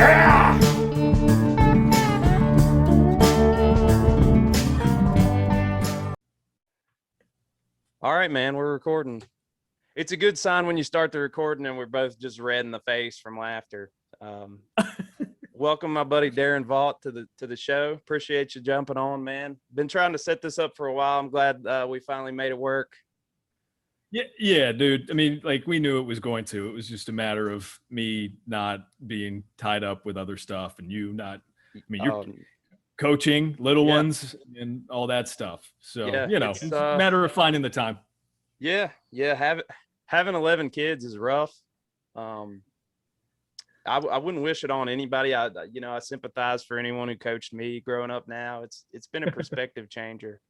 All right, man, we're recording. It's a good sign when you start the recording and we're both just red in the face from laughter. Welcome, my buddy Daron Vaught, to the show. Appreciate you jumping on, man. Been trying to set this up for a while. I'm glad we finally made it work. Yeah, dude. I mean, like, we knew it was going to. It was just a matter of me not being tied up with other stuff, and you not. I mean, you're coaching little ones and all that stuff. So it's a matter of finding the time. Yeah. Having 11 kids is rough. I wouldn't wish it on anybody. I sympathize for anyone who coached me growing up now. It's been a perspective changer.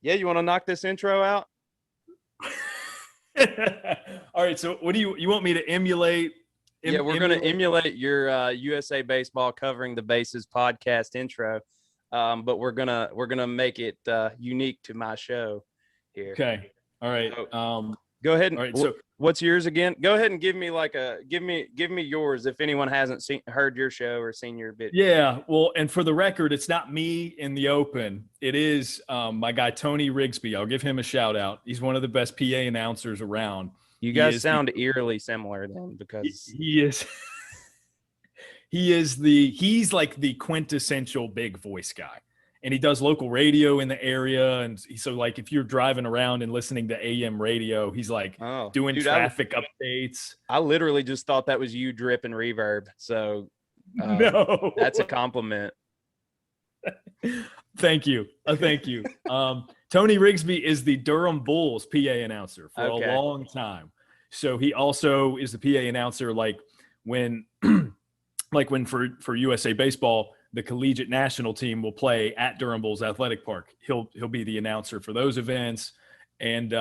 You want to knock this intro out? All right. So what do you want me to emulate? We're going to emulate your USA Baseball Covering the Bases podcast intro. But we're gonna make it unique to my show here. Okay. All right. So, go ahead. And, all right, so what's yours again? Go ahead and give me yours if anyone hasn't heard your show or seen your video. Yeah. Well, and for the record, it's not me in the open. It is my guy Tony Rigsby. I'll give him a shout out. He's one of the best PA announcers around. You guys sound eerily similar then, because he is. He's like the quintessential big voice guy, and he does local radio in the area. And so, like, if you're driving around and listening to AM radio, he's like doing traffic updates. I literally just thought that was you dripping reverb. So no, that's a compliment. Thank you. Thank you. Tony Rigsby is the Durham Bulls PA announcer for a long time. So he also is the PA announcer, like when for USA Baseball, the collegiate national team will play at Durham Bulls Athletic Park. He'll be the announcer for those events. And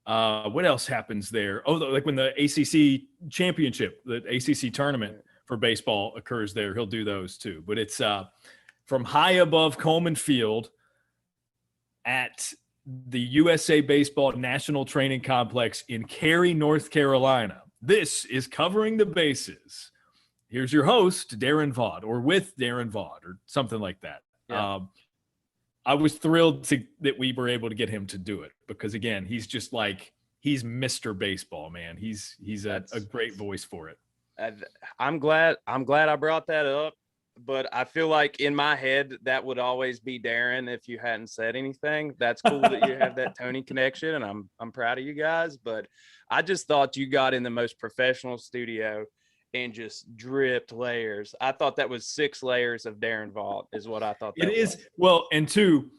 what else happens there? Oh, like when the ACC championship, the ACC tournament for baseball occurs there, he'll do those too. But it's from high above Coleman Field at the USA Baseball National Training Complex in Cary, North Carolina. This is Covering the Bases. Here's your host, Daron Vaught, or with Daron Vaught, or something like that. Yeah. I was thrilled that we were able to get him to do it because, again, he's just like, he's Mr. Baseball, man. He's a great voice for it. I'm glad I brought that up, but I feel like in my head that would always be Daron if you hadn't said anything. That's cool that you have that Tony connection, and I'm proud of you guys. But I just thought you got in the most professional studio and just dripped layers. I thought that was 6 layers of Daron Vaught is what I thought that it is. Well, and 2,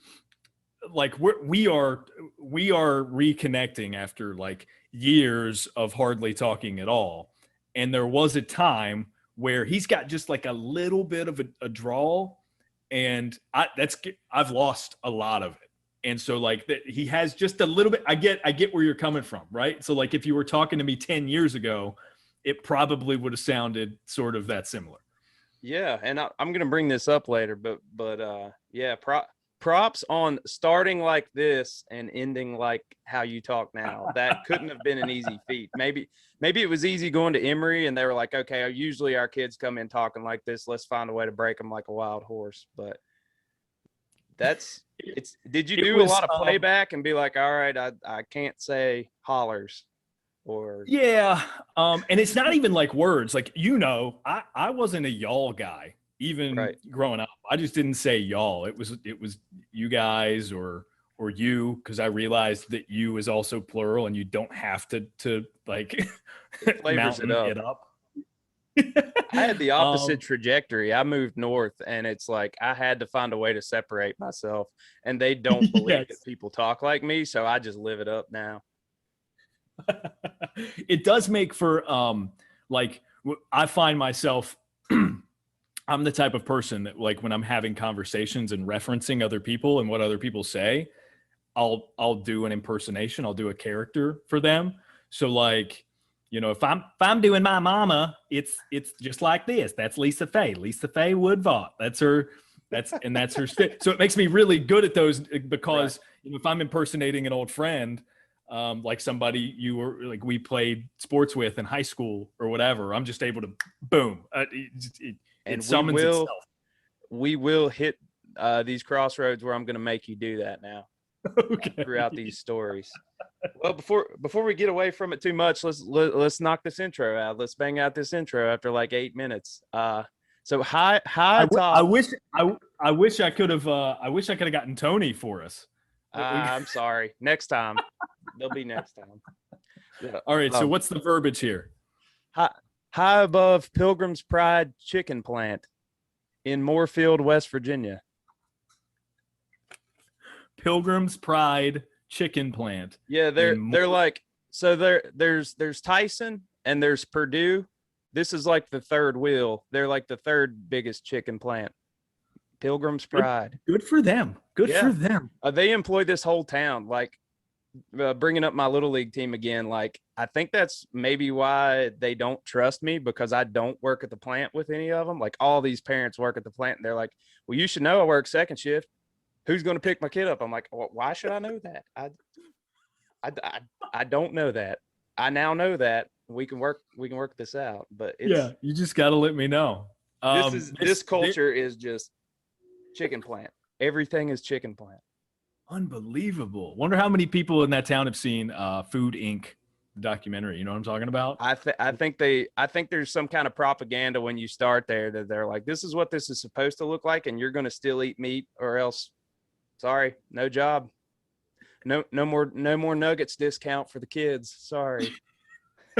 like we are reconnecting after like years of hardly talking at all. And there was a time where he's got just like a little bit of a drawl, and I've lost a lot of it. And so like that he has just a little bit. I get where you're coming from, right? So like if you were talking to me 10 years ago, it probably would have sounded sort of that similar. Yeah, and I'm going to bring this up later, but props on starting like this and ending like how you talk now. That couldn't have been an easy feat. Maybe it was easy going to Emory, and they were like, okay, usually our kids come in talking like this. Let's find a way to break them like a wild horse. But did you do a lot of playback and be like, all right, I can't say hollers? Or and it's not even like words, like, I wasn't a y'all guy even growing up. I just didn't say y'all. It was you guys or you, because I realized that you is also plural and you don't have to like mountain it up. I had the opposite trajectory. I moved north, and it's like I had to find a way to separate myself, and they don't believe that people talk like me, so I just live it up now. It does make for like I find myself I'm the type of person that, like, when I'm having conversations and referencing other people and what other people say, I'll do an impersonation, I'll do a character for them. So like, if I'm doing my mama, it's just like this. That's Lisa Faye Wood Vaught. That's her spit. So it makes me really good at those, because if I'm impersonating an old friend, like somebody you were like we played sports with in high school or whatever. I'm just able to boom. It summons itself. We will hit these crossroads where I'm going to make you do that now. Okay. Throughout these stories. Well, before we get away from it too much, let's knock this intro out. Let's bang out this intro after like 8 minutes. So high top. I wish I could have gotten Tony for us. I'm sorry. Next time. There'll be next time. Yeah. All right. So what's the verbiage here? High above Pilgrim's Pride chicken plant in Moorefield, West Virginia. Pilgrim's Pride chicken plant. Yeah, they're like, so there's Tyson and there's Purdue. This is like the third wheel. They're like the third biggest chicken plant. Pilgrim's Pride. Good for them. Good for them. They employ this whole town. Like, bringing up my little league team again. Like, I think that's maybe why they don't trust me, because I don't work at the plant with any of them. Like, all these parents work at the plant and they're like, well, you should know I work second shift. Who's going to pick my kid up? I'm like, well, why should I know that? I don't know that. I now know that. We can work this out. But it's, you just got to let me know. This culture is just chicken plant. Everything is chicken plant. Unbelievable. Wonder how many people in that town have seen Food Inc. documentary. You know what I'm talking about? I think there's some kind of propaganda when you start there that they're like, this is what this is supposed to look like, and you're going to still eat meat, or else, sorry, no job. No more nuggets discount for the kids. Sorry.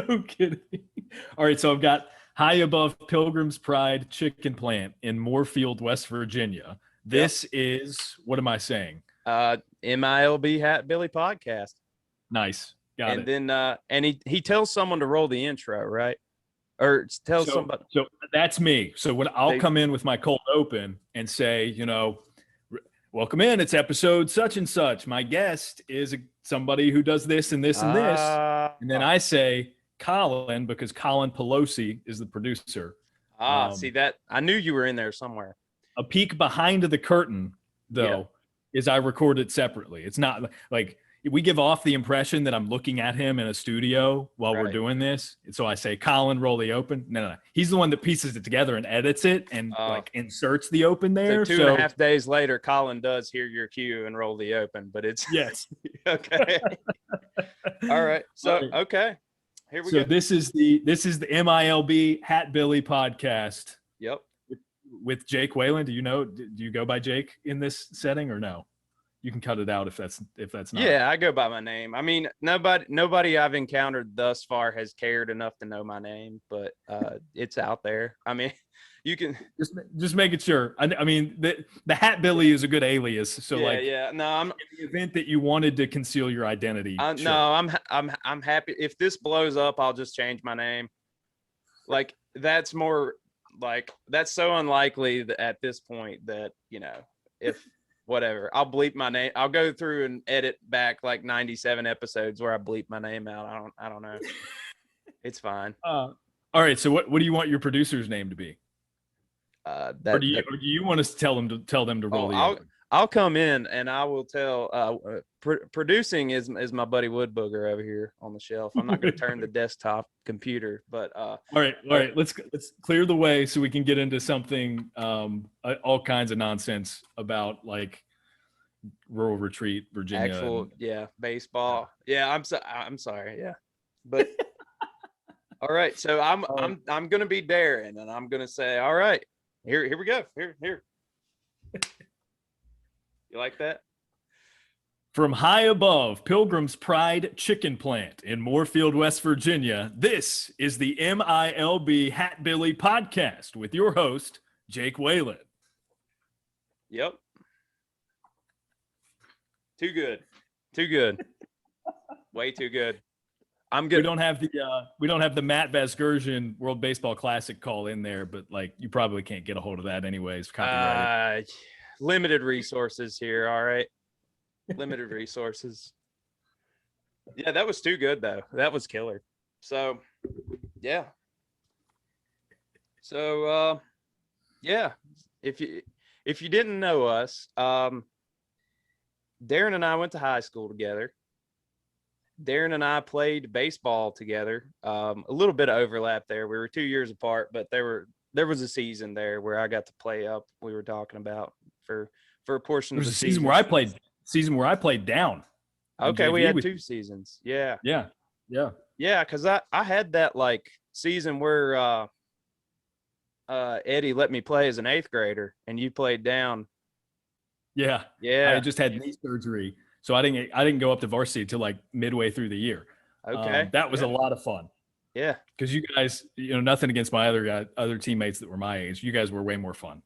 No kidding. All right, so I've got high above Pilgrim's Pride chicken plant in Moorefield, West Virginia. This is, what am I saying? MILB Hatbilly podcast. Nice. Got it. And then and he tells someone to roll the intro, right? Or tells somebody. So that's me. So when I'll come in with my cold open and say, you know, welcome in, it's episode such and such. My guest is somebody who does this and this and this. And then I say Colin, because Colin Pelosi is the producer. See that? I knew you were in there somewhere. A peek behind the curtain, though, is I record it separately. It's not like we give off the impression that I'm looking at him in a studio while we're doing this. And so I say, Colin, roll the open. No. He's the one that pieces it together and edits it and like inserts the open there. So 2.5 days later, Colin does hear your cue and roll the open, but it's yes. Okay. All right. So, okay. Here we go. So this is the MILB Hatbilly podcast. Yep. With Jake Whalen. Do you go by Jake in this setting or no? You can cut it out if that's not. Yeah, I go by my name. I mean, nobody I've encountered thus far has cared enough to know my name, but it's out there. I mean, you can just make it sure. I mean, the Hatbilly is a good alias. So No, I'm in the event that you wanted to conceal your identity. Sure. No, I'm happy. If this blows up, I'll just change my name. Like, that's more like, that's so unlikely that at this point that, you know, if whatever, I'll bleep my name. I'll go through and edit back like 97 episodes where I bleep my name out. I don't know. It's fine. All right. So what do you want your producer's name to be? Or do you want us to tell them to roll the open? I'll come in and I will tell. Producing is my buddy Woodbooger over here on the shelf. I'm not going to turn the desktop computer, but all right. Let's clear the way so we can get into something. All kinds of nonsense about like Rural Retreat, Virginia. Baseball. Yeah, I'm sorry. Yeah, but all right. So I'm going to be Daron, and I'm going to say, all right, here we go. Here. You like that? From high above Pilgrim's Pride chicken plant in Moorefield, West Virginia, this is the MILB Hatbilly podcast with your host, Jake Whalen. Yep. Too good. Way too good. I'm good. We don't have the Matt Vasgersian World Baseball Classic call in there, but like you probably can't get a hold of that anyways. Copyrighted. Limited resources here. All right. Limited resources. Yeah, that was too good though. That was killer. So yeah. So if you didn't know us, Daron and I went to high school together. Darren and I played baseball together. A little bit of overlap there. We were 2 years apart, but there was a season there where I got to play up. We were talking about for a portion of the season. Season where I played down. Okay, we had 2 seasons. Yeah. Yeah. Because I had that like season where Eddie let me play as an 8th grader, and you played down. Yeah. I just had knee surgery, so I didn't go up to varsity till like midway through the year. Okay, that was a lot of fun. Yeah, because you guys, nothing against my other teammates that were my age. You guys were way more fun.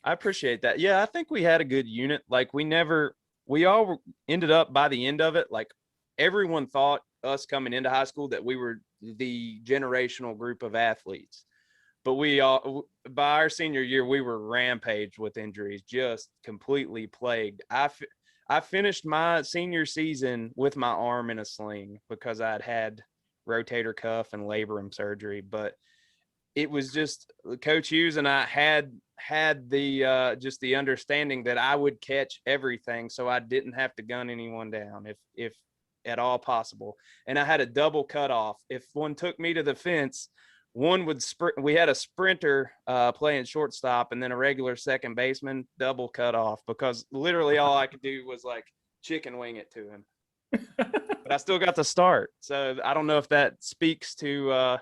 I appreciate that. Yeah, I think we had a good unit. Like we all ended up by the end of it. Like everyone thought us coming into high school that we were the generational group of athletes. But we all, by our senior year, we were rampaged with injuries, just completely plagued. I finished my senior season with my arm in a sling because I'd had rotator cuff and labrum surgery. But it was just Coach Hughes and I had the just the understanding that I would catch everything, so I didn't have to gun anyone down if at all possible. And I had a double cutoff. If one took me to the fence, one would sprint. We had a sprinter playing shortstop and then a regular second baseman, double cutoff, because literally all I could do was like chicken wing it to him. But I still got the start. So I don't know if that speaks to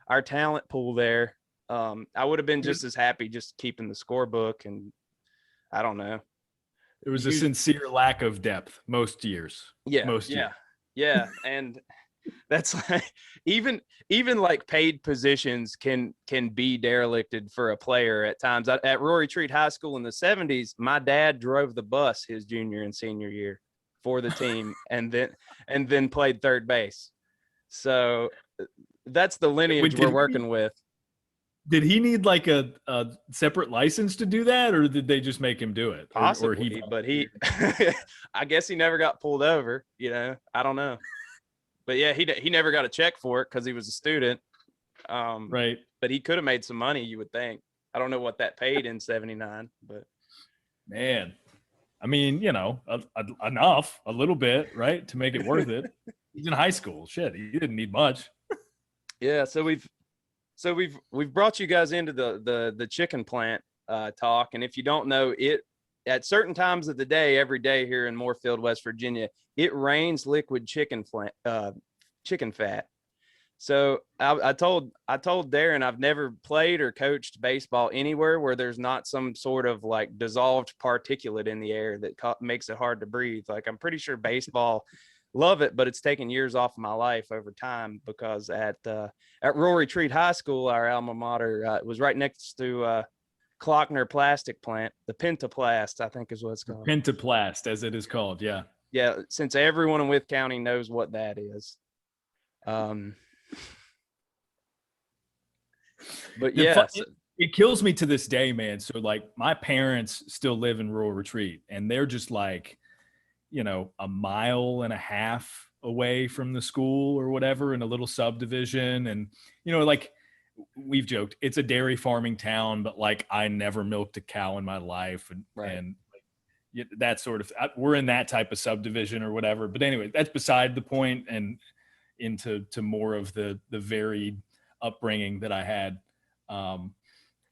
our talent pool there. I would have been just as happy just keeping the scorebook, and I don't know. It was a sincere lack of depth most years. Yeah. And that's like even like paid positions can be derelicted for a player at times. At Rory Treat High School in the 70s, my dad drove the bus his junior and senior year for the team and then played third base. So that's the lineage we're working with. Did he need like a separate license to do that, or did they just make him do it? Possibly, but he I guess he never got pulled over, I don't know. But yeah, he never got a check for it because he was a student. Right. But he could have made some money, you would think. I don't know what that paid in 79, but man, I mean, enough, a little bit, right, to make it worth it. He's in high school. Shit, he didn't need much. Yeah, so we've brought you guys into the chicken plant talk, and if you don't know it, at certain times of the day, every day here in Moorefield, West Virginia, it rains liquid chicken fat. So I told Darren I've never played or coached baseball anywhere where there's not some sort of like dissolved particulate in the air that makes it hard to breathe. Like I'm pretty sure baseball, love it, but it's taken years off of my life over time because at Rory Treat High School, our alma mater, it was right next to Klockner plastic plant, the Pentaplast, I think is what it's called. Pentaplast, as it is called, yeah. Yeah, since everyone in Wythe County knows what that is. But yeah, it kills me to this day, man. So like my parents still live in Rural Retreat, and they're just like, a mile and a half away from the school or whatever in a little subdivision. And, like we've joked, it's a dairy farming town, but like I never milked a cow in my life. And, right. and like, that sort of, we're in that type of subdivision or whatever. But anyway, that's beside the point, and into more of the varied upbringing that I had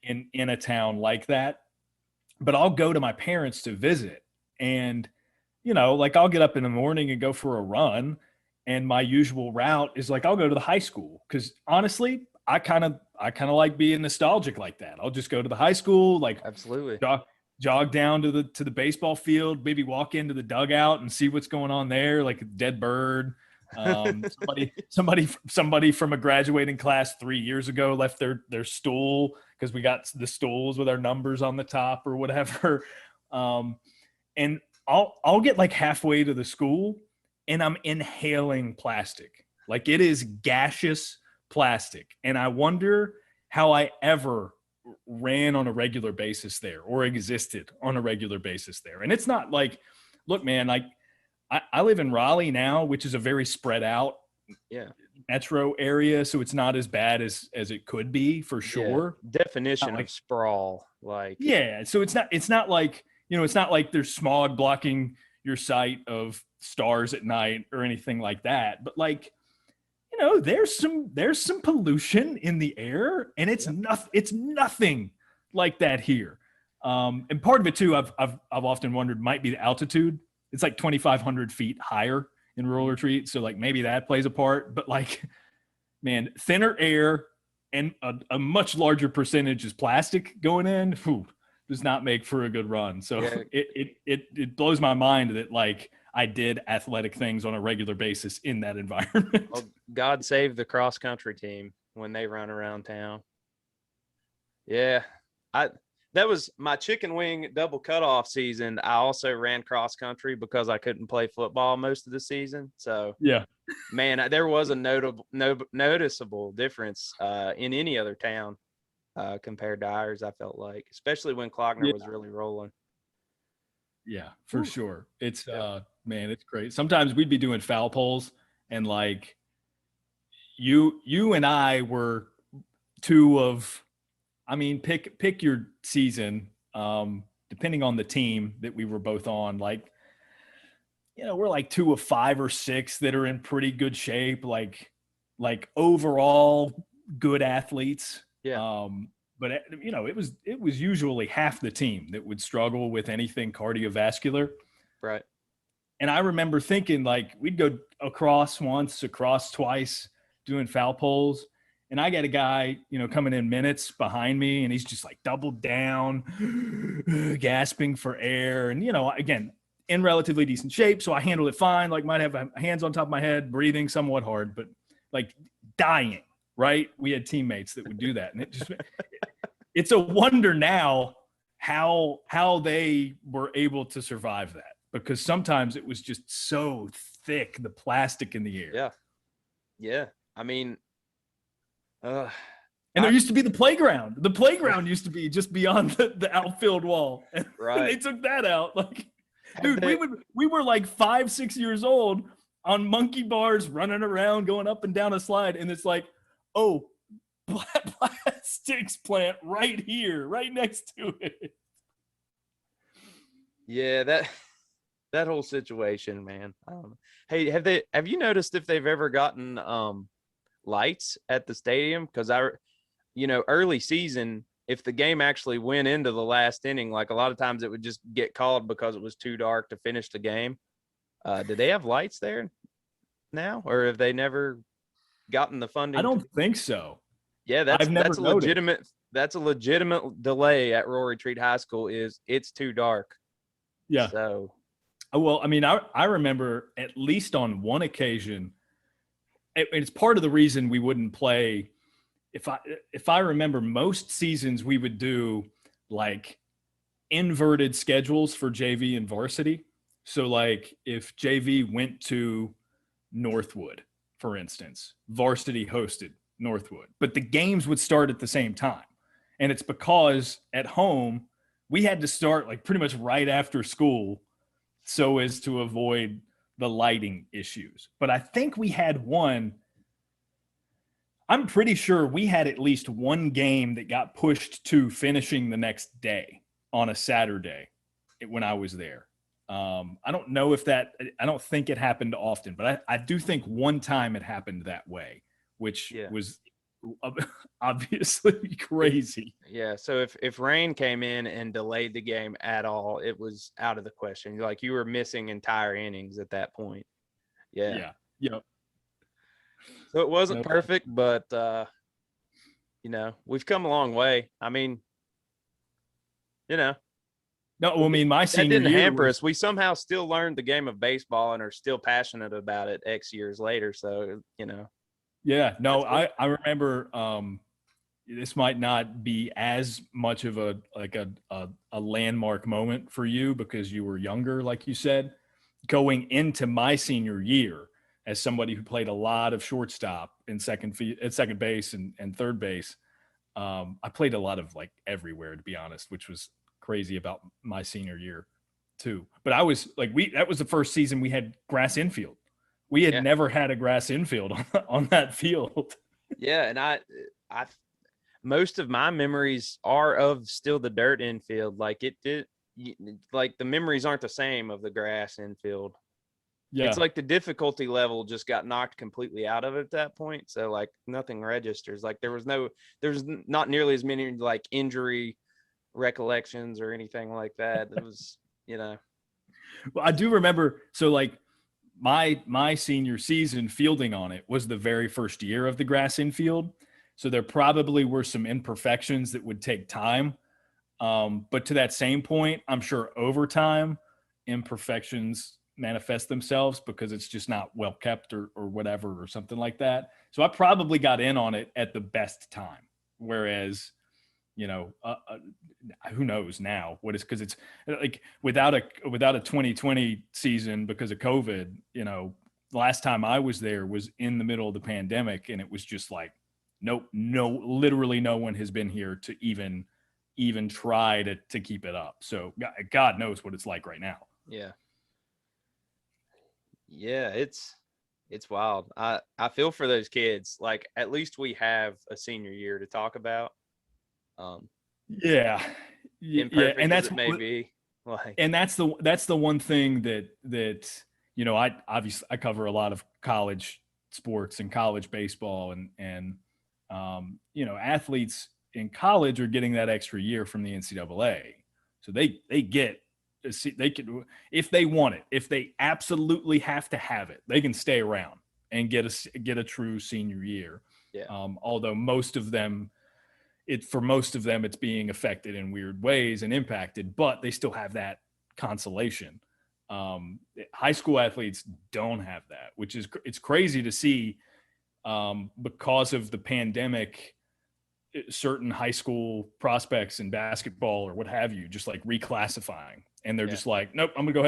in a town like that. But I'll go to my parents to visit, and like I'll get up in the morning and go for a run, and my usual route is like I'll go to the high school, because honestly I kind of like being nostalgic like that. I'll just go to the high school, like absolutely jog down to the baseball field, maybe walk into the dugout and see what's going on there, like a dead bird. Somebody from a graduating class 3 years ago left their stool because we got the stools with our numbers on the top or whatever. And I'll get like halfway to the school and I'm inhaling plastic. Like it is gaseous plastic. And I wonder how I ever ran on a regular basis there or existed on a regular basis there. And it's not like, look, man, like I live in Raleigh now, which is a very spread out metro area. So it's not as bad as it could be for sure. Yeah. Definition of sprawl. Like, yeah. So it's not like, it's not like there's smog blocking your sight of stars at night or anything like that. But like, there's some pollution in the air, and it's nothing like that here. And part of it too, I've often wondered, might be the altitude. It's like 2,500 feet higher in rural retreat, so like maybe that plays a part. But like, man, thinner air and a much larger percentage is plastic going in. Does not make for a good run. So it blows my mind that like I did athletic things on a regular basis in that environment. Well, God save the cross country team when they run around town. Yeah. That was my chicken wing double cutoff season. I also ran cross country because I couldn't play football most of the season. So yeah, man, there was a noticeable difference in any other town compared to ours. I felt like, especially when Klockner was really rolling. Yeah, for sure. It's man, it's great. Sometimes we'd be doing foul poles, and like you and I were two of, I mean, pick your season, depending on the team that we were both on. Like, we're like 2 of 5 or 6 that are in pretty good shape, like overall good athletes. Yeah. But it was usually half the team that would struggle with anything cardiovascular. Right. And I remember thinking, like, we'd go across once, across twice, doing foul poles. And I got a guy, coming in minutes behind me, and he's just like doubled down, gasping for air. And, again, in relatively decent shape. So I handled it fine. Like, might have hands on top of my head, breathing somewhat hard, but like dying, right? We had teammates that would do that. And it's a wonder now how they were able to survive that, because sometimes it was just so thick, the plastic in the air. Yeah. Yeah. I mean, and there used to be the playground. The playground used to be just beyond the outfield wall. And right. They took that out. Like, dude, we were like 5-6 years old on monkey bars, running around, going up and down a slide. And it's like, oh, plastics plant right here, right next to it. Yeah, that whole situation, man. I don't know. Hey, have you noticed if they've ever gotten lights at the stadium? Because early season, if the game actually went into the last inning, like a lot of times it would just get called because it was too dark to finish the game. Do they have lights there now, or have they never gotten the funding? I don't think so. Yeah, that's a legitimate. That's a legitimate delay at Rural Retreat High School. It's too dark. Yeah. So, well, I mean, I remember at least on one occasion. It's part of the reason we wouldn't play. If I remember, most seasons we would do like inverted schedules for JV and varsity. So like if JV went to Northwood, for instance, varsity hosted Northwood, but the games would start at the same time. And it's because at home we had to start like pretty much right after school so as to avoid the lighting issues. But I think we had I'm pretty sure we had at least one game that got pushed to finishing the next day on a Saturday when I was there. I don't know I don't think it happened often, but I do think one time it happened that way, which was obviously crazy. Yeah. So if rain came in and delayed the game at all, it was out of the question. Like, you were missing entire innings at that point. Yeah. Yeah. So it wasn't perfect, but we've come a long way. I mean, No, well, I mean, my senior year that didn't hamper us. We somehow still learned the game of baseball and are still passionate about it X years later. So, Yeah, no, I remember this might not be as much of a landmark moment for you because you were younger, like you said. Going into my senior year, as somebody who played a lot of shortstop and second base and third base, I played a lot of like everywhere, to be honest, which was crazy about my senior year too. But I was like, that was the first season we had grass infield. We had never had a grass infield on that field. Yeah. And I most of my memories are of still the dirt infield. Like, it did, like the memories aren't the same of the grass infield. Yeah. It's like the difficulty level just got knocked completely out of it at that point. So like nothing registers. Like there's not nearly as many like injury recollections or anything like that. It was, Well, I do remember. So like my senior season fielding on it was the very first year of the grass infield. So there probably were some imperfections that would take time. But to that same point, I'm sure over time, imperfections manifest themselves because it's just not well kept or whatever or something like that. So I probably got in on it at the best time. Whereas, who knows now what is, because it's like without a 2020 season because of COVID, the last time I was there was in the middle of the pandemic, and it was just like, literally no one has been here to even try to keep it up. So God knows what it's like right now. Yeah, it's wild. I feel for those kids. Like at least we have a senior year to talk about. Yeah, and that's maybe like, and that's the one thing that I obviously I cover a lot of college sports and college baseball, and athletes in college are getting that extra year from the NCAA, so they get. They can, if they want it, if they absolutely have to have it, they can stay around and get a true senior year. Yeah. Although most of them, it's being affected in weird ways and impacted, but they still have that consolation. High school athletes don't have that, which is, it's crazy to see, because of the pandemic, certain high school prospects in basketball or what have you, just like reclassifying. And they're just like, nope, I'm gonna go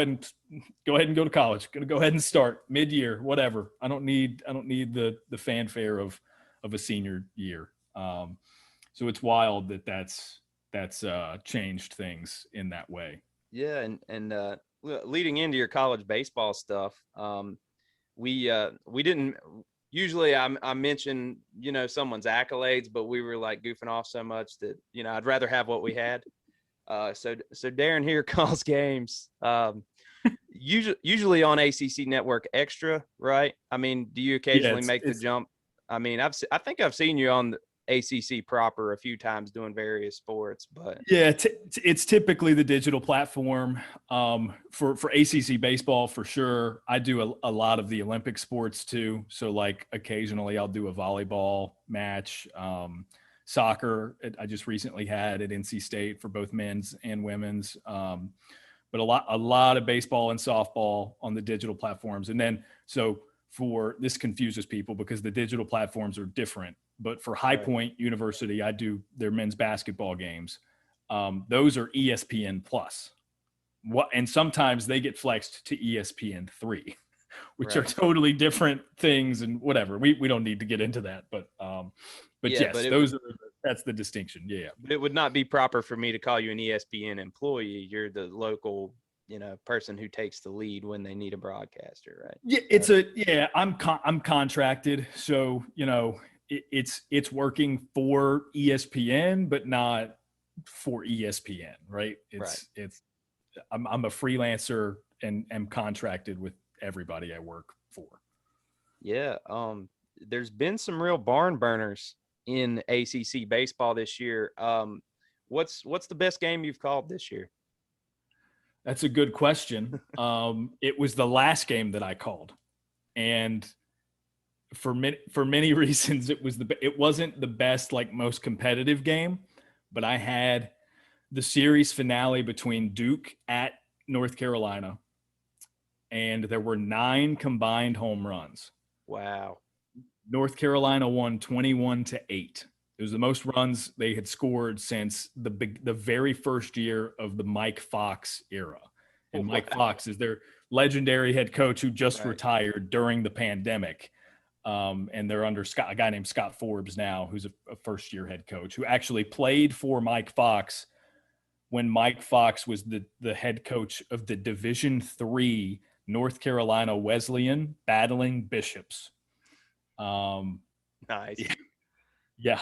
ahead and go to college. Gonna go ahead and start mid-year, whatever. I don't need the fanfare of a senior year. So it's wild that's changed things in that way. Yeah, and leading into your college baseball stuff, we didn't usually I mention someone's accolades, but we were like goofing off so much that I'd rather have what we had. So Daron here calls games usually on ACC Network Extra, right? I mean, do you occasionally make the jump? I mean, I think I've seen you on the ACC proper a few times doing various sports, but yeah, it's typically the digital platform. For ACC baseball for sure. I do a lot of the Olympic sports too. So like occasionally I'll do a volleyball match. Soccer, I just recently had at NC State for both men's and women's. But a lot of baseball and softball on the digital platforms. And then, so for this confuses people because the digital platforms are different. But for High Point University, I do their men's basketball games. Those are ESPN Plus. And sometimes they get flexed to ESPN3, which are totally different things and whatever. We don't need to get into that, but that's the distinction. Yeah. But it would not be proper for me to call you an ESPN employee. You're the local, person who takes the lead when they need a broadcaster, right? Yeah, I'm contracted. So, it's working for ESPN, but not for ESPN, right? I'm a freelancer and am contracted with everybody I work for. Yeah. There's been some real barn burners in ACC baseball this year. What's the best game you've called this year? That's a good question. It was the last game that I called, and for many reasons, it wasn't the best, like most competitive game, but I had the series finale between Duke at North Carolina, and there were 9 combined home runs. Wow. North Carolina won 21-8. It was the most runs they had scored since the very first year of the Mike Fox era. And Mike Fox is their legendary head coach who just retired during the pandemic. And they're under a guy named Scott Forbes now, who's a first-year head coach who actually played for Mike Fox when Mike Fox was the head coach of the Division III North Carolina Wesleyan Battling Bishops. Nice. Yeah.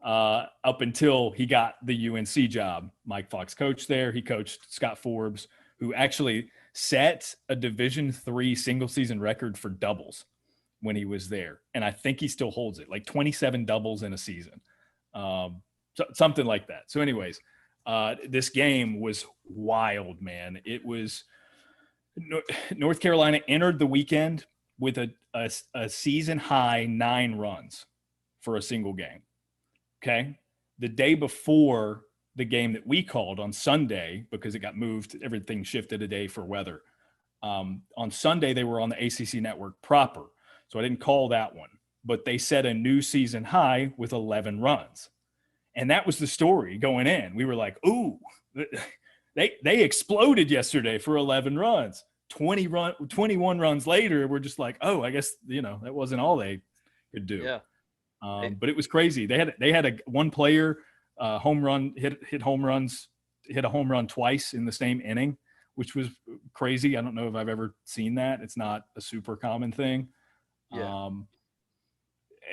up until he got the UNC job. Mike Fox coached there. He coached Scott Forbes, who actually set a Division III single season record for doubles when he was there. And I think he still holds it, like 27 doubles in a season. Something like that. So anyways, this game was wild, man. It was North Carolina entered the weekend with a season high 9 runs for a single game. Okay. The day before the game that we called on Sunday, because it got moved, everything shifted a day for weather. On Sunday, they were on the ACC network proper. So I didn't call that one, but they set a new season high with 11 runs. And that was the story going in. We were like, ooh, they exploded yesterday for 11 runs. 21 runs later, we're just like, oh, I guess, that wasn't all they could do. Yeah. But it was crazy. They had one player home run, hit a home run twice in the same inning, which was crazy. I don't know if I've ever seen that. It's not a super common thing. Yeah.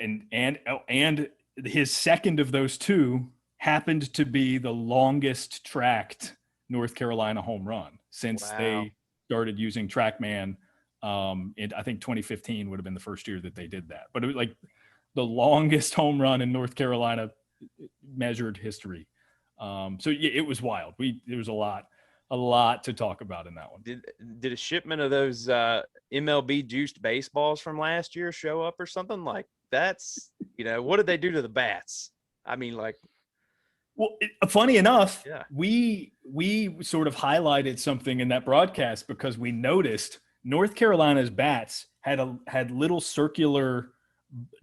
And his second of those 2 happened to be the longest tracked North Carolina home run since they started using TrackMan. I think 2015 would have been the first year that they did that. But it was like the longest home run in North Carolina measured history. So yeah, it was wild. There was a lot to talk about in that one. Did a shipment of those MLB juiced baseballs from last year show up or something? Like that's, what did they do to the bats? I mean, like, well, funny enough, yeah. we sort of highlighted something in that broadcast because we noticed North Carolina's bats had little circular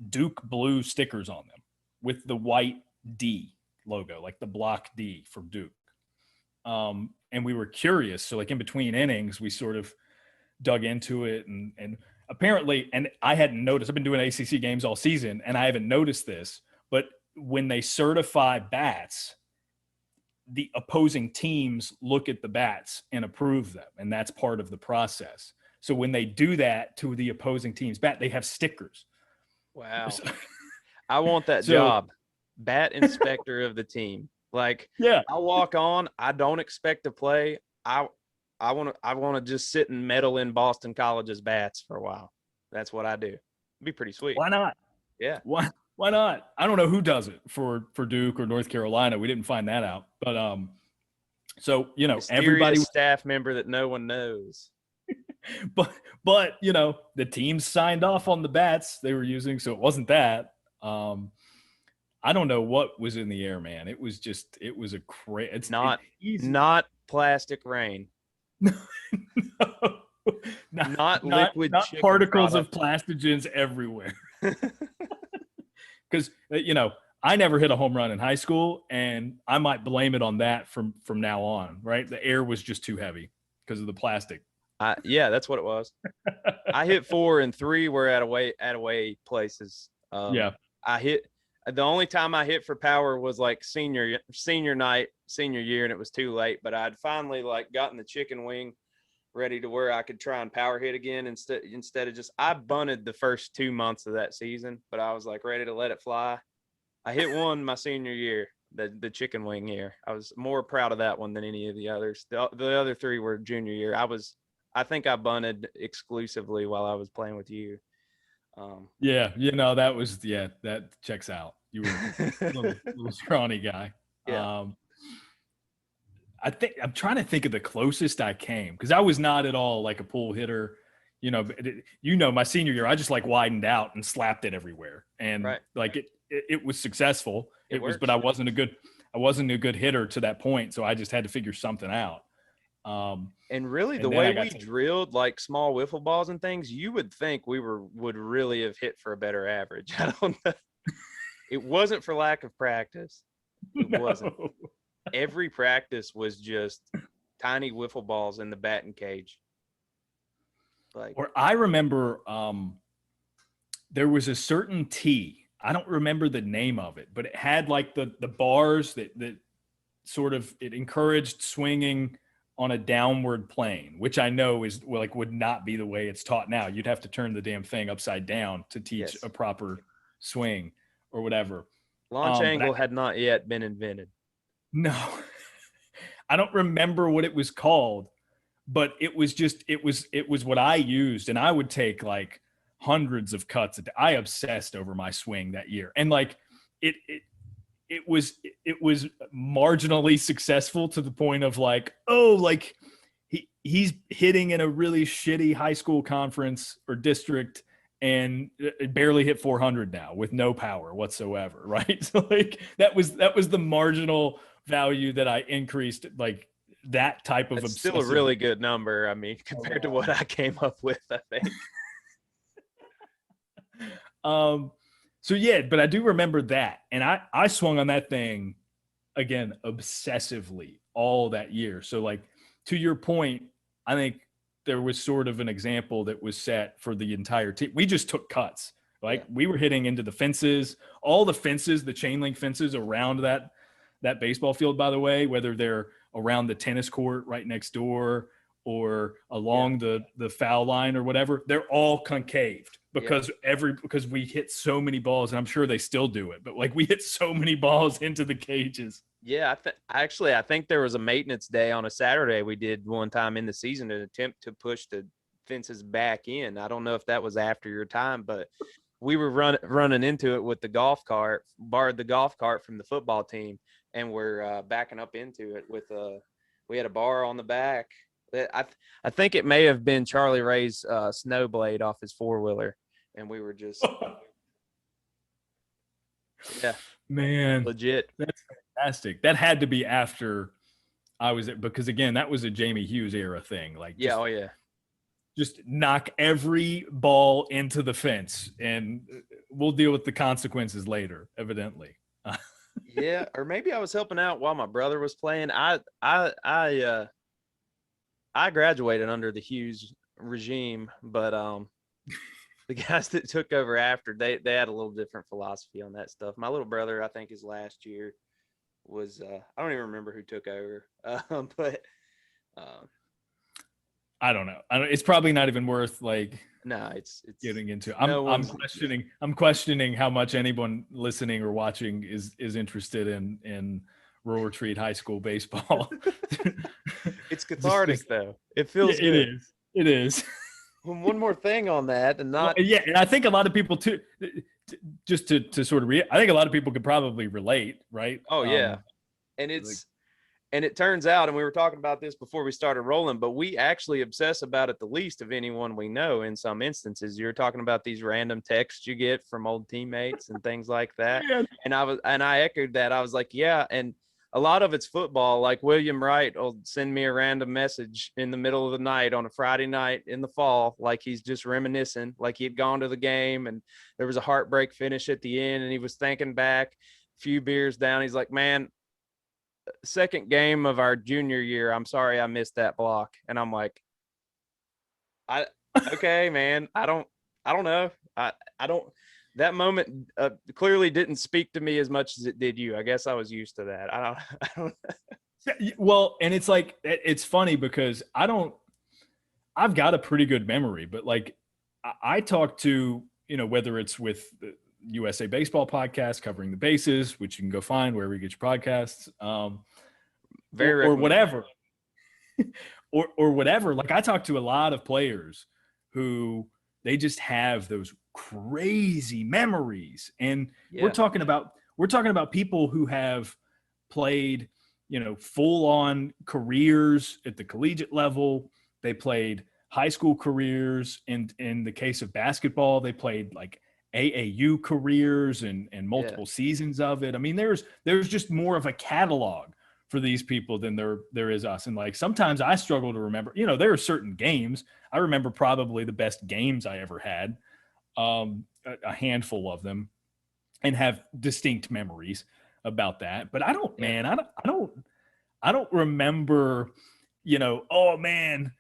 Duke blue stickers on them with the white D logo, like the block D for Duke. And we were curious. So like in between innings, we sort of dug into it and apparently, and I hadn't noticed, I've been doing ACC games all season and I haven't noticed this, but when they certify bats, the opposing teams look at the bats and approve them. And that's part of the process. So when they do that to the opposing team's bat, they have stickers. Wow. I want that job. Bat inspector of the team. Like, yeah, I walk on, I don't expect to play. I want to just sit and meddle in Boston College's bats for a while. That's what I do. It'd be pretty sweet. Why not? Yeah. Why not? I don't know who does it for Duke or North Carolina. We didn't find that out. But so Mysterious everybody staff member that no one knows. but the teams signed off on the bats they were using, so it wasn't that. I don't know what was in the air, man. It was a crazy. It's not plastic rain. No, not liquid, not particles of plastogens everywhere. Because I never hit a home run in high school, and I might blame it on that from now on. Right, the air was just too heavy because of the plastic. Yeah, that's what it was. I hit 4 and 3 were at away places. Yeah, I hit. The only time I hit for power was like senior year, and it was too late. But I'd finally like gotten the chicken wing ready to where I could try and power hit again instead of just I bunted the first 2 months of that season, but I was like ready to let it fly. I hit one my senior year, the chicken wing year. I was more proud of that one than any of the others. The other 3 were junior year. I think I bunted exclusively while I was playing with you. That checks out. You were a little scrawny guy. Yeah. I'm trying to think of the closest I came because I was not at all like a pull hitter. My senior year, I just like widened out and slapped it everywhere, and it was successful. But I wasn't a good hitter to that point, so I just had to figure something out. And really, the way we drilled like small wiffle balls and things, you would think we would really have hit for a better average. I don't know. It wasn't for lack of practice. It wasn't. Every practice was just tiny wiffle balls in the batting cage. Or I remember there was a certain tee. I don't remember the name of it, but it had like the bars that sort of it encouraged swinging on a downward plane, which I know is would not be the way it's taught now. You'd have to turn the damn thing upside down to teach a proper swing or whatever. Launch angle had not yet been invented. No, I don't remember what it was called, but it was what I used, and I would take like hundreds of cuts. I obsessed over my swing that year, and like it was marginally successful to the point of like, oh, like he's hitting in a really shitty high school conference or district and it barely hit 400 now with no power whatsoever, right? So like that was the marginal value that I increased, like that type of It's obsessive. still a really good number. I mean, compared to what I came up with, I think. So yeah, but I do remember that. And I swung on that thing again obsessively all that year. So like to your point, I think there was sort of an example that was set for the entire team. We just took cuts. Like we were hitting into the fences, all the fences, the chain link fences around that baseball field, by the way, whether they're around the tennis court right next door or along the foul line or whatever, they're all concaved because because we hit so many balls, and I'm sure they still do it, but like we hit so many balls into the cages. Yeah, I think there was a maintenance day on a Saturday we did one time in the season to attempt to push the fences back in. I don't know if that was after your time, but we were running into it with the golf cart, borrowed the golf cart from the football team, and we're backing up into it with we had a bar on the back. I think it may have been Charlie Ray's snowblade off his four-wheeler, and we were just man, legit. That's fantastic. That had to be after I was because again, that was a Jamie Hughes era thing. Like just knock every ball into the fence, and we'll deal with the consequences later. Evidently. Yeah, or maybe I was helping out while my brother was playing. I graduated under the Hughes regime, but the guys that took over after, they had a little different philosophy on that stuff. My little brother, I think his last year was I don't even remember who took over, but I don't know. It's probably not even worth like it's getting into. I'm questioning how much anyone listening or watching is interested in Rural Retreat High School baseball. It's cathartic though. It feels good. It is. One more thing on that, and not and I think a lot of people too. Just to sort of I think a lot of people could probably relate, right? Oh yeah, and it turns out, and we were talking about this before we started rolling, but we actually obsess about it the least of anyone we know. In some instances, you're talking about these random texts you get from old teammates and things like that. Yeah. And I echoed that. I was like, yeah, and a lot of it's football. Like William Wright will send me a random message in the middle of the night on a Friday night in the fall, like he's just reminiscing, like he had gone to the game and there was a heartbreak finish at the end, and he was thinking back a few beers down. He's like, man, second game of our junior year, I'm sorry I missed that block. And I'm like, okay, man, I don't know. I don't. That moment clearly didn't speak to me as much as it did you. I guess I was used to that. I don't. Well, and it's like, it's funny because I've got a pretty good memory, but like I talk to, whether it's with the USA Baseball podcast covering the bases, which you can go find wherever you get your podcasts, or whatever, or whatever. Like I talk to a lot of players who they just have those crazy memories, and we're talking about people who have played, full on careers at the collegiate level. They played high school careers, and in the case of basketball, they played like AAU careers and multiple seasons of it. I mean, there's just more of a catalog for these people than there is us. And like, sometimes I struggle to remember, there are certain games. I remember probably the best games I ever had, a handful of them, and have distinct memories about that. But I don't, man, I don't remember, oh man,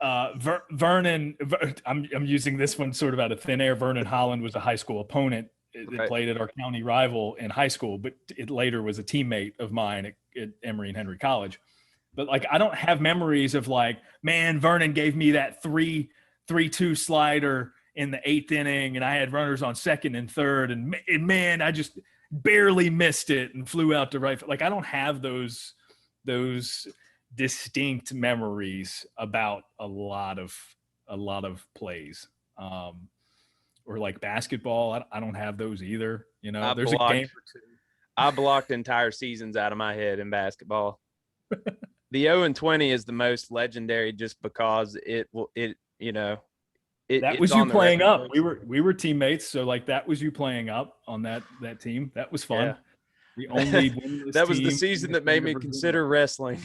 Vernon, I'm using this one sort of out of thin air. Vernon Holland was a high school opponent that played at our county rival in high school, but it later was a teammate of mine at Emory and Henry College. But like, I don't have memories of like, man, Vernon gave me that 3-2 slider in the 8th inning, and I had runners on second and third, and man, barely missed it and flew out to right. Like I don't have those distinct memories about a lot of plays. Or like basketball, I don't have those either. You know, there's a game or two. I blocked entire seasons out of my head in basketball. The 0-20 is the most legendary just because that was you playing up. We were teammates, so like that was you playing up on that team. That was fun. Yeah. The only that was the season that made me consider wrestling.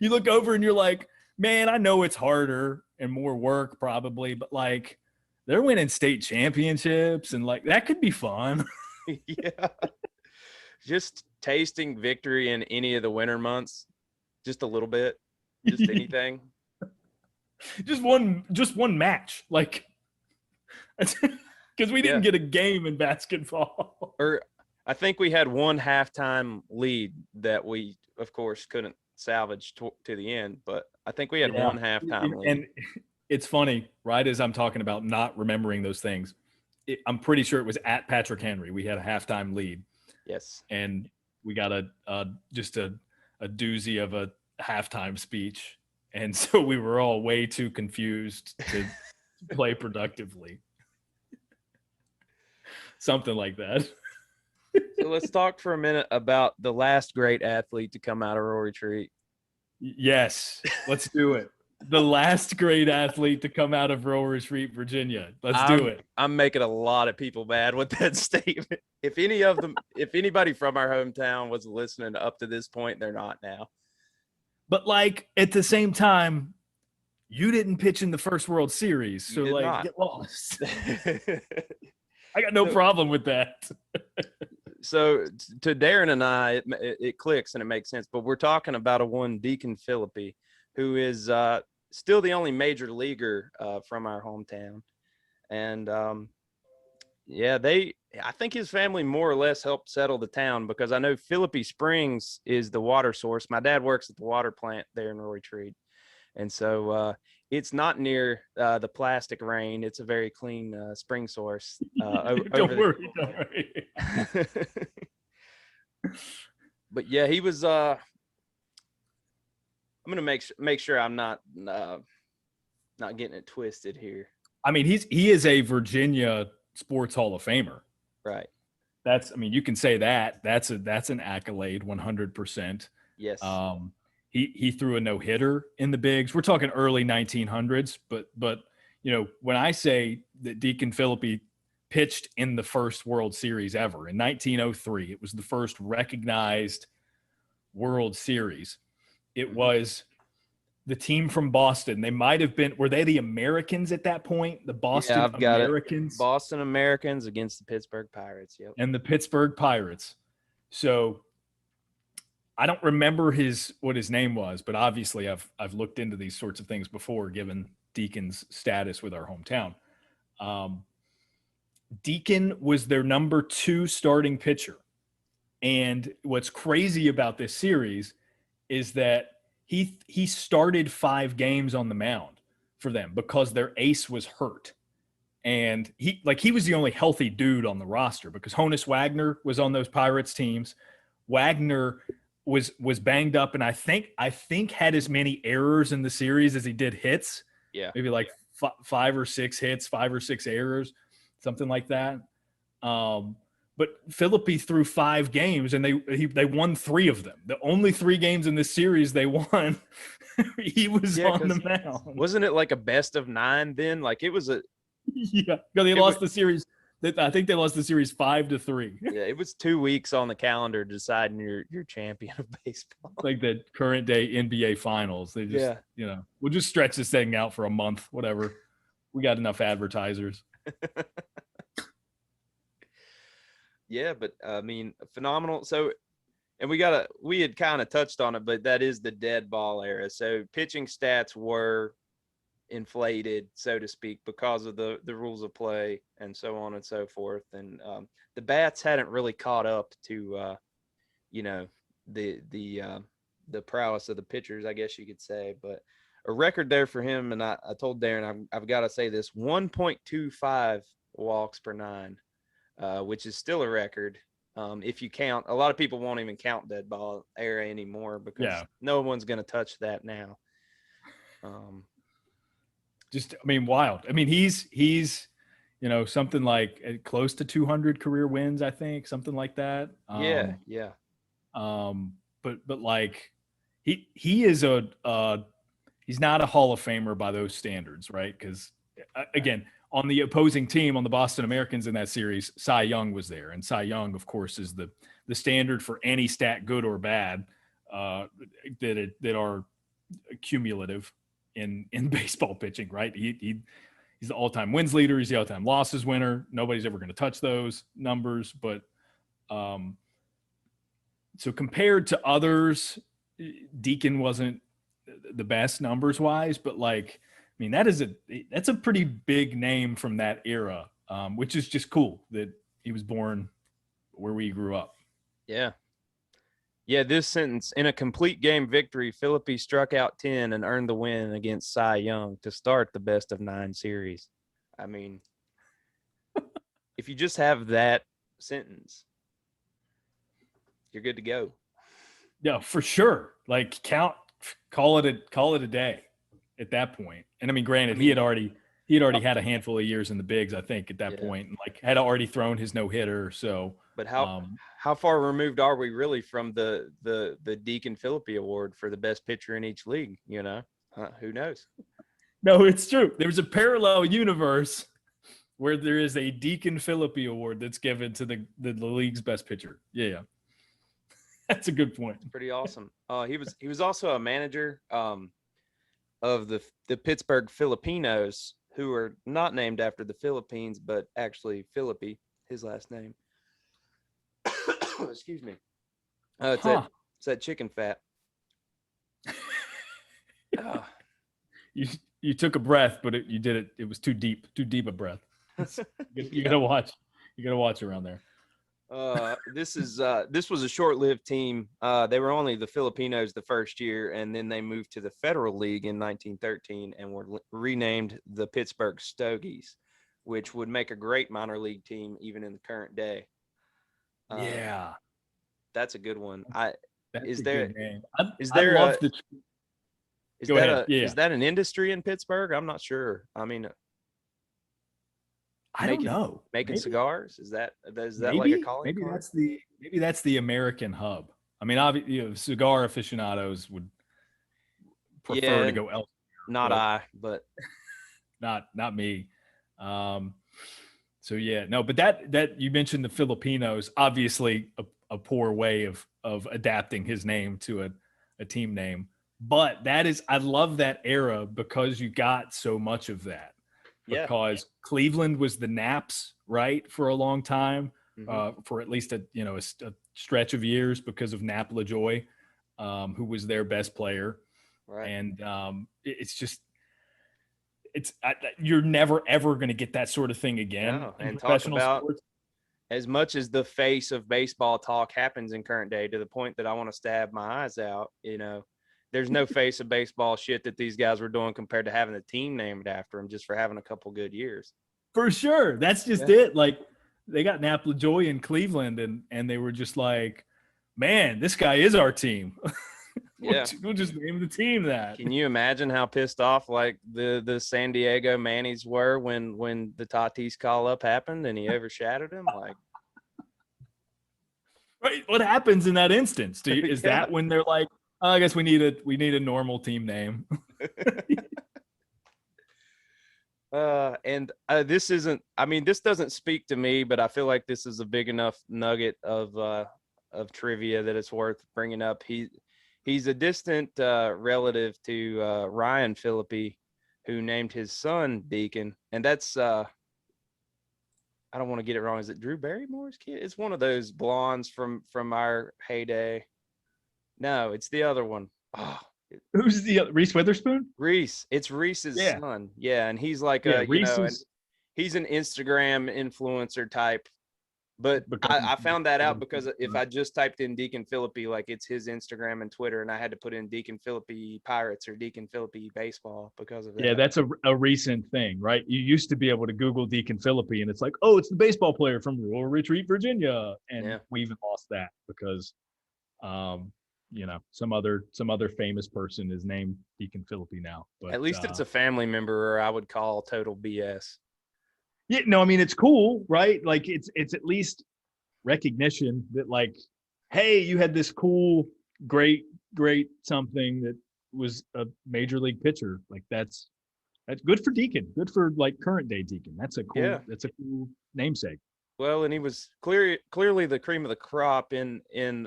You look over and you're like, man, I know it's harder and more work probably, but like they're winning state championships and like that could be fun. Yeah. Just tasting victory in any of the winter months, just a little bit, just anything. just one match, like because we didn't get a game in basketball. Or I think we had one halftime lead that we, of course, couldn't salvage to the end, but I think we had one halftime lead. And it's funny, right? As I'm talking about not remembering those things, I'm pretty sure it was at Patrick Henry. We had a halftime lead. Yes. And we got just a doozy of a halftime speech. And so we were all way too confused to play productively. Something like that. So let's talk for a minute about the last great athlete to come out of Royal Retreat. Yes, let's do it. The last great athlete to come out of Royal Retreat, Virginia. Let's do it. I'm making a lot of people mad with that statement. If anybody from our hometown was listening up to this point, they're not now. But like at the same time, you didn't pitch in the first World Series, so like get lost. I got no problem with that. So to Daron and I, it clicks and it makes sense. But we're talking about a one Deacon Phillippe, who is still the only major leaguer from our hometown. And I think his family more or less helped settle the town, because I know Phillippe Springs is the water source. My dad works at the water plant there in Royal Retreat. And so it's not near the plastic rain. It's a very clean spring source. Don't worry. But yeah, he was. I'm gonna make sure I'm not getting it twisted here. I mean, he is a Virginia Sports Hall of Famer. Right. You can say that. That's an accolade, 100%. Yes. He threw a no-hitter in the bigs. We're talking early 1900s, but when I say that Deacon Phillippe pitched in the first World Series ever in 1903, it was the first recognized World Series. It was the team from Boston. They might have been, were they the Americans at that point? The Boston Americans? Boston Americans against the Pittsburgh Pirates. Yep. And the Pittsburgh Pirates. So I don't remember what his name was, but obviously I've looked into these sorts of things before, given Deacon's status with our hometown. Deacon was their number 2 starting pitcher. And what's crazy about this series is that he started 5 games on the mound for them because their ace was hurt. And he was the only healthy dude on the roster, because Honus Wagner was on those Pirates teams. Wagner was banged up, and I think had as many errors in the series as he did hits. Yeah. Maybe like 5 or 6 hits, 5 or 6 errors, something like that. But Phillippe threw 5 games, and they won 3 of them. The only 3 games in this series they won, he was on the mound. Wasn't it like a best of 9 then? Like it was a they lost the series. I think they lost the series 5-3. Yeah, it was 2 weeks on the calendar deciding you're champion of baseball. Like the current day NBA finals. They just we'll just stretch this thing out for a month, whatever. We got enough advertisers. Yeah, but I mean, phenomenal. So, and we had kind of touched on it, but that is the dead ball era. So pitching stats were inflated, so to speak, because of the rules of play and so on and so forth. And the bats hadn't really caught up to, the prowess of the pitchers, I guess you could say. But a record there for him, and I told Daron, I've got to say this, 1.25 walks per 9, which is still a record. If you count, a lot of people won't even count dead ball era anymore because no one's going to touch that now. Wild. I mean, he's something like close to 200 career wins, I think, something like that. Yeah. But like he is he's not a Hall of Famer by those standards, right? Because again, on the opposing team, on the Boston Americans in that series, Cy Young was there, and Cy Young, of course, is the standard for any stat, good or bad, that are cumulative in baseball pitching, right? He's the all-time wins leader. He's the all-time losses winner. Nobody's ever going to touch those numbers, but so compared to others, Deacon wasn't the best numbers wise, but like, I mean, that's a pretty big name from that era, which is just cool that he was born where we grew up. Yeah. Yeah, this sentence, in a complete game victory, Phillippe struck out 10 and earned the win against Cy Young to start the best of 9 series. I mean, if you just have that sentence, you're good to go. Yeah, for sure. Like call it a day at that point. And I mean, granted, he had already had a handful of years in the bigs, I think, at that point, and like had already thrown his no-hitter. So, but how far removed are we really from the Deacon Phillippe Award for the best pitcher in each league? Who knows? No, it's true. There's a parallel universe where there is a Deacon Phillippe Award that's given to the league's best pitcher. Yeah. That's a good point. It's pretty awesome. He was also a manager of the Pittsburgh Filipinos, who are not named after the Philippines, but actually Phillippe, his last name. Excuse me. It's that chicken fat. You took a breath, but you did it. It was too deep a breath. You gotta watch. You gotta watch around there. This was a short-lived team. They were only the Filipinos the first year, and then they moved to the Federal League in 1913 and were renamed the Pittsburgh Stogies, which would make a great minor league team even in the current day. That's a good one. Is that an industry in Pittsburgh? I'm not sure. I mean, I don't know. Making cigars? Is that maybe, like a calling maybe card? Maybe that's the American hub. I mean, obviously, cigar aficionados would prefer to go elsewhere. But not me. So yeah, no, but that you mentioned the Filipinos, obviously a poor way of adapting his name to a team name. But I love that era because you got so much of that. Because Cleveland was the Naps, right, for a long time, for at least a stretch of years because of Nap LaJoy, who was their best player. Right. And you're never ever going to get that sort of thing again. No. And talk about sports. As much as the face of baseball talk happens in current day, to the point that I want to stab my eyes out, there's no face of baseball shit that these guys were doing compared to having a team named after them just for having a couple good years. For sure. That's just it. Like, they got Nap LaJoy in Cleveland, and they were just like, man, this guy is our team. We'll just name the team that. Can you imagine how pissed off like the San Diego Mannies were when the Tatis call-up happened and he overshadowed him? Like, right. What happens in that instance? Is that when they're like, I guess we need a normal team name. This doesn't speak to me, but I feel like this is a big enough nugget of trivia that it's worth bringing up. He's a distant relative to Ryan Phillippe, who named his son Deacon, and that's I don't want to get it wrong. Is it Drew Barrymore's kid? It's one of those blondes from our heyday. No, it's the other one. Oh, who's the other? Reese Witherspoon? Reese. It's Reese's son. Yeah, and he's like he's an Instagram influencer type But I found that out because if I I just typed in Deacon Phillippe, like it's his Instagram and Twitter, and I had to put in Deacon Phillippe Pirates or Deacon Phillippe Baseball because of that. Yeah, that's a recent thing, right? You used to be able to Google Deacon Phillippe, and it's like, oh, it's the baseball player from Rural Retreat, Virginia, and we even lost that because, some other famous person is named Deacon Phillippe now. But at least it's a family member, or I would call total BS. Yeah, no, I mean it's cool, right? Like it's at least recognition that like, hey, you had this cool, great something that was a major league pitcher. Like that's good for Deacon. Good for like current day Deacon. That's a cool namesake. Well, and he was clearly the cream of the crop in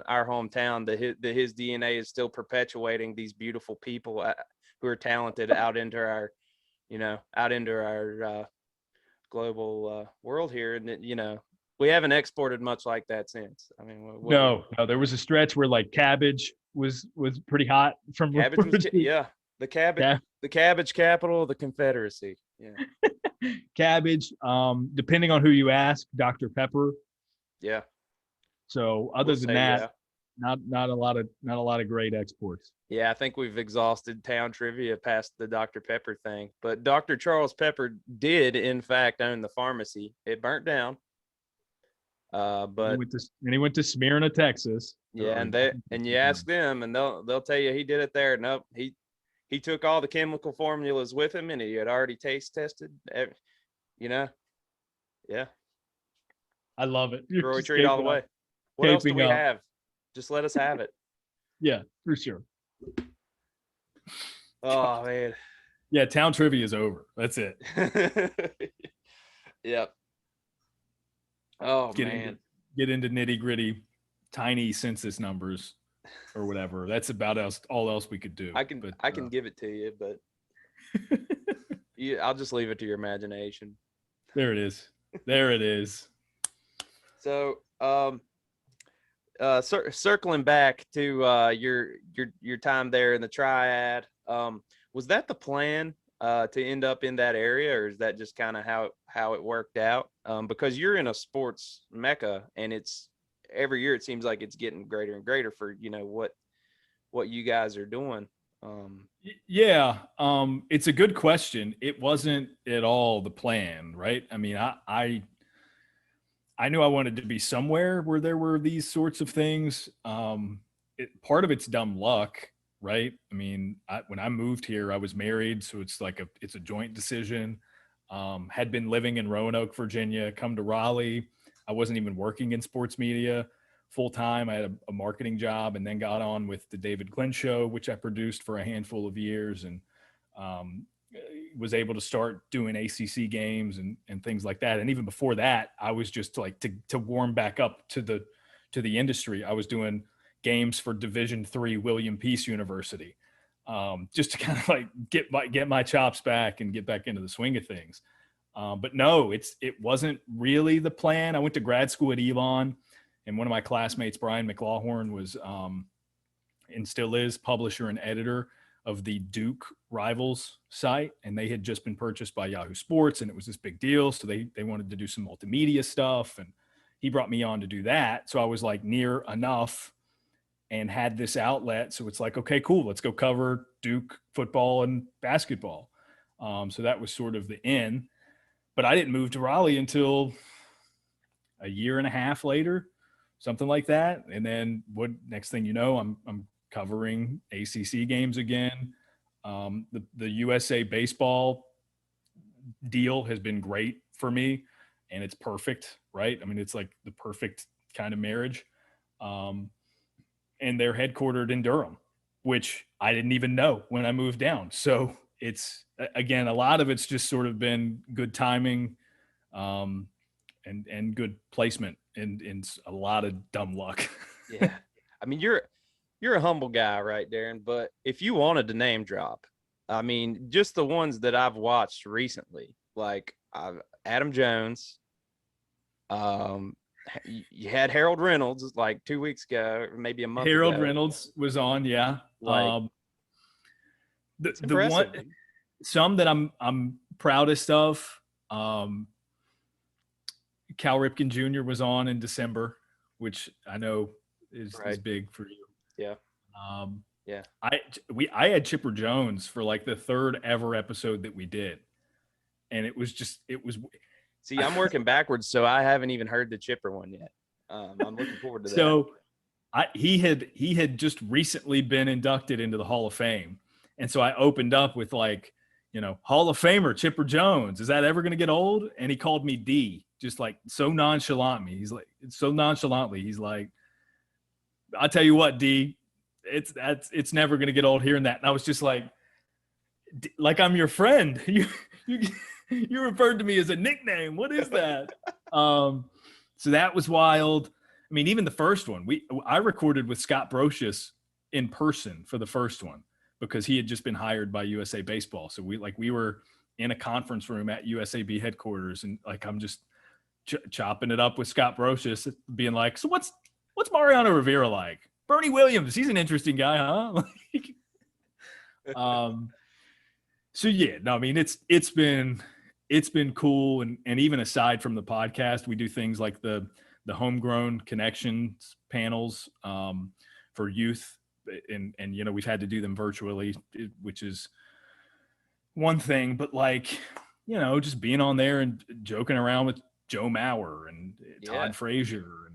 our hometown. That his DNA is still perpetuating these beautiful people who are talented out into our global world here, and we haven't exported much like that since. I mean, no, there was a stretch where like cabbage was pretty hot from cabbage. The cabbage capital of the Confederacy. Yeah, cabbage. Depending on who you ask, Dr. Pepper. Yeah. So other than that, not a lot of great exports. Yeah, I think we've exhausted town trivia past the Dr. Pepper thing. But Dr. Charles Pepper did, in fact, own the pharmacy. It burnt down. But he went to Smyrna, Texas. Yeah, and you ask them, and they'll tell you he did it there. Nope, he took all the chemical formulas with him, and he had already taste tested. Yeah. I love it. Roy Treat all the way. What else do we have? Just let us have it. Yeah, for sure. Oh man. Yeah, town trivia is over. That's it. Yep. Oh man. Get into nitty gritty, tiny census numbers, or whatever. That's about all else we could do. I can give it to you, but I'll just leave it to your imagination. There it is. There it is. So, circling back to your time there in the Triad, was that the plan to end up in that area, or is that just kind of how it worked out? Because you're in a sports mecca, and it's every year it seems like it's getting greater and greater for what you guys are doing. Yeah, it's a good question. It wasn't at all the plan, right? I mean, I knew I wanted to be somewhere where there were these sorts of things. Part of it's dumb luck, right? I mean, when I moved here, I was married, so it's like it's a joint decision. Had been living in Roanoke, Virginia, come to Raleigh. I wasn't even working in sports media full time. I had a marketing job, and then got on with the David Glenn Show, which I produced for a handful of years, and was able to start doing ACC games and things like that. And even before that, I was just like to warm back up to the industry. I was doing games for Division III William Peace University, just to kind of like get my chops back and get back into the swing of things. But no, it wasn't really the plan. I went to grad school at Elon, and one of my classmates, Brian McLaughlin, was and still is publisher and editor of the Duke Rivals site, and they had just been purchased by Yahoo Sports, and it was this big deal. So they wanted to do some multimedia stuff, and he brought me on to do that. So I was like near enough and had this outlet. So it's like, okay, cool, let's go cover Duke football and basketball. So that was sort of the in, but I didn't move to Raleigh until a year and a half later, something like that. And then next thing you know, I'm covering ACC games again. The USA baseball deal has been great for me, and it's perfect, right? I mean, it's like the perfect kind of marriage. And they're headquartered in Durham, which I didn't even know when I moved down. So it's, again, a lot of it's just sort of been good timing, and good placement and a lot of dumb luck. Yeah. I mean, you're a humble guy, right, Daron? But if you wanted to name drop, I mean, just the ones that I've watched recently, like Adam Jones, you had Harold Reynolds like 2 weeks ago, or maybe a month ago. Harold Reynolds was on, yeah. Like, the one, some that I'm proudest of, Cal Ripken Jr. was on in December, which I know is big for you. Yeah. Yeah. I had Chipper Jones for like the third ever episode that we did. And it was see, I'm working backwards, so I haven't even heard the Chipper one yet. I'm looking forward to that. So he had just recently been inducted into the Hall of Fame. And so I opened up with like, Hall of Famer Chipper Jones. Is that ever going to get old? And he called me D, just like so nonchalantly. He's like, I'll tell you what, D, it's never going to get old hearing that. And I was just like I'm your friend. You referred to me as a nickname. What is that? So that was wild. I mean, even the first one, I recorded with Scott Brocious in person for the first one because he had just been hired by USA Baseball. So we were in a conference room at USAB headquarters, and like I'm just chopping it up with Scott Brocious, being like, "So what's Mariano Rivera like? Bernie Williams, he's an interesting guy, huh?" So yeah, no, I mean it's been cool, and even aside from the podcast, we do things like the homegrown connections panels for youth, and we've had to do them virtually, which is one thing, but like just being on there and joking around with Joe Mauer and Todd Frazier,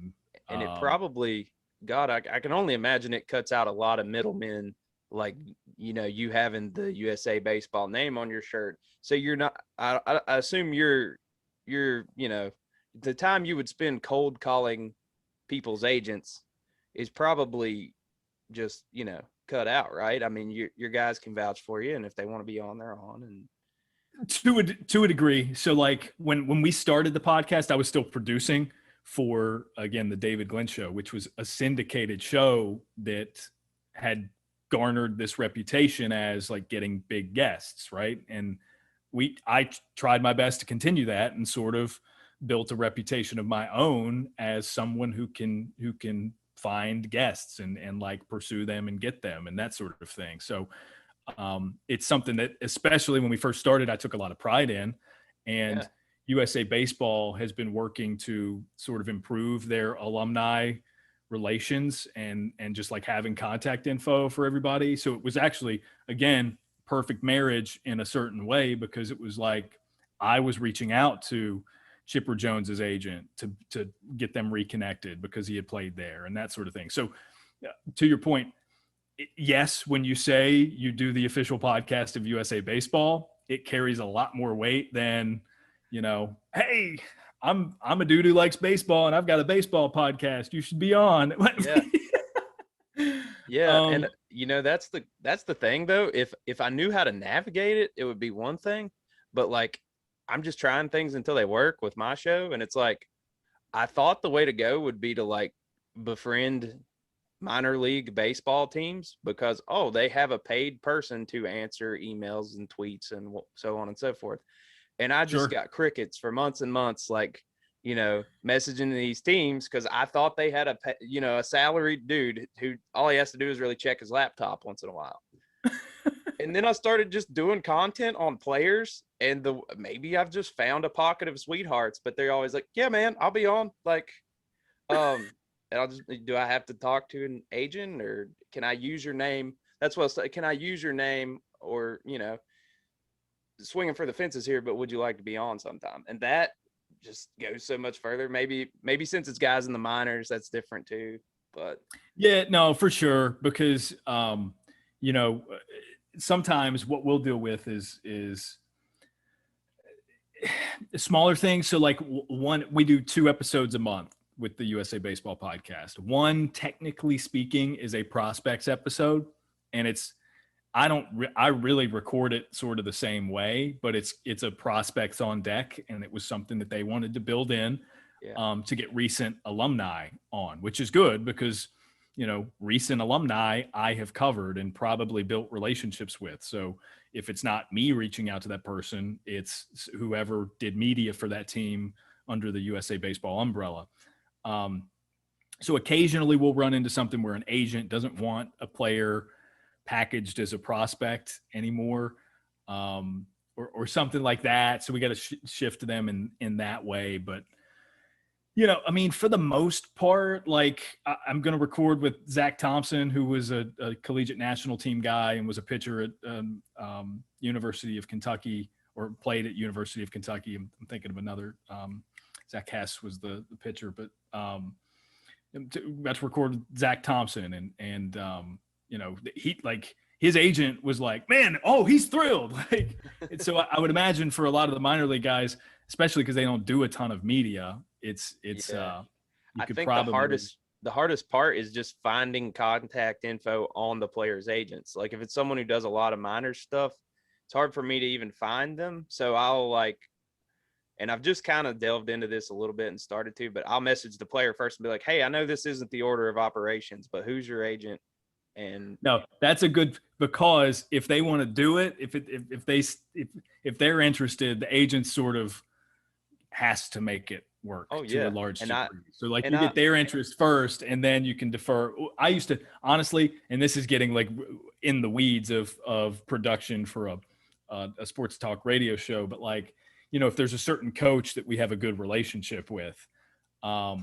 and it probably, God, I can only imagine it cuts out a lot of middlemen, like you having the USA Baseball name on your shirt. So you're not, I assume you're the time you would spend cold calling people's agents is probably just cut out, right? I mean, your guys can vouch for you, and if they want to be on, they're on. And to a degree. So like when we started the podcast, I was still producing for, again, the David Glenn Show, which was a syndicated show that had garnered this reputation as like getting big guests, right? And I tried my best to continue that and sort of built a reputation of my own as someone who can find guests and like pursue them and get them and that sort of thing. So it's something that, especially when we first started, I took a lot of pride in, and USA Baseball has been working to sort of improve their alumni relations and just like having contact info for everybody. So it was actually, again, perfect marriage in a certain way, because it was like I was reaching out to Chipper Jones's agent to get them reconnected because he had played there and that sort of thing. So to your point, yes, when you say you do the official podcast of USA Baseball, it carries a lot more weight than, hey, I'm a dude who likes baseball and I've got a baseball podcast. You should be on. Yeah. And that's the thing though. If I knew how to navigate it, it would be one thing, but like, I'm just trying things until they work with my show. And it's like, I thought the way to go would be to like befriend minor league baseball teams because, they have a paid person to answer emails and tweets and so on and so forth. And I just got crickets for months and months, like, messaging these teams, because I thought they had a salaried dude who all he has to do is really check his laptop once in a while. And then I started just doing content on players, and maybe I've just found a pocket of sweethearts, but they're always like, yeah, man, I'll be on. Like, and do I have to talk to an agent, or can I use your name? That's what can I use your name, or, swinging for the fences here, but would you like to be on sometime? And that just goes so much further. Maybe since it's guys in the minors, that's different too. But yeah, no, for sure. Because, sometimes what we'll deal with is smaller things. So like we do 2 episodes a month with the USA Baseball podcast. One, technically speaking, is a prospects episode, and I really record it sort of the same way, but it's a prospects on deck, and it was something that they wanted to build in to get recent alumni on, which is good because recent alumni I have covered and probably built relationships with. So if it's not me reaching out to that person, it's whoever did media for that team under the USA Baseball umbrella. So occasionally we'll run into something where an agent doesn't want a player packaged as a prospect anymore, or something like that. So we got to shift to them in that way. But I mean, for the most part, like I'm going to record with Zach Thompson, who was a collegiate national team guy and was a pitcher at University of Kentucky, or played at University of Kentucky. I'm thinking of another. Zach Hess was the pitcher, but got to record with Zach Thompson, and he like his agent was like, man, he's thrilled. Like, and so I would imagine for a lot of the minor league guys, especially because they don't do a ton of media, it's Yeah. you I could think probably the hardest part is just finding contact info on the players' agents. Like if it's someone who does a lot of minor stuff, it's hard for me to even find them. So and I've just kind of delved into this a little bit and started to, but I'll message the player first and be like, hey, I know this isn't the order of operations, but who's your agent? And no, that's a good, because if they want to do it, if they're interested, the agent sort of has to make it work to a large degree. So like you get their interest first, and then you can defer. I used to, honestly, and this is getting like in the weeds of production for a sports talk radio show, but like, if there's a certain coach that we have a good relationship with, so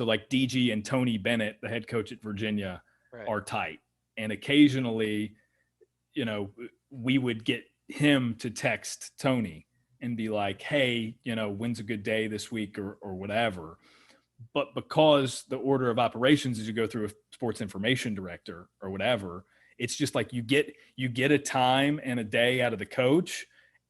like DG and Tony Bennett, the head coach at Virginia, are tight. And occasionally, we would get him to text Tony and be like, hey, when's a good day this week or whatever. But because the order of operations is you go through a sports information director or whatever, it's just like you get a time and a day out of the coach.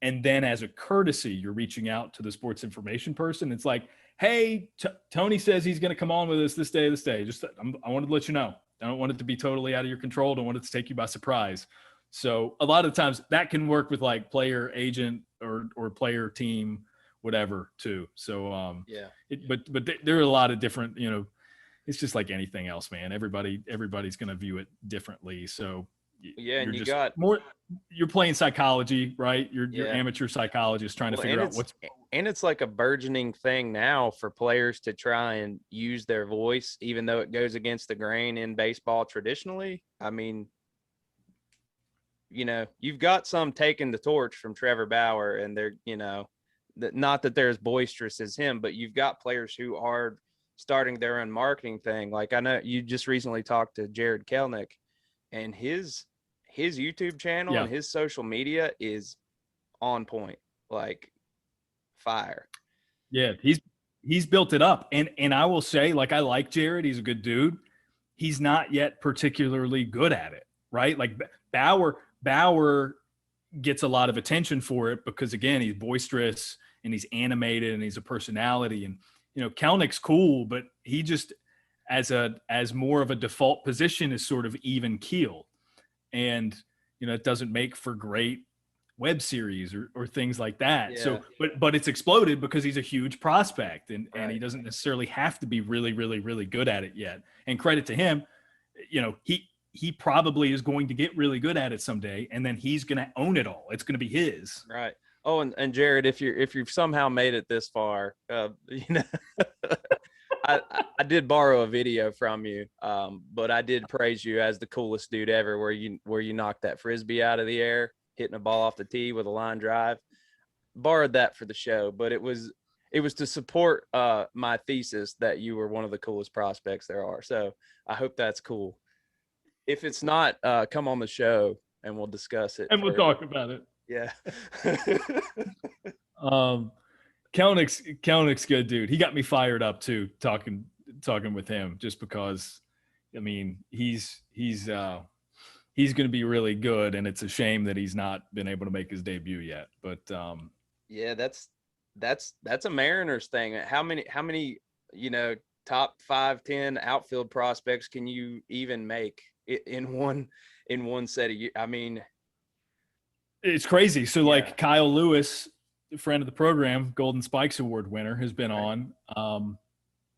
And then as a courtesy, you're reaching out to the sports information person. It's like, hey, Tony says he's going to come on with us this day. Just I wanted to let you know. I don't want it to be totally out of your control. Don't want it to take you by surprise. So a lot of times that can work with like player agent or player team, whatever too. So but there are a lot of different, it's just like anything else, man. Everybody's going to view it differently. So and you're playing psychology, right? You're amateur psychologist trying to figure out and it's like a burgeoning thing now for players to try and use their voice, even though it goes against the grain in baseball traditionally. I mean, you've got some taking the torch from Trevor Bauer, and they're, not that they're as boisterous as him, but you've got players who are starting their own marketing thing. Like I know you just recently talked to Jared Kelnick, and his YouTube channel and his social media is on point, like fire. Yeah, he's built it up. And I will say, like, I like Jared. He's a good dude. He's not yet particularly good at it, right? Like Bauer gets a lot of attention for it because, again, he's boisterous and he's animated and he's a personality. And, Kelnick's cool, but he just as more of a default position is sort of even keel. And, it doesn't make for great web series or things like that. So, but it's exploded because he's a huge prospect and he doesn't necessarily have to be really, really, really good at it yet. And credit to him, he probably is going to get really good at it someday, and then he's going to own it all. It's going to be his. Right. Oh, and Jared, if you've somehow made it this far, I did borrow a video from you, but I did praise you as the coolest dude ever, where you knocked that Frisbee out of the air, hitting a ball off the tee with a line drive. Borrowed that for the show, but it was to support my thesis that you were one of the coolest prospects there are. So I hope that's cool. If it's not, come on the show and we'll discuss it. And we'll talk about it. Yeah. Kelnick's good dude. He got me fired up too, talking with him, just because, I mean, he's going to be really good, and it's a shame that he's not been able to make his debut yet. But yeah, that's a Mariners thing. How many top 5-10 outfield prospects can you even make in one set of years? I mean, it's crazy. So like Kyle Lewis, friend of the program, Golden Spikes Award winner, has been on,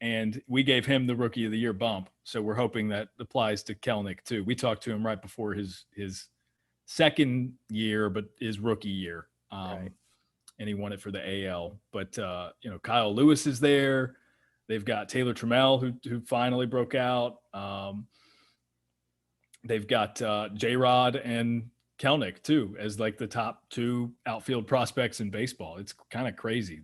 and we gave him the Rookie of the Year bump. So we're hoping that applies to Kelnick too. We talked to him right before his second year, but his rookie year, and he won it for the AL. But Kyle Lewis is there. They've got Taylor Trammell, who finally broke out. They've got J-Rod and Kelnick too as like the top 2 outfield prospects in baseball. It's kind of crazy.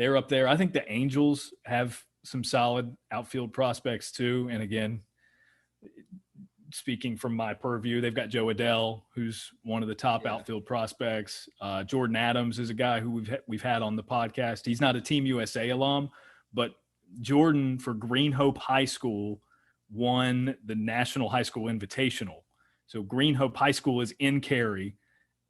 they're up there. I think the Angels have some solid outfield prospects too. And again, speaking from my purview, they've got Joe Adell, who's one of the top outfield prospects. Jordan Adams is a guy who we've had on the podcast. He's not a Team USA alum, but Jordan for Green Hope High School won the National High School Invitational. So Green Hope High School is in Cary,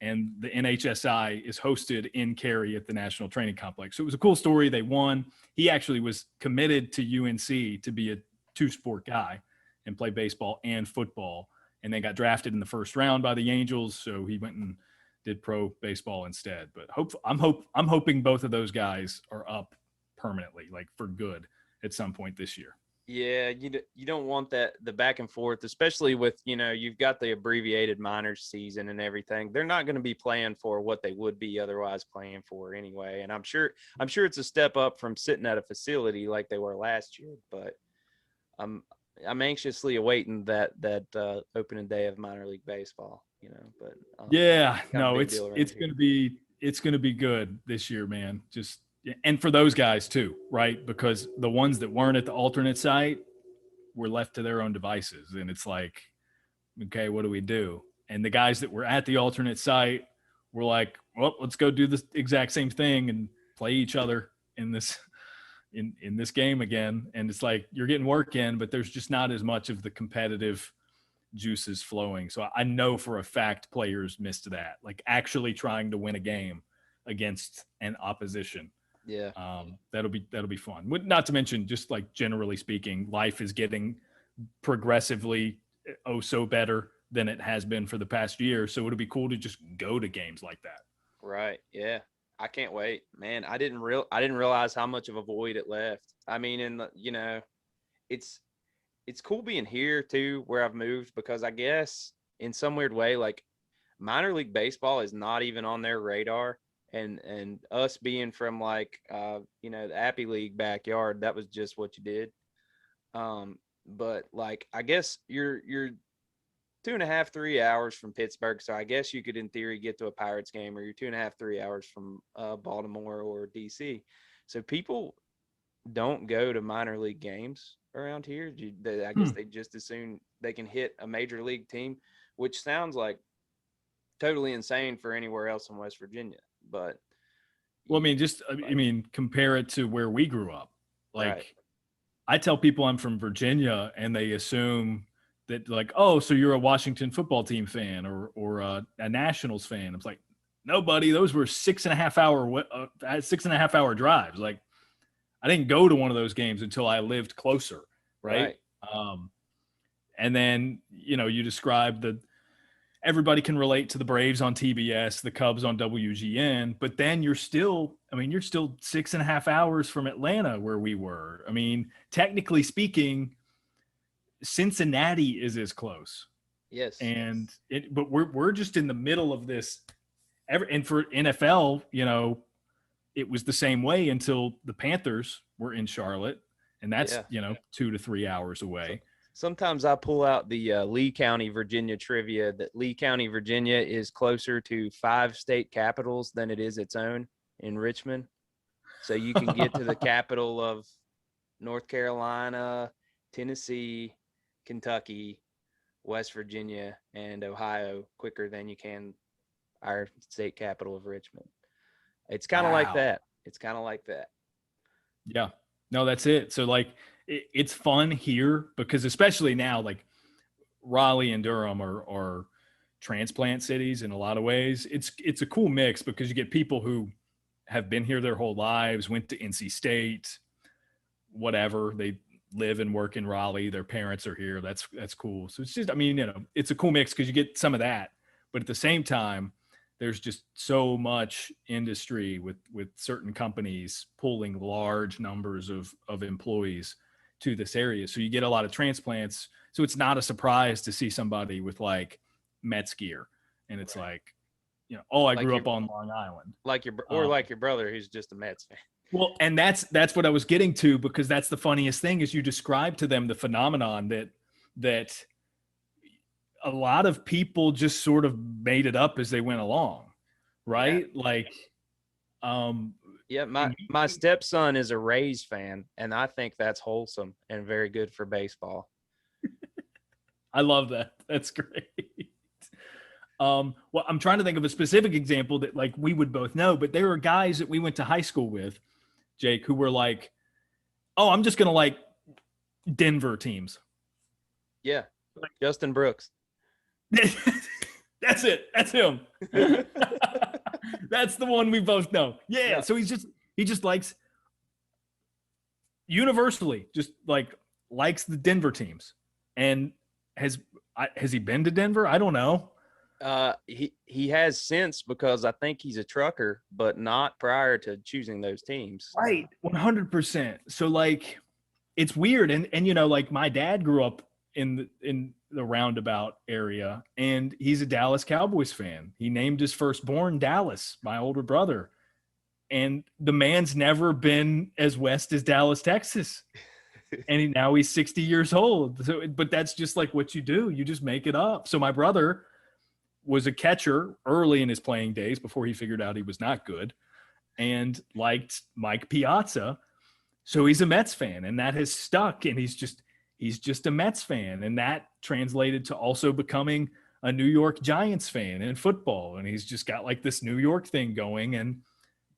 and the NHSI is hosted in Cary at the National Training Complex. So it was a cool story. They won. He actually was committed to UNC to be a two-sport guy and play baseball and football, and then got drafted in the first round by the Angels. So he went and did pro baseball instead. But I'm hoping both of those guys are up permanently, like for good, at some point this year. Yeah, you don't want the back and forth, especially with, you've got the abbreviated minors season and everything. They're not going to be playing for what they would be otherwise playing for anyway. And I'm sure it's a step up from sitting at a facility like they were last year. But I'm anxiously awaiting that opening day of minor league baseball. But it's going to be good this year, man. And for those guys too, right? Because the ones that weren't at the alternate site were left to their own devices. And it's like, okay, what do we do? And the guys that were at the alternate site were like, well, let's go do the exact same thing and play each other in this game again. And it's like, you're getting work in, but there's just not as much of the competitive juices flowing. So I know for a fact players missed that, like actually trying to win a game against an opposition. Yeah. That'll be fun. Not to mention, just like generally speaking, life is getting progressively so better than it has been for the past year. So it'll be cool to just go to games like that. Right. Yeah. I can't wait, man. I didn't realize how much of a void it left. I mean, it's cool being here too, where I've moved, because I guess in some weird way, like minor league baseball is not even on their radar. And us being from like, the Appy League backyard, that was just what you did. But like, I guess you're 2.5, 3 hours from Pittsburgh. So I guess you could, in theory, get to a Pirates game, or you're 2.5, 3 hours from Baltimore or DC. So people don't go to minor league games around here. I guess they just assume they can hit a major league team, which sounds like totally insane for anywhere else in West Virginia. But compare it to where we grew up. Like, right. I tell people I'm from Virginia, and they assume that, like, oh, so you're a Washington football team fan or a Nationals fan. It's like, no, buddy, those were 6.5 hour drives. Like, I didn't go to one of those games until I lived closer, right? And then, you described everybody can relate to the Braves on TBS, the Cubs on WGN, but then you're still 6.5 hours from Atlanta, where we were. I mean, technically speaking, Cincinnati is as close. Yes. But we're just in the middle of this. And for NFL, it was the same way until the Panthers were in Charlotte, and that's 2 to 3 hours away. Sometimes I pull out the Lee County, Virginia trivia that Lee County, Virginia is closer to 5 state capitals than it is its own in Richmond. So you can get to the capital of North Carolina, Tennessee, Kentucky, West Virginia, and Ohio quicker than you can our state capital of Richmond. It's kind of like that. Yeah. No, that's it. So like, it's fun here because, especially now, like Raleigh and Durham are transplant cities in a lot of ways. It's a cool mix because you get people who have been here their whole lives, went to NC State, whatever. They live and work in Raleigh. Their parents are here. That's cool. So it's just, it's a cool mix because you get some of that, but at the same time, there's just so much industry with certain companies pulling large numbers of employees to this area. So you get a lot of transplants. So it's not a surprise to see somebody with like Mets gear. And it's right. Like, I grew up on Long Island. Like your brother who's just a Mets fan. Well, and that's what I was getting to, because that's the funniest thing is you describe to them the phenomenon that a lot of people just sort of made it up as they went along. Right. Yeah. Like, Yeah, my stepson is a Rays fan, and I think that's wholesome and very good for baseball. I love that. That's great. Well, I'm trying to think of a specific example that like we would both know, but there were guys that we went to high school with, Jake, who were like, "Oh, I'm just gonna like Denver teams." Yeah, Justin Brooks. That's it. That's him. That's the one we both know. Yeah. So he just likes universally just like likes the Denver teams. And has he been to Denver? I don't know. He has since, because I think he's a trucker, but not prior to choosing those teams. Right. 100%. So like it's weird. And you know, like my dad grew up in the roundabout area, and he's a Dallas Cowboys fan. He named his firstborn Dallas, my older brother. And the man's never been as west as Dallas, Texas. And now he's 60 years old. So, but that's just like what you do. You just make it up. So my brother was a catcher early in his playing days before he figured out he was not good, and liked Mike Piazza. So he's a Mets fan, and that has stuck. And he's just a Mets fan. And that translated to also becoming a New York Giants fan in football. And he's just got like this New York thing going. And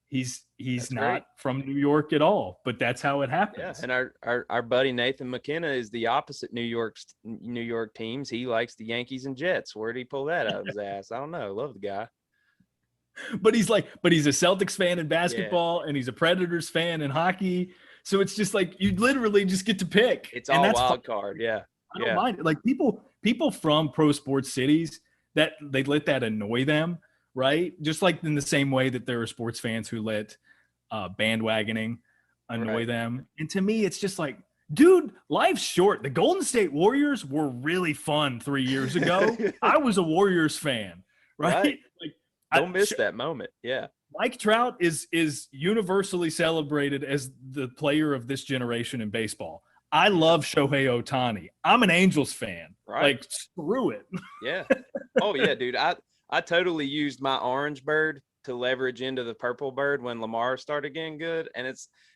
he's not great. From New York at all, but that's how it happens. Yeah. And our buddy Nathan McKenna is the opposite New York teams. He likes the Yankees and Jets. Where'd he pull that out of his ass? I don't know. Love the guy. But he's a Celtics fan in basketball, and he's a Predators fan in hockey. So it's just like you literally just get to pick. It's all wild card. Yeah. I don't mind it. Like people from pro sports cities, that they let that annoy them, right? Just like in the same way that there are sports fans who let bandwagoning annoy them. And to me, it's just like, dude, life's short. The Golden State Warriors were really fun 3 years ago. I was a Warriors fan, right? Like, don't miss that moment. Yeah. Mike Trout is universally celebrated as the player of this generation in baseball. I love Shohei Ohtani. I'm an Angels fan. Right. Like, screw it. Yeah. Oh, yeah, dude. I totally used my orange bird to leverage into the purple bird when Lamar started getting good. And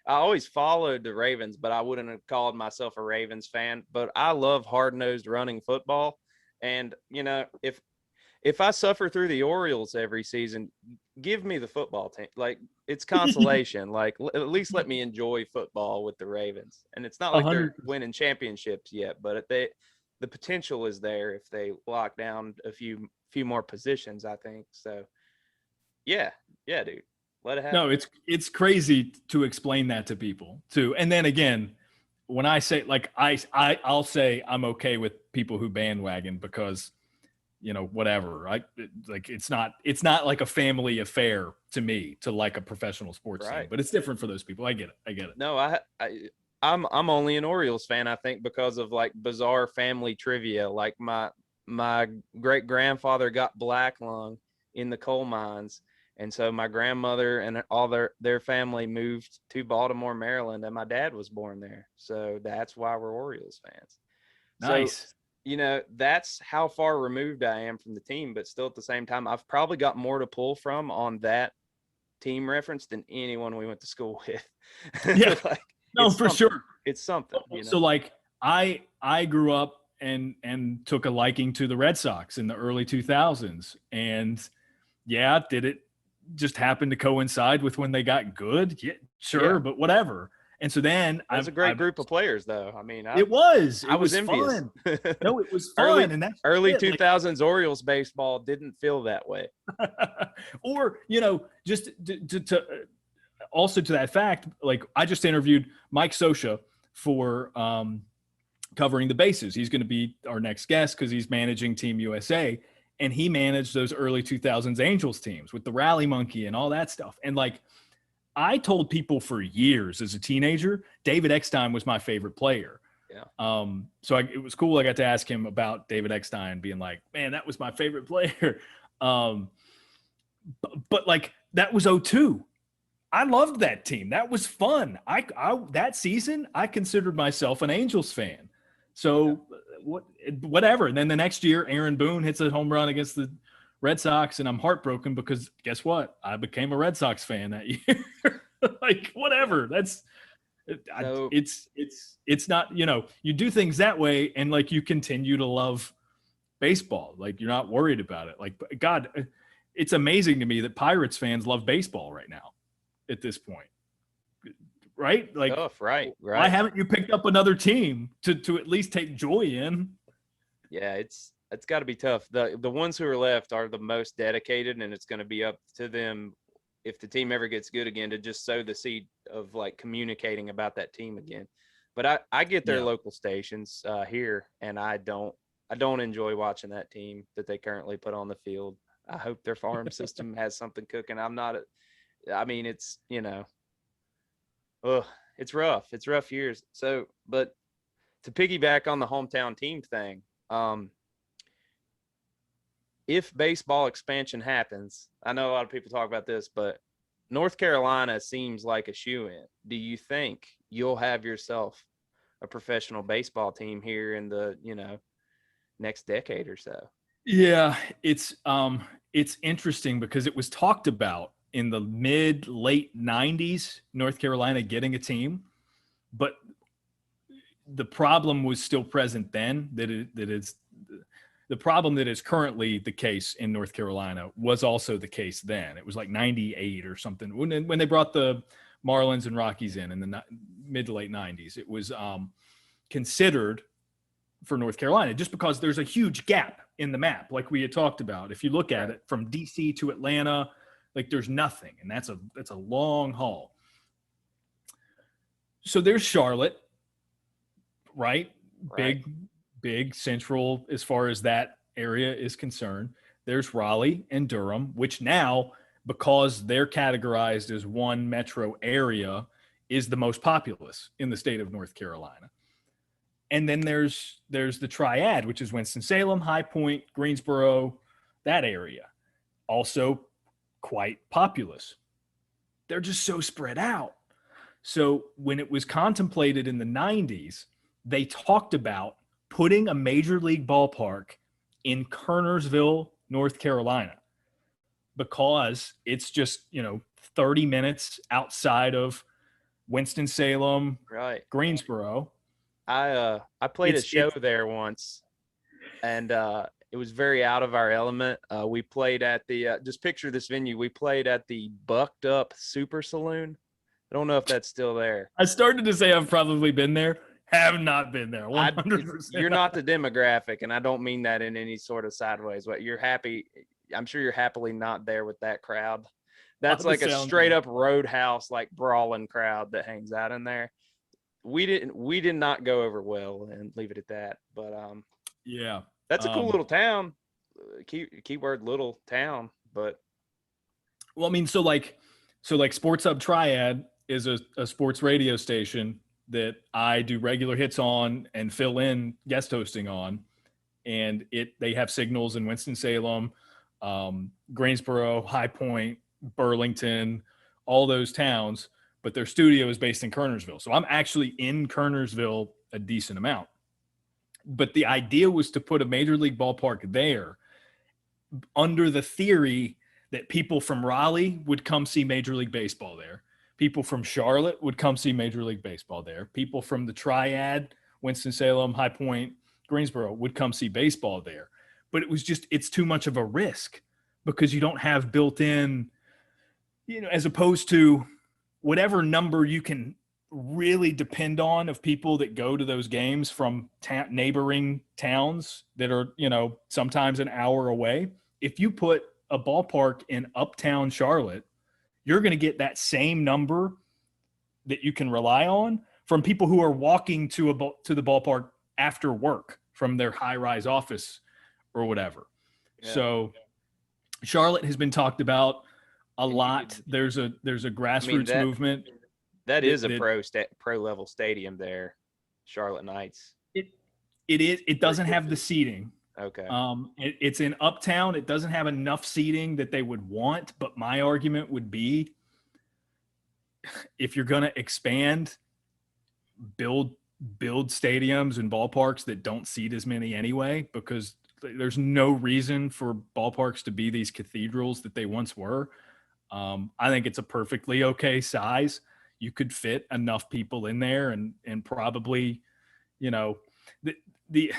I always followed the Ravens, but I wouldn't have called myself a Ravens fan. But I love hard-nosed running football. And, you know, if I suffer through the Orioles every season, give me the football team. Like, it's consolation. Like, at least let me enjoy football with the Ravens. And it's not like 100%. They're winning championships yet, but the potential is there if they lock down a few more positions, I think. So, yeah, dude, let it happen. No, it's crazy to explain that to people too. And then again, when I say, like, I'll say I'm okay with people who bandwagon because, you know, whatever. It's not like a family affair to me to like a professional sports team, but it's different for those people. I get it. No, I'm only an Orioles fan, I think, because of like bizarre family trivia. Like my great grandfather got black lung in the coal mines, and so my grandmother and all their family moved to Baltimore, Maryland, and my dad was born there. So that's why we're Orioles fans. Nice. So, you know, that's how far removed I am from the team, but still at the same time, I've probably got more to pull from on that team reference than anyone we went to school with. Yeah, like, no, for sure. It's something. You know? So like I grew up and took a liking to the Red Sox in the early 2000s. And yeah, did it just happen to coincide with when they got good? Yeah, sure, yeah. But whatever. And so then it was a great group of players, though. I mean, I was envious. Fun. No, it was fun. And that's early 2000s Orioles baseball didn't feel that way. Or, you know, just to also to that fact, like I just interviewed Mike Scioscia for covering the bases. He's going to be our next guest because he's managing Team USA, and he managed those early 2000s Angels teams with the Rally Monkey and all that stuff. And like, I told people for years as a teenager, David Eckstein was my favorite player. Yeah. So it was cool. I got to ask him about David Eckstein, being like, man, that was my favorite player. But like, that was 2002. I loved that team. That was fun. I that season, I considered myself an Angels fan. So whatever. And then the next year, Aaron Boone hits a home run against the Red Sox, and I'm heartbroken because guess what? I became a Red Sox fan that year. Like, whatever. That's So, it's not, you do things that way and like you continue to love baseball. Like you're not worried about it. Like, God, it's amazing to me that Pirates fans love baseball right now at this point. Right? Like, tough, right. why haven't you picked up another team to at least take joy in? Yeah, it's got to be tough. The ones who are left are the most dedicated, and it's going to be up to them if the team ever gets good again to just sow the seed of like communicating about that team again. But I get their local stations here, and I don't enjoy watching that team that they currently put on the field. I hope their farm system has something cooking. I mean, it's, it's rough. It's rough years. So, but to piggyback on the hometown team thing, if baseball expansion happens, I know a lot of people talk about this, but North Carolina seems like a shoo-in. Do you think you'll have yourself a professional baseball team here in the, next decade or so? Yeah, it's interesting because it was talked about in the late 90s, North Carolina getting a team, but the problem was still present then. The problem that is currently the case in North Carolina was also the case then. It was like 98 or something when they brought the Marlins and Rockies in the mid to late 90s. It was considered for North Carolina just because there's a huge gap in the map, like we had talked about. If you look at it from DC to Atlanta, like there's nothing, and that's a long haul. So there's Charlotte, right? Big central as far as that area is concerned. There's Raleigh and Durham, which now, because they're categorized as one metro area, is the most populous in the state of North Carolina. And then there's the Triad, which is Winston-Salem, High Point, Greensboro, that area, also quite populous. They're just so spread out. So when it was contemplated in the 90s, they talked about putting a major league ballpark in Kernersville, North Carolina, because it's just, 30 minutes outside of Winston-Salem, Greensboro. I played a show there once, and it was very out of our element. We played at the just picture this venue. We played at the Bucked Up Super Saloon. I don't know if that's still there. I started to say I've probably been there. Have not been there. 100%. You're not the demographic, and I don't mean that in any sort of sideways way. You're happy. I'm sure you're happily not there with that crowd. That's like a straight up roadhouse, like brawling crowd that hangs out in there. We did not go over well, and leave it at that. But yeah, that's a cool little town. Keyword little town, but well, I mean, so like Sports Hub Triad is a sports radio station that I do regular hits on and fill in guest hosting on, and they have signals in Winston-Salem, Greensboro, High Point, Burlington, all those towns, but their studio is based in Kernersville. So I'm actually in Kernersville a decent amount. But the idea was to put a major league ballpark there under the theory that people from Raleigh would come see Major League Baseball there. People from Charlotte would come see Major League Baseball there. People from the Triad, Winston-Salem, High Point, Greensboro would come see baseball there. But it's too much of a risk because you don't have built in, as opposed to whatever number you can really depend on of people that go to those games from neighboring towns that are, sometimes an hour away. If you put a ballpark in uptown Charlotte, you're going to get that same number that you can rely on from people who are walking to the ballpark after work from their high-rise office or whatever. Yeah. So Charlotte has been talked about a lot. There's a grassroots movement. That is a pro level stadium there, Charlotte Knights. It is. It doesn't have the seating. Okay. It's in uptown. It doesn't have enough seating that they would want. But my argument would be, if you're going to expand, build stadiums and ballparks that don't seat as many anyway, because there's no reason for ballparks to be these cathedrals that they once were. I think it's a perfectly okay size. you could fit enough people in there, and probably, you know, the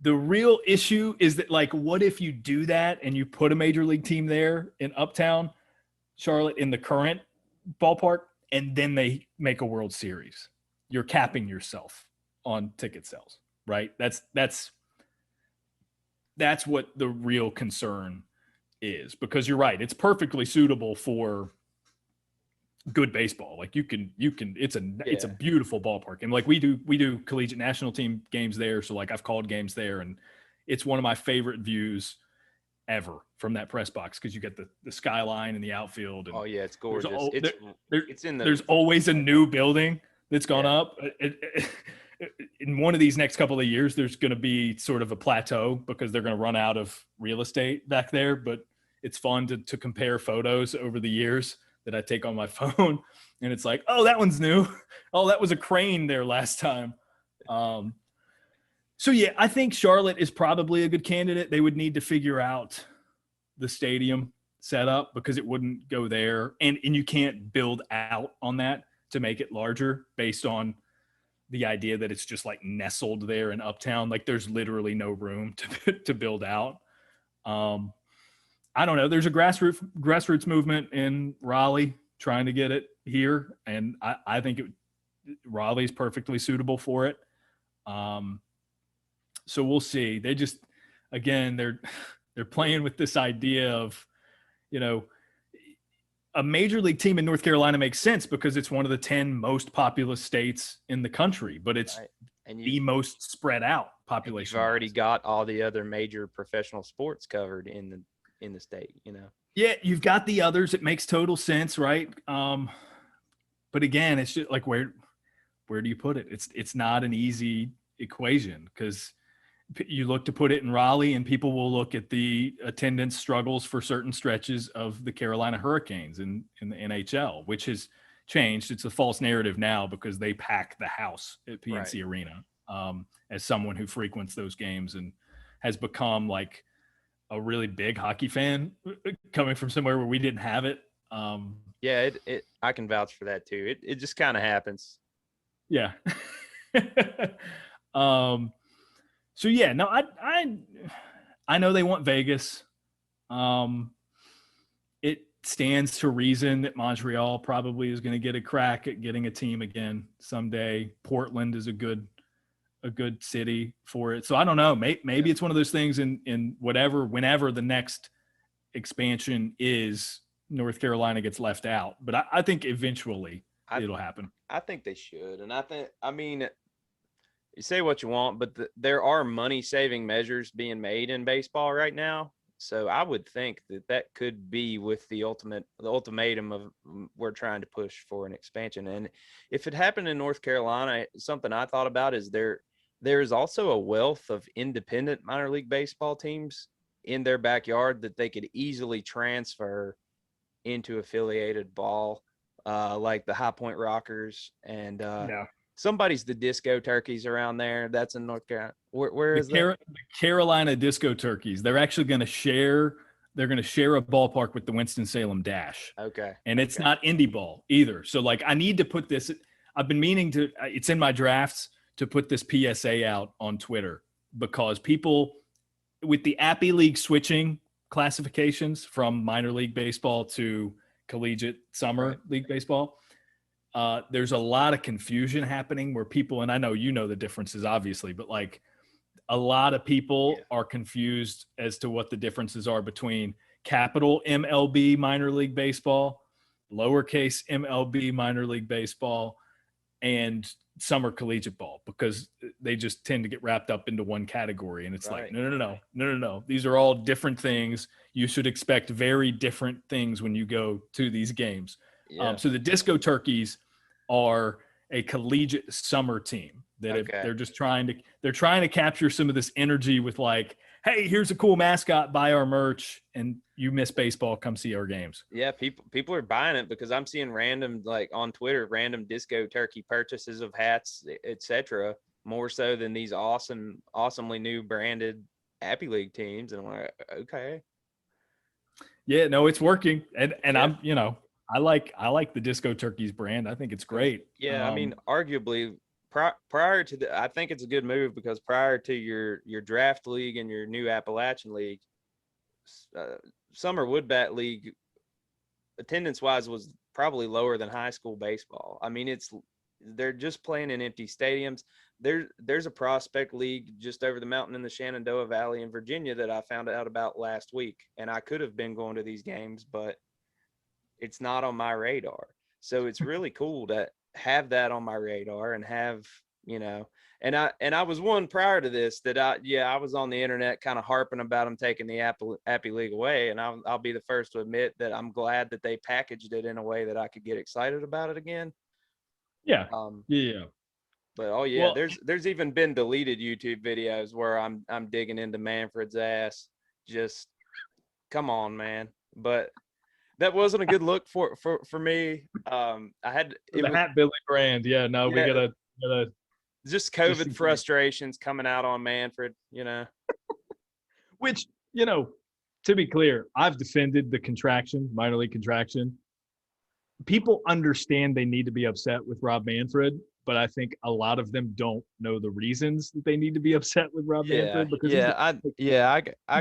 real issue is that, like, what if you do that and you put a major league team there in Uptown Charlotte in the current ballpark, and then they make a World Series? You're capping yourself on ticket sales, right? That's what the real concern is, because you're right. It's perfectly suitable for good baseball. Like you can, it's a beautiful ballpark. And like we do collegiate national team games there. So like I've called games there, and it's one of my favorite views ever from that press box, because you get the skyline and the outfield. And it's gorgeous. There's always a new building that's gone up. In one of these next couple of years, there's going to be sort of a plateau because they're going to run out of real estate back there. But it's fun to compare photos over the years that I take on my phone. And it's like, oh, that one's new. Oh, that was a crane there last time. So yeah, I think Charlotte is probably a good candidate. They would need to figure out the stadium setup, because it wouldn't go there. And you can't build out on that to make it larger based on the idea that it's just like nestled there in Uptown. Like there's literally no room to build out. I don't know. There's a grassroots movement in Raleigh trying to get it here. And I think Raleigh's perfectly suitable for it. So we'll see. They just, again, they're playing with this idea of, you know, a major league team in North Carolina makes sense because it's one of the 10 most populous states in the country, but it's the most spread out population. You've already got all the other major professional sports covered in the state, you know? Yeah. You've got the others. It makes total sense. Right. But again, it's just like, where do you put it? It's not an easy equation, because you look to put it in Raleigh and people will look at the attendance struggles for certain stretches of the Carolina Hurricanes in the NHL, which has changed. It's a false narrative now because they pack the house at PNC Arena. As someone who frequents those games and has become like a really big hockey fan, coming from somewhere where we didn't have it. I can vouch for that too. It just kind of happens. Yeah. So yeah, no, I know they want Vegas. It stands to reason that Montreal probably is going to get a crack at getting a team again someday. Portland is a good city for it. So I don't know. Maybe it's one of those things in whenever the next expansion is, North Carolina gets left out. But I think eventually it'll happen. I think they should. And you say what you want, but there are money-saving measures being made in baseball right now. So I would think that could be with the ultimatum of we're trying to push for an expansion. And if it happened in North Carolina, something I thought about is there is also a wealth of independent minor league baseball teams in their backyard that they could easily transfer into affiliated ball, like the High Point Rockers and somebody's the Disco Turkeys around there. That's in North Carolina. Where is that? The Carolina Disco Turkeys. They're actually going to share. They're going to share a ballpark with the Winston-Salem Dash. Okay. And it's not indie ball either. So like, I need to put this. I've been meaning to. It's in my drafts to put this PSA out on Twitter, because people with the Appy League switching classifications from minor league baseball to collegiate summer league baseball. There's a lot of confusion happening where people, and I know you know the differences obviously, but like a lot of people are confused as to what the differences are between capital MLB minor league baseball, lowercase MLB minor league baseball, and summer collegiate ball, because they just tend to get wrapped up into one category. And it's like, no. These are all different things. You should expect very different things when you go to these games. Yeah. So the Disco Turkeys are a collegiate summer team that they're just trying to capture some of this energy with like, hey, here's a cool mascot, buy our merch, and you miss baseball, come see our games. Yeah, people are buying it because I'm seeing random, like on Twitter, random Disco Turkey purchases of hats, etc., more so than these awesomely new branded Happy League teams. And I'm like, okay. Yeah, no, it's working. And I'm, I like the Disco Turkeys brand. I think it's great. Yeah, I mean, arguably prior to I think it's a good move because prior to your draft league and your new Appalachian League, Summer Woodbat League attendance wise was probably lower than high school baseball. I mean, they're just playing in empty stadiums. There's a prospect league just over the mountain in the Shenandoah Valley in Virginia that I found out about last week, and I could have been going to these games, but it's not on my radar. So it's really cool to have that on my radar and have, and I was one prior to this that I was on the internet kind of harping about them taking the Appy League away. And I'll be the first to admit that I'm glad that they packaged it in a way that I could get excited about it again. Yeah. Yeah. But well, there's even been deleted YouTube videos where I'm digging into Manfred's ass. Just come on, man. But that wasn't a good look for me. I had the Hatbilly brand. Yeah, no, we gotta just COVID frustrations coming out on Manfred, Which, to be clear, I've defended the minor league contraction. People understand they need to be upset with Rob Manfred, but I think a lot of them don't know the reasons that they need to be upset with Rob Manfred. Because I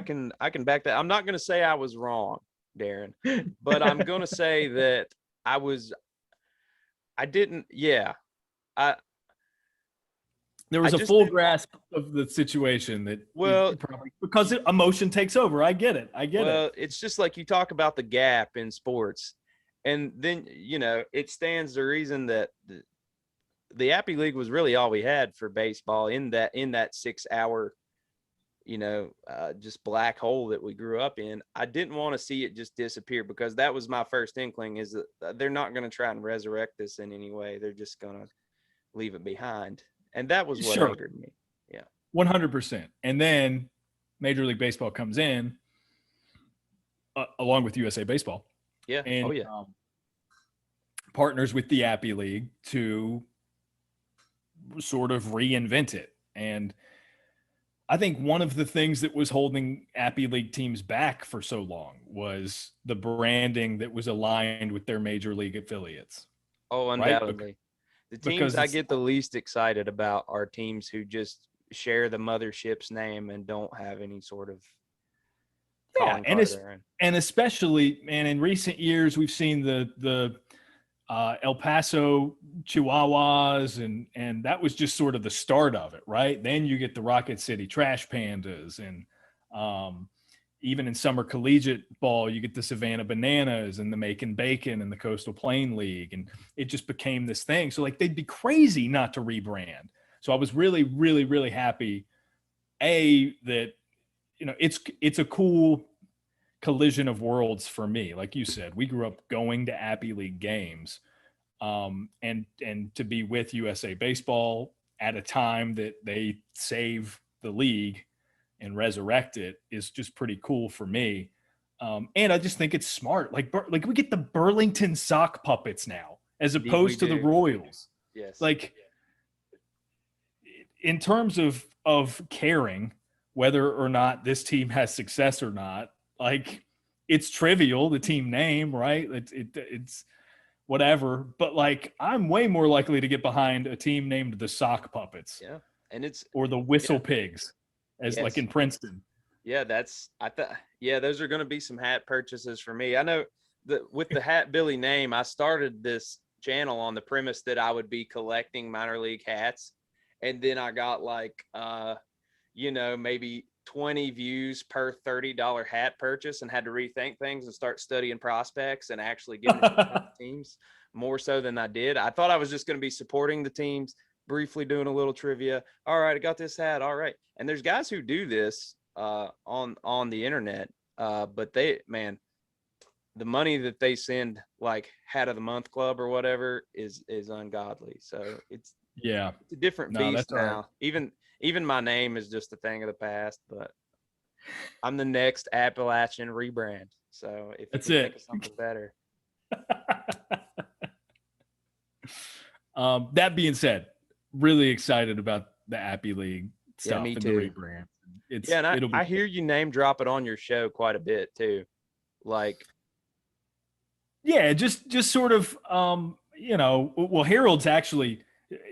can back that. I'm not gonna say I was wrong, Daron, but I'm gonna say that there was a full grasp of the situation that probably because emotion takes over. I get it. Well, it's just like you talk about the gap in sports, and then it stands to reason that the Appy League was really all we had for baseball in that 6 hour just black hole that we grew up in. I didn't want to see it just disappear because that was my first inkling, is that they're not going to try and resurrect this in any way. They're just going to leave it behind. And that was what angered me. Yeah. 100%. And then Major League Baseball comes in along with USA Baseball. Yeah. And partners with the Appy League to sort of reinvent it. And I think one of the things that was holding Appy League teams back for so long was the branding that was aligned with their major league affiliates. Oh, undoubtedly. Right? The teams I get the least excited about are teams who just share the mothership's name and don't have any sort of and especially, man, in recent years we've seen the El Paso Chihuahuas, and that was just sort of the start of it, right? Then you get the Rocket City Trash Pandas, and even in summer collegiate ball, you get the Savannah Bananas and the Macon Bacon and the Coastal Plain League, and it just became this thing. So they'd be crazy not to rebrand. So I was really, really, really happy, that it's a cool collision of worlds for me. Like you said, we grew up going to Appy League games, and to be with USA Baseball at a time that they save the league and resurrect it is just pretty cool for me. And I just think it's smart. Like we get the Burlington sock puppets now, as opposed to the Royals. Yes. Like in terms of caring whether or not this team has success or not, like it's trivial, the team name, right? It's whatever. But like, I'm way more likely to get behind a team named the Sock Puppets. Yeah. And or the Whistle Pigs, as like in Princeton. Yeah, those are going to be some hat purchases for me. I know that with the Hatbilly name, I started this channel on the premise that I would be collecting minor league hats. And then I got like, maybe 20 views per $30 hat purchase, and had to rethink things and start studying prospects and actually getting into teams more so than I did. I thought I was just going to be supporting the teams, briefly doing a little trivia. All right, I got this hat. All right. And there's guys who do this on the internet, but the money that they send, like Hat of the Month Club or whatever, is ungodly. So it's a different beast now. Right. Even my name is just a thing of the past, but I'm the next Appalachian rebrand. So if you can think of something better. That being said, really excited about the Appy League stuff. Yeah, me and too. The rebrand. And I hear you name drop it on your show quite a bit too. Like, Yeah, just sort of, well, Harold's actually,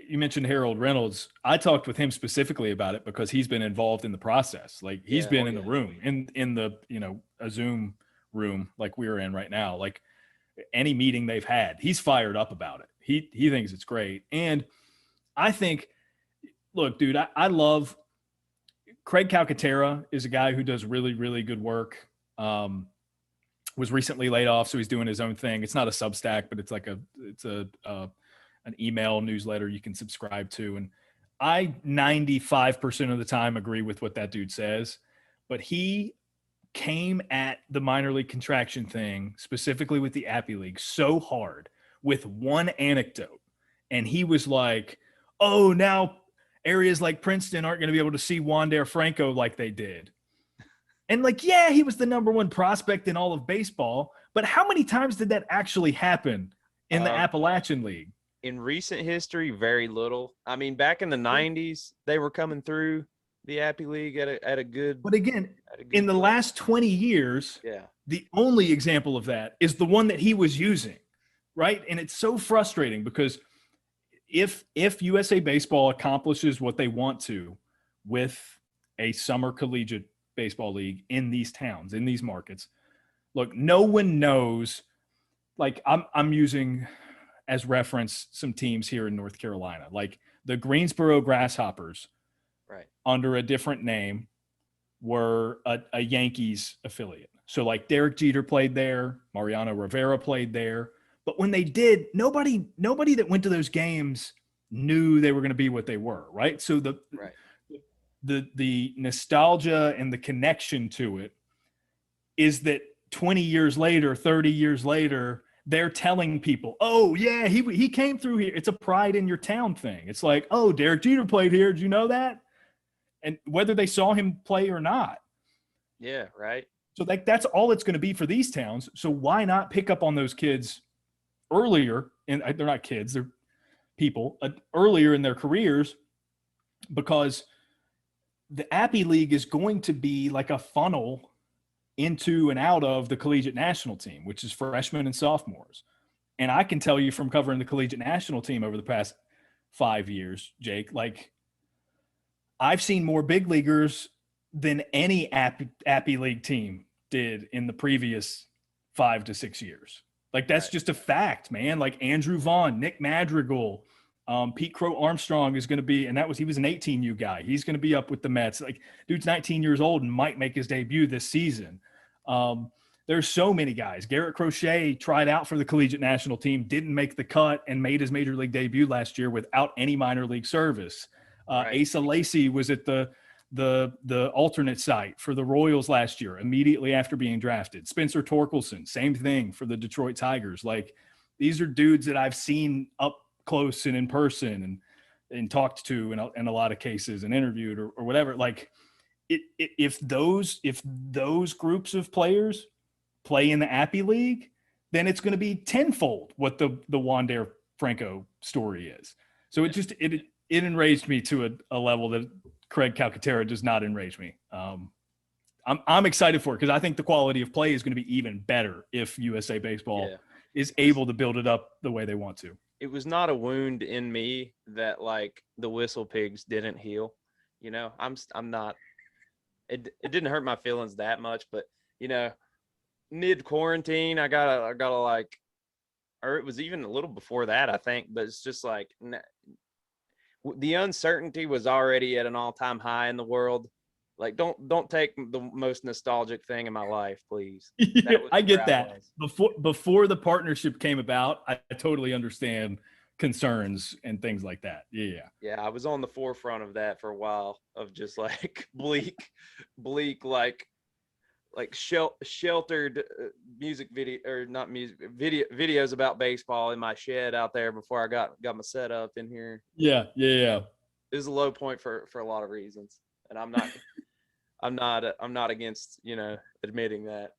you mentioned Harold Reynolds. I talked with him specifically about it because he's been involved in the process. Like he's Yeah. been in the room, in the, a Zoom room like we're in right now. Like any meeting they've had, he's fired up about it. He thinks it's great. And I think, look, dude, I love Craig Calcaterra is a guy who does really, really good work. Was recently laid off, so he's doing his own thing. It's not a Substack, but it's like an email newsletter you can subscribe to. And I 95% of the time agree with what that dude says, but he came at the minor league contraction thing, specifically with the Appy League, so hard with one anecdote. And he was like, oh, now areas like Princeton aren't going to be able to see Wander Franco like they did. And like, yeah, he was the number one prospect in all of baseball, but how many times did that actually happen in the Appalachian League? In recent history, very little. I mean, back in the 90s, they were coming through the Appy League at a good. But again, in the last 20 years, yeah, the only example of that is the one that he was using, right? And it's so frustrating because if USA Baseball accomplishes what they want to with a summer collegiate baseball league in these towns, in these markets, look, no one knows. Like I'm using as reference some teams here in North Carolina, like the Greensboro Grasshoppers, right, under a different name, were a Yankees affiliate. So like Derek Jeter played there, Mariano Rivera played there. But when they did, nobody that went to those games knew they were going to be what they were, right? So the nostalgia and the connection to it is that 20 years later, 30 years later, they're telling people, oh, yeah, he came through here. It's a pride in your town thing. It's like, oh, Derek Jeter played here. Did you know that? And whether they saw him play or not. Yeah, right. So like that's all it's going to be for these towns. So why not pick up on those kids earlier? And they're not kids, they're people earlier in their careers, because the Appy League is going to be like a funnel into and out of the collegiate national team, which is freshmen and sophomores. And I can tell you from covering the collegiate national team over the past 5 years, Jake, like I've seen more big leaguers than any Appy League team did in the previous 5 to 6 years. Like that's just a fact, man. Like Andrew Vaughn, Nick Madrigal, Pete Crow Armstrong is going to be, and he was an 18U guy. He's going to be up with the Mets. Like dude's 19 years old and might make his debut this season. There's so many guys. Garrett Crochet tried out for the collegiate national team, didn't make the cut, and made his major league debut last year without any minor league service. Asa Lacy was at the alternate site for the Royals last year, immediately after being drafted. Spencer Torkelson, same thing for the Detroit Tigers. Like these are dudes that I've seen up close and in person and talked to in a lot of cases and interviewed or whatever. Like if those groups of players play in the Appy League, then it's going to be tenfold what the Wander Franco story is. So it enraged me to a level that Craig Calcaterra does not enrage me. I'm excited for it because I think the quality of play is going to be even better if USA Baseball is able to build it up the way they want to. It was not a wound in me that like the Whistle Pigs didn't heal. You know, I'm not. It didn't hurt my feelings that much, but you know, mid quarantine, I gotta like, or it was even a little before that, I think. But it's just like the uncertainty was already at an all-time high in the world. Like, don't take the most nostalgic thing in my life, please. Yeah, I get that. Before the partnership came about, I totally understand concerns and things like that. Yeah, I was on the forefront of that for a while, of just like bleak like sheltered music video, or not music videos about baseball in my shed out there before I got my setup in here. Yeah. It was a low point for a lot of reasons, and I'm not against, you know, admitting that.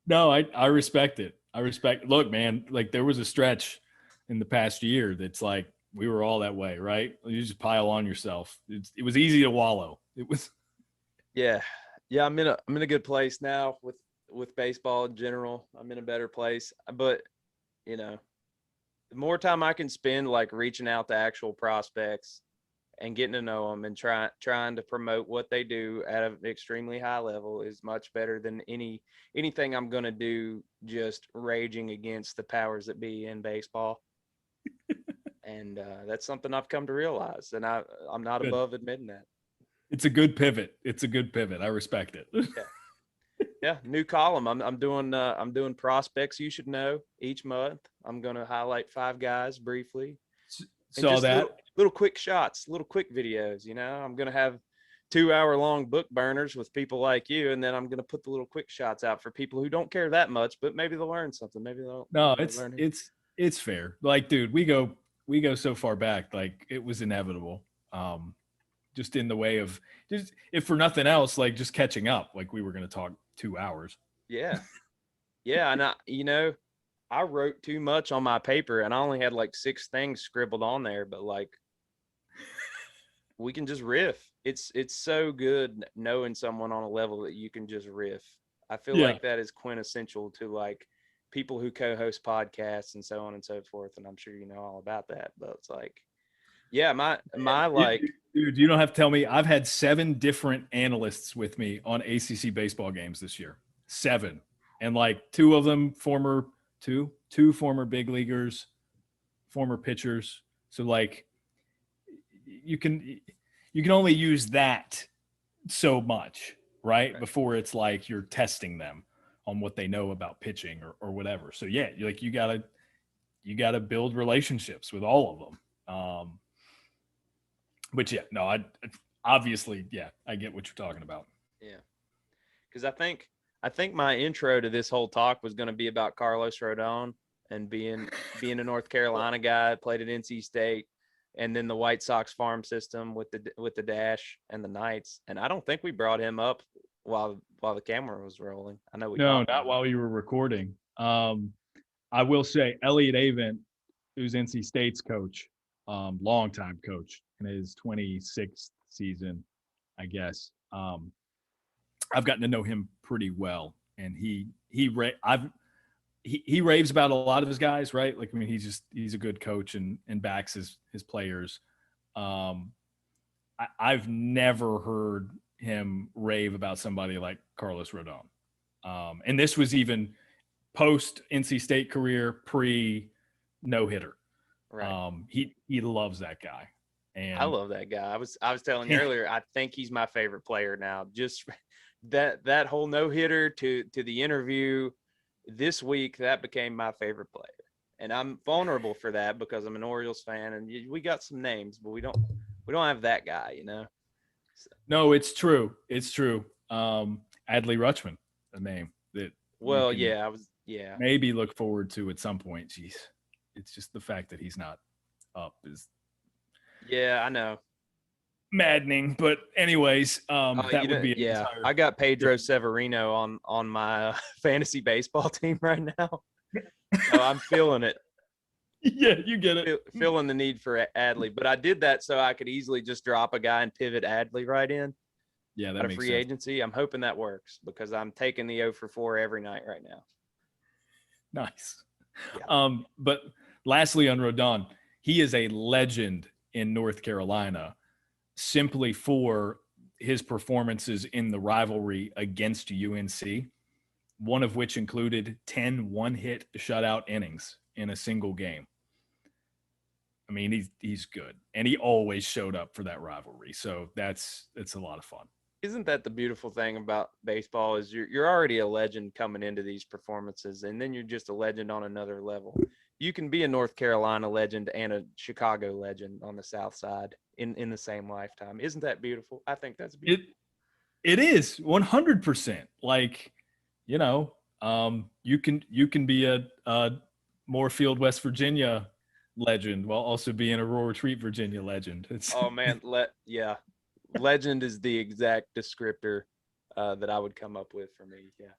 No, I respect it. Look, man, like there was a stretch in the past year that's like we were all that way, right? You just pile on yourself. It was easy to wallow. It was. Yeah, I'm in a good place now with baseball in general. I'm in a better place, but you know, the more time I can spend like reaching out to actual prospects and getting to know them and trying to promote what they do at an extremely high level is much better than anything I'm going to do just raging against the powers that be in baseball. And that's something I've come to realize, and I'm not Good. above admitting that. It's a good pivot. I respect it. Yeah, new column. I'm doing prospects you should know each month. I'm going to highlight 5 guys briefly. And Saw just that. little quick shots, little quick videos, I'm going to have 2-hour-long book burners with people like you, and then I'm going to put the little quick shots out for people who don't care that much, but maybe they'll learn something. Maybe they'll learn. It's fair. Like, dude, we go so far back, like it was inevitable. Just in the way of just, if for nothing else, like just catching up, like we were going to talk 2 hours. Yeah. Yeah. And I wrote too much on my paper, and I only had like 6 things scribbled on there, but like we can just riff. It's so good knowing someone on a level that you can just riff. I feel like that is quintessential to like people who co-host podcasts and so on and so forth. And I'm sure you know all about that, but it's like, yeah, my like, dude, you don't have to tell me. I've had 7 different analysts with me on ACC baseball games this year. 7, and like 2 of them two former big leaguers, former pitchers. So like, you can only use that so much, right? Before it's like you're testing them on what they know about pitching or whatever. So yeah, like you gotta build relationships with all of them. But yeah, no, I get what you're talking about. Yeah, because I think my intro to this whole talk was going to be about Carlos Rodon and being a North Carolina guy, played at NC State, and then the White Sox farm system with the Dash and the Knights. And I don't think we brought him up while the camera was rolling. I know not while you were recording. I will say Elliot Avent, who's NC State's coach, longtime coach in his 26th season, I guess. I've gotten to know him pretty well, and he raves about a lot of his guys, right? Like, I mean, he's a good coach and backs his players. I've never heard him rave about somebody like Carlos Rodon. And this was even post NC State career, pre no hitter. Right. He loves that guy. And I love that guy. I was telling you earlier, I think he's my favorite player now. Just that whole no hitter to the interview this week, that became my favorite player. And I'm vulnerable for that because I'm an Orioles fan, and we got some names, but we don't have that guy, So. No, it's true. It's true. Adley Rutschman, a name that maybe look forward to at some point. Jeez, it's just the fact that he's not up is. Yeah, I know. Maddening, but anyways, that would be I got Pedro Severino on my fantasy baseball team right now, so I'm feeling it. Yeah, you get it. Feeling the need for Adley, but I did that so I could easily just drop a guy and pivot Adley right in. Yeah, that out of makes free sense. agency. I'm hoping that works because I'm taking the 0 for 4 every night right now. Nice. Yeah. But lastly on Rodon, he is a legend in North Carolina simply for his performances in the rivalry against UNC, one of which included 10 one-hit shutout innings in a single game. I mean, he's good, and he always showed up for that rivalry. So it's a lot of fun. Isn't that the beautiful thing about baseball is you're already a legend coming into these performances, and then you're just a legend on another level. You can be a North Carolina legend and a Chicago legend on the South Side in the same lifetime. Isn't that beautiful? I think that's beautiful. It is 100%. Like, you can be a Moorfield, West Virginia legend while also being a Rural Retreat, Virginia legend. Oh man, legend is the exact descriptor that I would come up with for me. Yeah.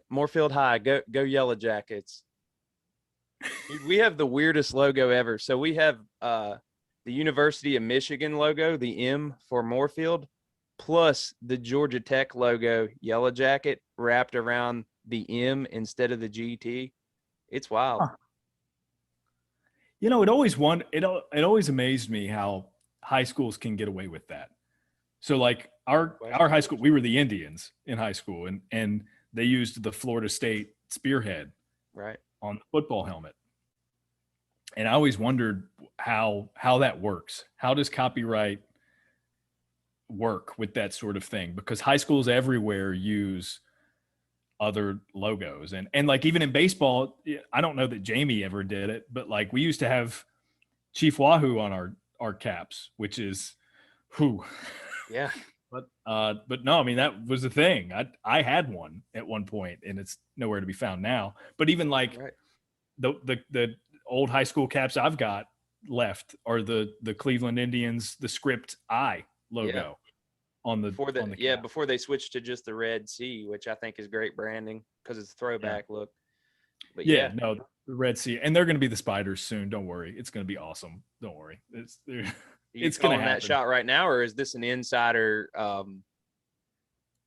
Moorfield High, go Yellow Jackets. We have the weirdest logo ever. So we have the University of Michigan logo, the M for Moorfield, plus the Georgia Tech logo, Yellow Jacket, wrapped around the M instead of the GT. It's wild. Huh. You know, it always amazed me how high schools can get away with that. So like our high school, we were the Indians in high school, and they used the Florida State spearhead Right. on the football helmet. And I always wondered how that works. How does copyright work with that sort of thing? Because high schools everywhere use other logos, and like even in baseball, I don't know that Jamie ever did it, but like we used to have Chief Wahoo on our caps, which is who. Yeah. But no, I mean that was the thing. I had one at one point, and it's nowhere to be found now. But even like Right. the old high school caps I've got left are the Cleveland Indians, the script I logo on the cap. Before they switched to just the red C, which I think is great branding because it's a throwback look. But no, the Red Sea, and they're going to be the Spiders soon. Don't worry, it's going to be awesome. Don't worry, it's going to happen. That shot right now, or is this an insider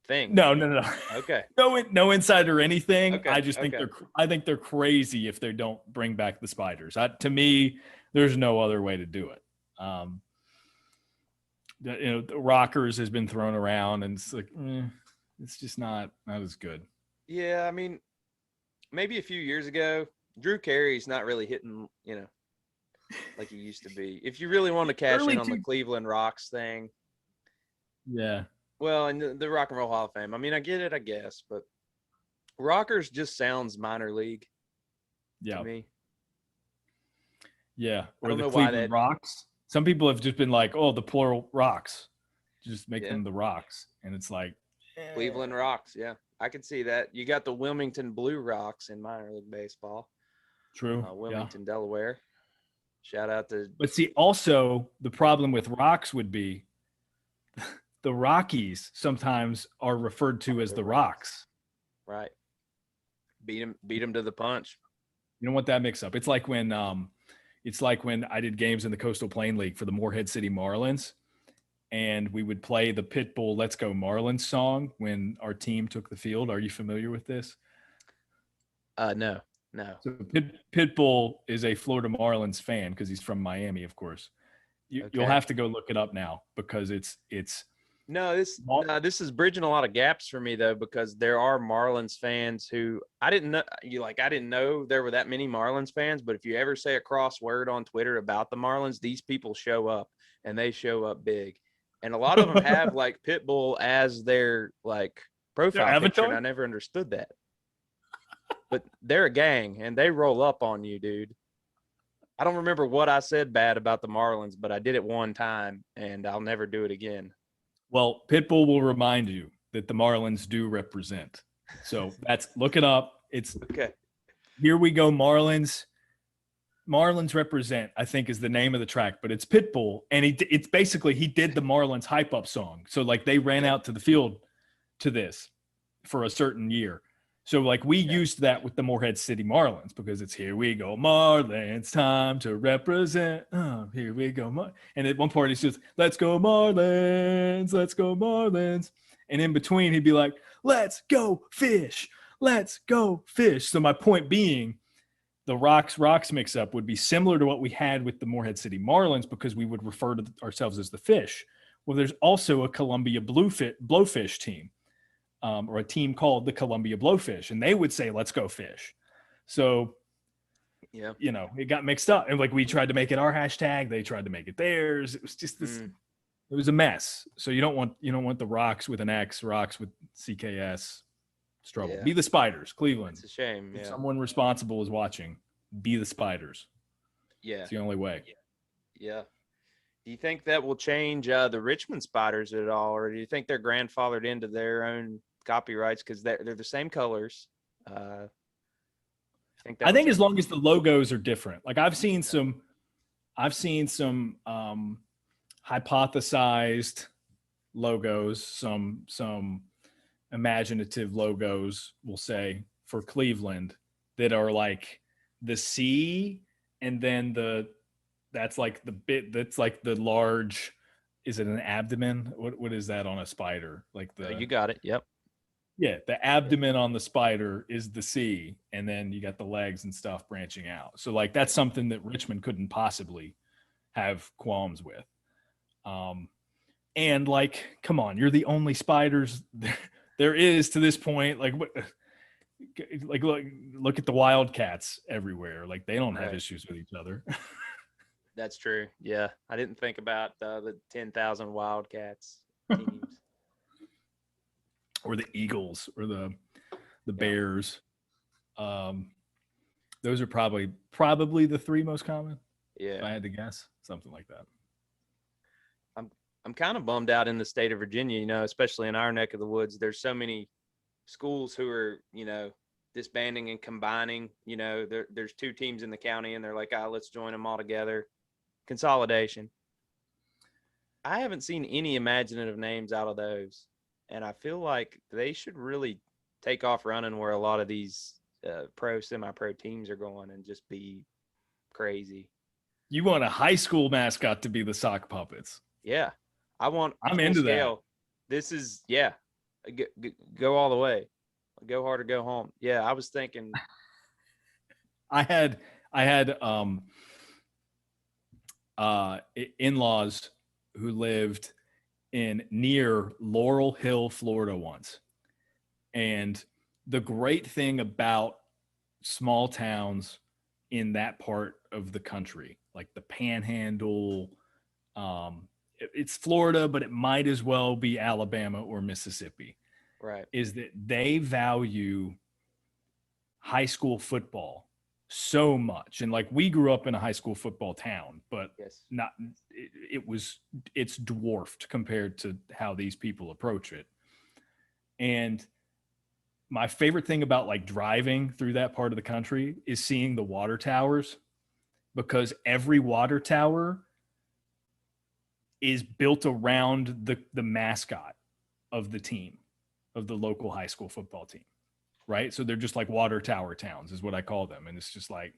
thing? No. Okay. No insider or anything. Okay. I just think I think they're crazy if they don't bring back the Spiders. To me, there's no other way to do it. The Rockers has been thrown around, and it's like it's just not as good. Yeah, I mean, maybe a few years ago, Drew Carey's not really hitting, like he used to be. If you really want to cash in on the Cleveland Rocks thing. Yeah. Well, and the Rock and Roll Hall of Fame. I mean, I get it, I guess, but Rockers just sounds minor league to me. Yeah. Or the Cleveland Rocks. Some people have just been like, oh, the plural Rocks. Just make them the Rocks. And it's like. Cleveland Rocks, yeah. I can see that. You got the Wilmington Blue Rocks in minor league baseball. True. Wilmington, Delaware. Shout out to. But see, also the problem with Rocks would be the Rockies sometimes are referred to as the Rocks. Right. Beat them to the punch. You don't want that mix up. It's like when I did games in the Coastal Plain League for the Morehead City Marlins, and we would play the Pitbull "Let's Go Marlins" song when our team took the field. Are you familiar with this? No. So Pitbull is a Florida Marlins fan because he's from Miami, of course. You'll have to go look it up now because it's. No, this is bridging a lot of gaps for me though, because there are Marlins fans who I didn't know. I didn't know there were that many Marlins fans. But if you ever say a crossword on Twitter about the Marlins, these people show up, and they show up big. And a lot of them have like Pitbull as their like profile picture, and I never understood that. But they're a gang, and they roll up on you, dude. I don't remember what I said bad about the Marlins, but I did it one time, and I'll never do it again. Well, Pitbull will remind you that the Marlins do represent. So look it up. It's okay. Here we go, Marlins. Marlins represent, I think, is the name of the track, but it's Pitbull, and it's basically he did the Marlins hype up song. So like they ran out to the field to this for a certain year. So like we used that with the Morehead City Marlins because it's here we go Marlins, time to represent. Oh, here we go. And at one part he says, "Let's go Marlins, let's go Marlins." And in between he'd be like, "Let's go fish, let's go fish." So my point being, the Rocks mix up would be similar to what we had with the Morehead City Marlins because we would refer to ourselves as the Fish. Well, there's also a Columbia Blowfish team. Or a team called the Columbia Blowfish, and they would say, "Let's go fish." So, it got mixed up, and like we tried to make it our hashtag, they tried to make it theirs. It was just this. It was a mess. So you don't want the Rocks with an X, Rocks with CKS. It's trouble. Yeah. Be the Spiders, Cleveland. It's a shame. If someone responsible is watching, be the Spiders. Yeah, it's the only way. Yeah. Do you think that will change the Richmond Spiders at all, or do you think they're grandfathered into their own copyrights because they're the same colors? I think as long as the logos are different. Like I've seen some hypothesized logos, some imaginative logos, we'll say, for Cleveland that are like the C and then that's like the bit that's like the large, is it an abdomen? What is that on a spider? Like you got it. Yep. Yeah, the abdomen on the spider is the C, and then you got the legs and stuff branching out. So like that's something that Richmond couldn't possibly have qualms with. And like, come on, you're the only spiders there is to this point. Like, look at the Wildcats everywhere. Like they don't have issues with each other. That's true. Yeah, I didn't think about the 10,000 Wildcats teams. Or the Eagles or the Bears. Those are probably the three most common. Yeah, if I had to guess, something like that. I'm kind of bummed out in the state of Virginia, you know, especially in our neck of the woods. There's so many schools who are, you know, disbanding and combining. You know, there's 2 teams in the county, and they're like, let's join them all together. Consolidation. I haven't seen any imaginative names out of those, and I feel like they should really take off running where a lot of these pro, semi-pro teams are going and just be crazy. You want a high school mascot to be the sock puppets? Yeah, I'm into scale. That. This is go all the way, go hard or go home. Yeah, I was thinking. I had in-laws who lived near Laurel Hill, Florida once. And the great thing about small towns in that part of the country, like the Panhandle, it's Florida, but it might as well be Alabama or Mississippi, right, is that they value high school football so much. And like we grew up in a high school football town, but it's dwarfed compared to how these people approach it. And my favorite thing about like driving through that part of the country is seeing the water towers, because every water tower is built around the mascot of the team, of the local high school football team. Right. So they're just like water tower towns is what I call them. And it's just like,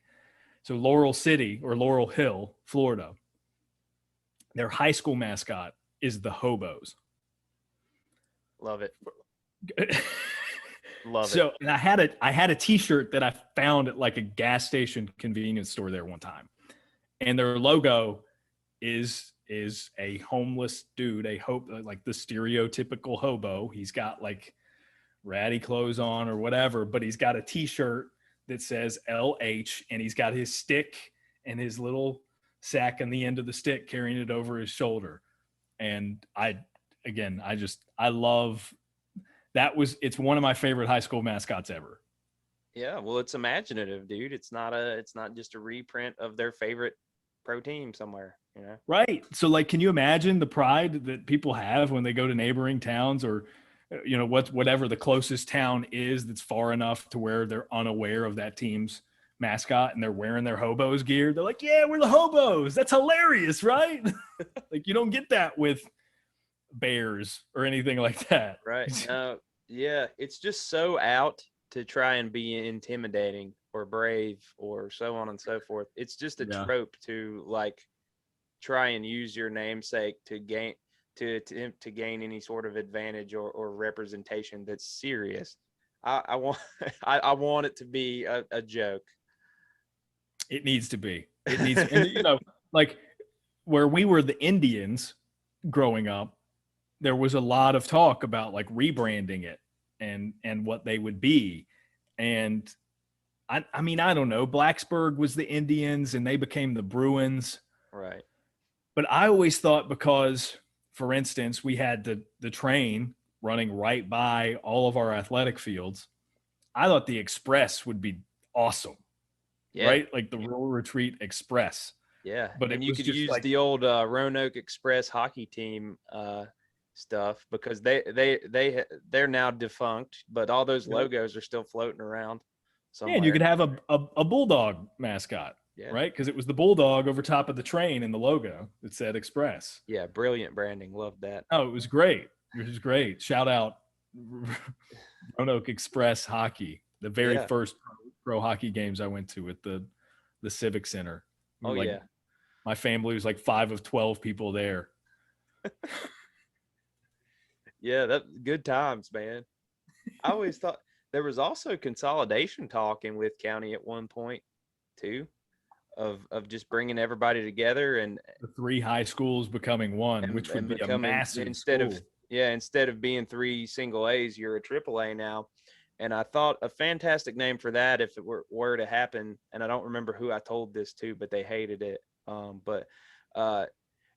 so Laurel City or Laurel Hill, Florida, their high school mascot is the Hobos. Love it. Love it. So, and I had a t-shirt that I found at like a gas station convenience store there one time. And their logo is a homeless dude, like the stereotypical hobo. He's got like ratty clothes on or whatever, but he's got a t-shirt that says LH, and he's got his stick and his little sack on the end of the stick carrying it over his shoulder. And I love that. It's one of my favorite high school mascots ever. Yeah, well, it's imaginative, dude. It's not just a reprint of their favorite pro team somewhere, you know? Right. So like, can you imagine the pride that people have when they go to neighboring towns, or you know, whatever the closest town is that's far enough to where they're unaware of that team's mascot and they're wearing their Hobos gear? They're like, yeah, we're the Hobos. That's hilarious, right? Like, you don't get that with Bears or anything like that. Right. Yeah, it's just so out to try and be intimidating or brave or so on and so forth. It's just a trope to like try and use your namesake to gain to gain any sort of advantage or representation that's serious. I want it to be a joke. It needs to be. It needs, and you know, like where we were the Indians growing up, there was a lot of talk about like rebranding it and what they would be. And I mean, I don't know, Blacksburg was the Indians and they became the Bruins. Right. But I always thought, because for instance, we had the train running right by all of our athletic fields, I thought the Express would be awesome. Yeah. Right? Like the Rural Retreat Express. Yeah. But you could use like the old Roanoke Express hockey team stuff, because they're now defunct, but all those logos are still floating around somewhere. Yeah, and you could have a bulldog mascot. Yeah. Right? Because it was the bulldog over top of the train in the logo that said Express. Yeah, brilliant branding. Loved that. Oh, it was great. It was great. Shout out Roanoke Express hockey. The very first pro hockey games I went to at the Civic Center. My family was like 5 of 12 people there. Yeah, that good times, man. I always thought there was also consolidation talk in Wythe County at one point too, of just bringing everybody together and The 3 high schools becoming one, which would be a becoming massive instead of school. instead of being 3 single A's, you're a triple A now. And I thought a fantastic name for that if it were to happen. And I don't remember who I told this to, but they hated it. But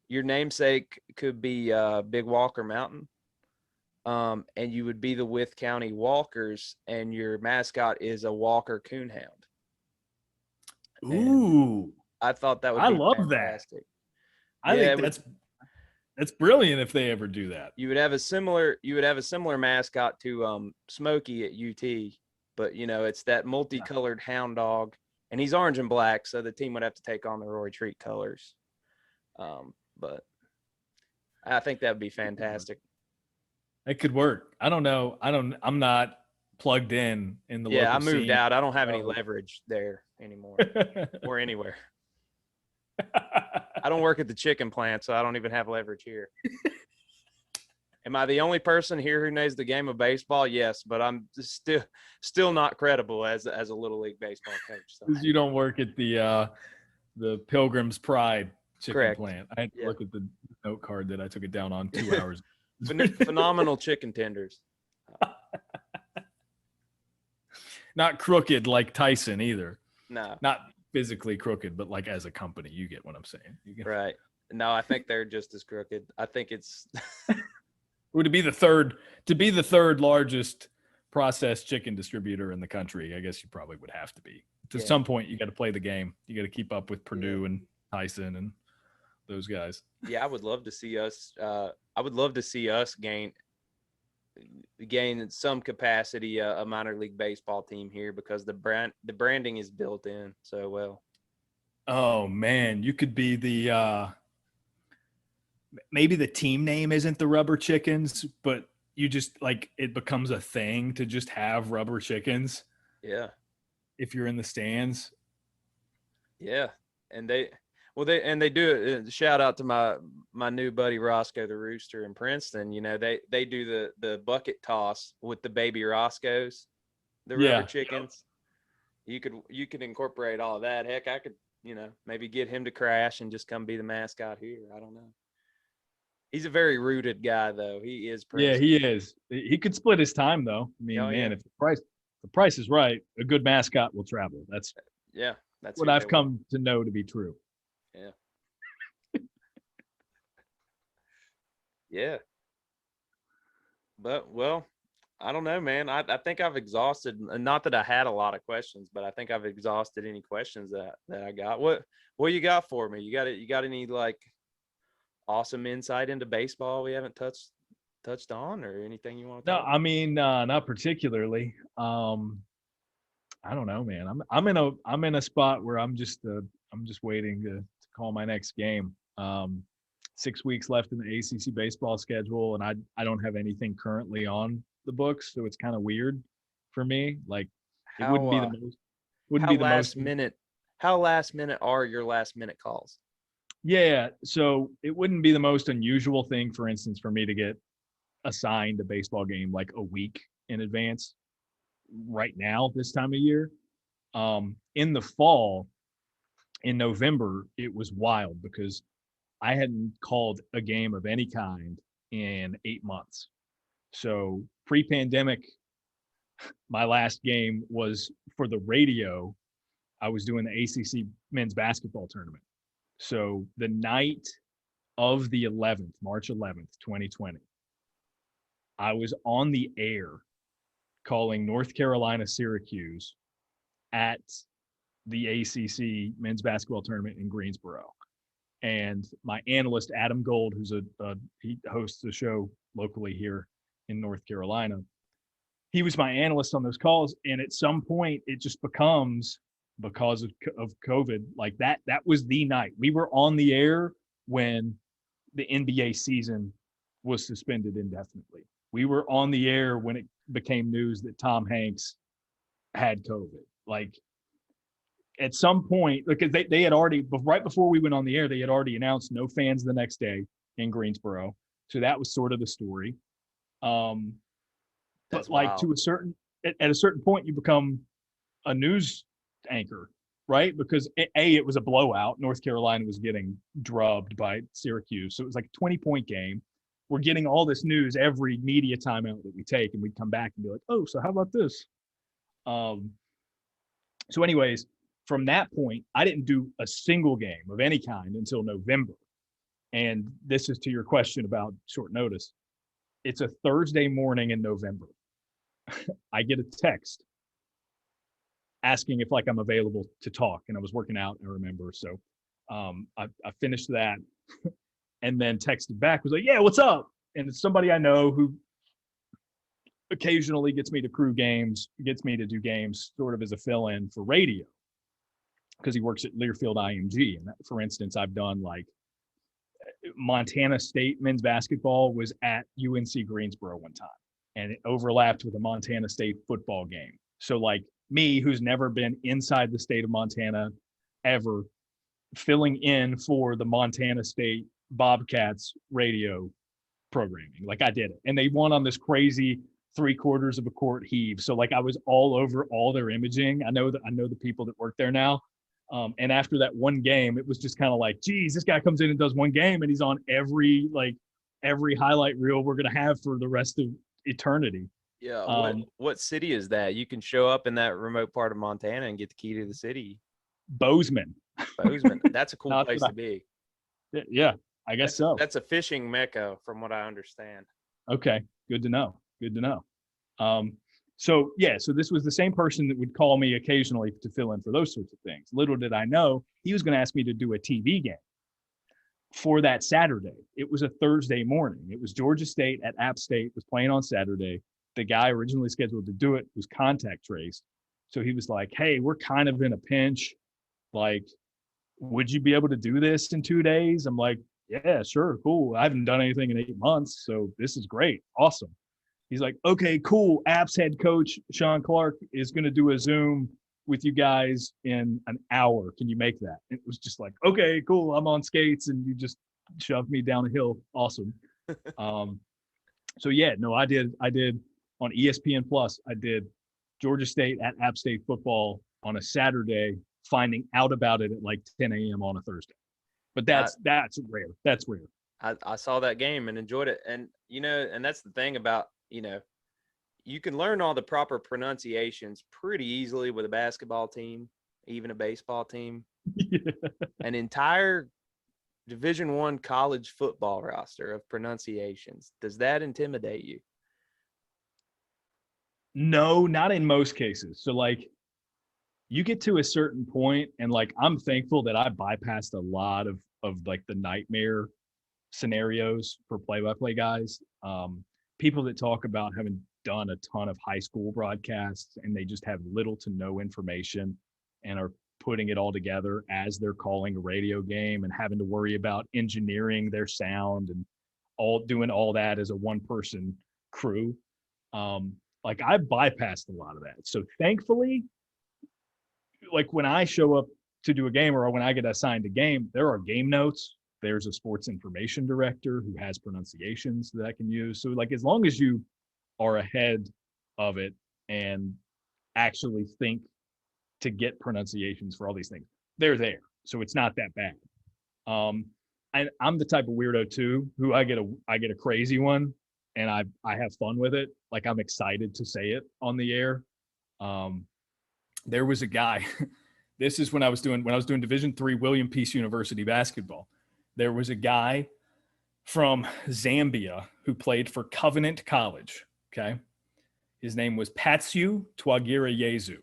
your namesake could be Big Walker Mountain. And you would be the Wythe County Walkers, and your mascot is a Walker Coonhound. Ooh, and I thought that would I be love fantastic. that. I think that's brilliant if they ever do that. You would have a similar mascot to Smokey at UT, but it's that multicolored hound dog, and he's orange and black, so the team would have to take on the Roy Treat colors. But I think that would be fantastic. It could work. I don't know. I'm not plugged in the local I moved scene. out. I don't have any leverage there anymore or anywhere. I don't work at the chicken plant, so I don't even have leverage here. Am I the only person here who knows the game of baseball? Yes, but I'm still not credible as a little league baseball coach. So. You don't work at the Pilgrim's Pride chicken Correct. plant. I had to look at the note card that I took it down on 2 hours. Phenomenal chicken tenders. Not crooked like Tyson either. No. Not physically crooked, but like as a company, you get what I'm saying. Right. No, I think they're just as crooked. I think it's to be the third largest processed chicken distributor in the country. I guess you probably would have to be. To some point, you got to play the game. You got to keep up with Purdue and Tyson and those guys. Yeah, I would love to see us. I would love to see us gain in some capacity a minor league baseball team here, because the branding is built in so well. Oh man, you could be the maybe the team name isn't the Rubber Chickens, but you just like it becomes a thing to just have rubber chickens. Yeah. If you're in the stands. Yeah. And they do it. Shout out to my new buddy Roscoe the Rooster in Princeton. They do the bucket toss with the baby Roscoes, the rubber chickens. You could incorporate all of that. Heck, I could, maybe get him to crash and just come be the mascot here. I don't know. He's a very rooted guy, though. He is. Princeton. Yeah, he is. He could split his time, though. I mean, if the price is right, a good mascot will travel. That's what I've come to know to be true. Yeah. Yeah. But, well, I don't know, man. I think I've exhausted, not that I had a lot of questions, but I think I've exhausted any questions that I got. What you got for me? You got any like awesome insight into baseball we haven't touched on, or anything you want to talk about? I mean, not particularly. I don't know, man. I'm in a spot where I'm just waiting to call my next game. 6 weeks left in the ACC baseball schedule, and I don't have anything currently on the books, so it's kind of weird for me. Like, it wouldn't be the most. Wouldn't be the most minute. How last minute are your last minute calls? Yeah, so it wouldn't be the most unusual thing, for instance, for me to get assigned a baseball game like a week in advance right now, this time of year. In the fall, in November, it was wild because I hadn't called a game of any kind in 8 months. So pre-pandemic, my last game was for the radio. I was doing the ACC men's basketball tournament. So the night of the 11th, March 11th, 2020, I was on the air calling North Carolina Syracuse at the ACC men's basketball tournament in Greensboro. And my analyst, Adam Gold, he hosts a show locally here in North Carolina, he was my analyst on those calls. And at some point, it just becomes, because of COVID, like that was the night. We were on the air when the NBA season was suspended indefinitely. We were on the air when it became news that Tom Hanks had COVID. Like, at some point, because they had already, right before we went on the air, they had already announced no fans the next day in Greensboro. So that was sort of the story. That's but like wild. to a certain at a certain point, you become a news anchor, right? Because it was a blowout. North Carolina was getting drubbed by Syracuse, so it was like a 20-point game. We're getting all this news every media timeout that we take, and we'd come back and be like, "Oh, so how about this?" So, anyways, from that point, I didn't do a single game of any kind until November. And this is to your question about short notice. It's a Thursday morning in November. I get a text asking if like I'm available to talk, and I was working out, I remember. So I finished that and then texted back, was like, "Yeah, what's up?" And it's somebody I know who occasionally gets me to crew games, gets me to do games sort of as a fill-in for radio, because he works at Learfield IMG. And that, for instance, I've done like Montana State men's basketball was at UNC Greensboro one time, and it overlapped with a Montana State football game. So like me, who's never been inside the state of Montana ever, filling in for the Montana State Bobcats radio programming. Like I did it. And they won on this crazy 3/4 of a court heave. So like I was all over all their imaging. I know the people that work there now. And after that one game, it was just kind of like, geez, this guy comes in and does one game and he's on every highlight reel we're going to have for the rest of eternity. Yeah. What city is that? You can show up in that remote part of Montana and get the key to the city. Bozeman. That's a cool place to be. Yeah, I guess so. That's a fishing mecca from what I understand. Okay. Good to know. So this was the same person that would call me occasionally to fill in for those sorts of things. Little did I know he was going to ask me to do a TV game for that Saturday. It was a Thursday morning. It was Georgia State at App State, was playing on Saturday. The guy originally scheduled to do it was contact traced. So he was like, "Hey, we're kind of in a pinch. Like, would you be able to do this in 2 days?" I'm like, "Yeah, sure. Cool. I haven't done anything in 8 months. So this is great. Awesome." He's like, "Okay, cool. App's head coach, Sean Clark, is going to do a Zoom with you guys in an hour. Can you make that?" And it was just like, "Okay, cool. I'm on skates and you just shoved me down a hill. Awesome." So yeah, no, I did on ESPN Plus, I did Georgia State at App State football on a Saturday, finding out about it at like 10 a.m. on a Thursday. But that's rare. That's rare. I saw that game and enjoyed it. And, and that's the thing about, you can learn all the proper pronunciations pretty easily with a basketball team, even a baseball team. Yeah. An entire Division I college football roster of pronunciations. Does that intimidate you? No, not in most cases. So like you get to a certain point and like I'm thankful that I bypassed a lot of like the nightmare scenarios for play-by-play guys. People that talk about having done a ton of high school broadcasts and they just have little to no information and are putting it all together as they're calling a radio game and having to worry about engineering their sound and doing all that as a one-person crew. Like I bypassed a lot of that. So thankfully, like when I show up to do a game or when I get assigned a game, there are game notes. There's a sports information director who has pronunciations that I can use. So like as long as you are ahead of it and actually think to get pronunciations for all these things, they're there. So it's not that bad. I'm the type of weirdo too, who I get a crazy one and I have fun with it. Like I'm excited to say it on the air. There was a guy, this is when I was doing Division III William Peace University basketball. There was a guy from Zambia who played for Covenant College. Okay. His name was Patsu Twagirayezu.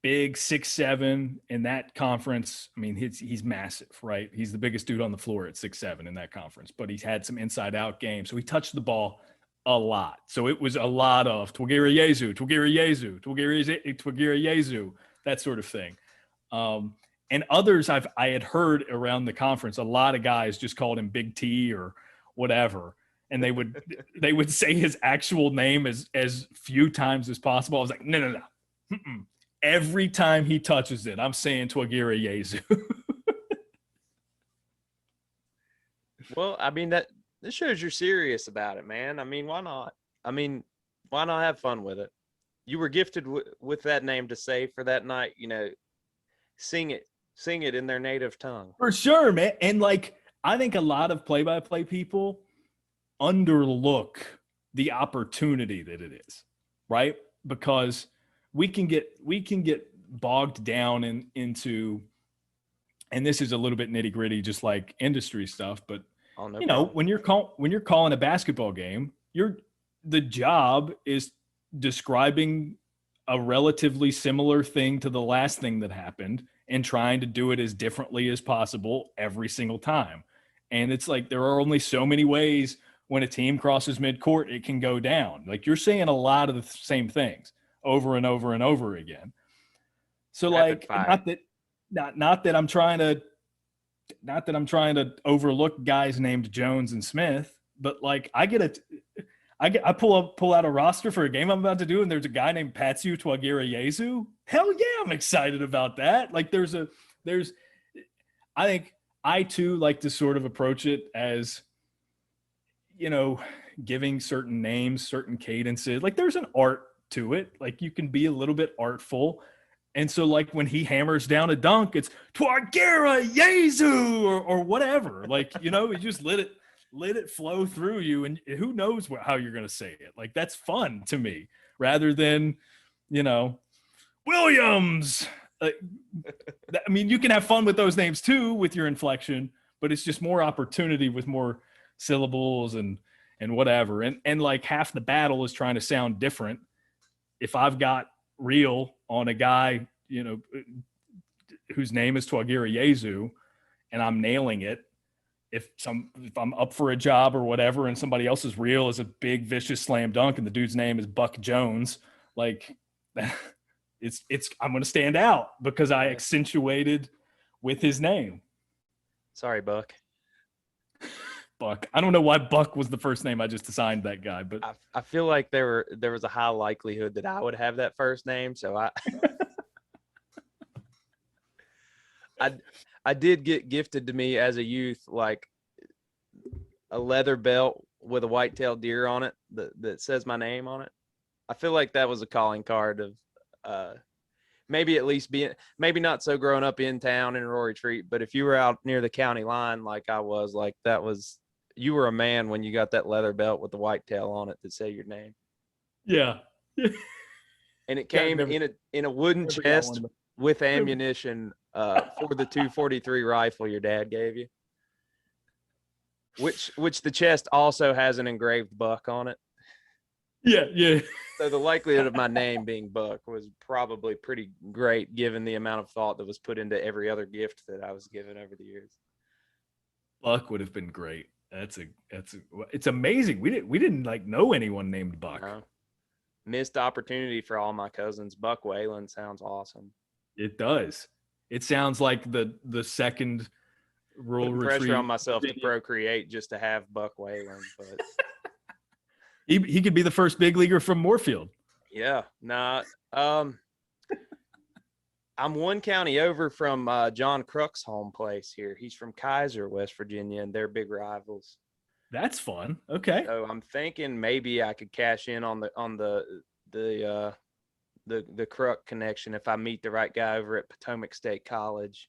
Big 6'7" in that conference. I mean, he's massive, right? He's the biggest dude on the floor at 6'7" in that conference, but he's had some inside out games. So he touched the ball a lot. So it was a lot of Twagirayezu, that sort of thing. And others I had heard around the conference, a lot of guys just called him Big T or whatever. And they would say his actual name as few times as possible. I was like, no. Mm-mm. Every time he touches it, I'm saying Twagirayezu. Well, I mean, this shows you're serious about it, man. I mean, why not? I mean, Why not have fun with it? You were gifted with that name to say for that night, sing it in their native tongue. For sure, man. And like, I think a lot of play-by-play people underlook the opportunity that it is, right? Because we can get bogged down into, and this is a little bit nitty gritty, just like industry stuff. But no problem. when you're calling a basketball game, the job is describing a relatively similar thing to the last thing that happened and trying to do it as differently as possible every single time. And it's like, there are only so many ways when a team crosses midcourt, it can go down. Like, you're saying a lot of the same things over and over and over again. So like, not that I'm trying to overlook guys named Jones and Smith, but like, I pull out a roster for a game I'm about to do, and there's a guy named Patsu Twagirayezu. Hell yeah, I'm excited about that. Like, I think I too like to sort of approach it as, giving certain names, certain cadences. Like, there's an art to it. Like, you can be a little bit artful. And so, like, when he hammers down a dunk, it's Twagirayezu or whatever. Like, you just let it flow through you, and who knows how you're going to say it. Like, that's fun to me, rather than, Williams. I mean, you can have fun with those names too, with your inflection, but it's just more opportunity with more syllables and whatever. And like, half the battle is trying to sound different. If I've got real on a guy, whose name is Twagirayezu, and I'm nailing it, if I'm up for a job or whatever, and somebody else's reel is a big vicious slam dunk and the dude's name is Buck Jones, like, I'm going to stand out because I accentuated with his name. Sorry, Buck. Buck. I don't know why Buck was the first name I just assigned that guy, but I feel like there was a high likelihood that I would have that first name, so I did get gifted to me as a youth, like a leather belt with a white-tailed deer on it that says my name on it. I feel like that was a calling card of maybe at least maybe not so growing up in town in Rory Treat, but if you were out near the county line like I was, like, you were a man when you got that leather belt with the whitetail on it that said your name. Yeah. And it came in a wooden chest with ammunition for the 243 rifle your dad gave you, which the chest also has an engraved buck on it. Yeah. So the likelihood of my name being Buck was probably pretty great, given the amount of thought that was put into every other gift that I was given over the years. Buck would have been great. It's amazing. We didn't like know anyone named Buck. No. Missed opportunity for all my cousins. Buck Whalen sounds awesome. It does. It sounds like the second rural retreat. Pressure on myself to procreate just to have Buck Whalen, but he could be the first big leaguer from Moorfield. Yeah, I'm one county over from John Crook's home place here. He's from Kaiser, West Virginia, and they're big rivals. That's fun. Okay. So I'm thinking maybe I could cash in on the Crook connection if I meet the right guy over at Potomac State College.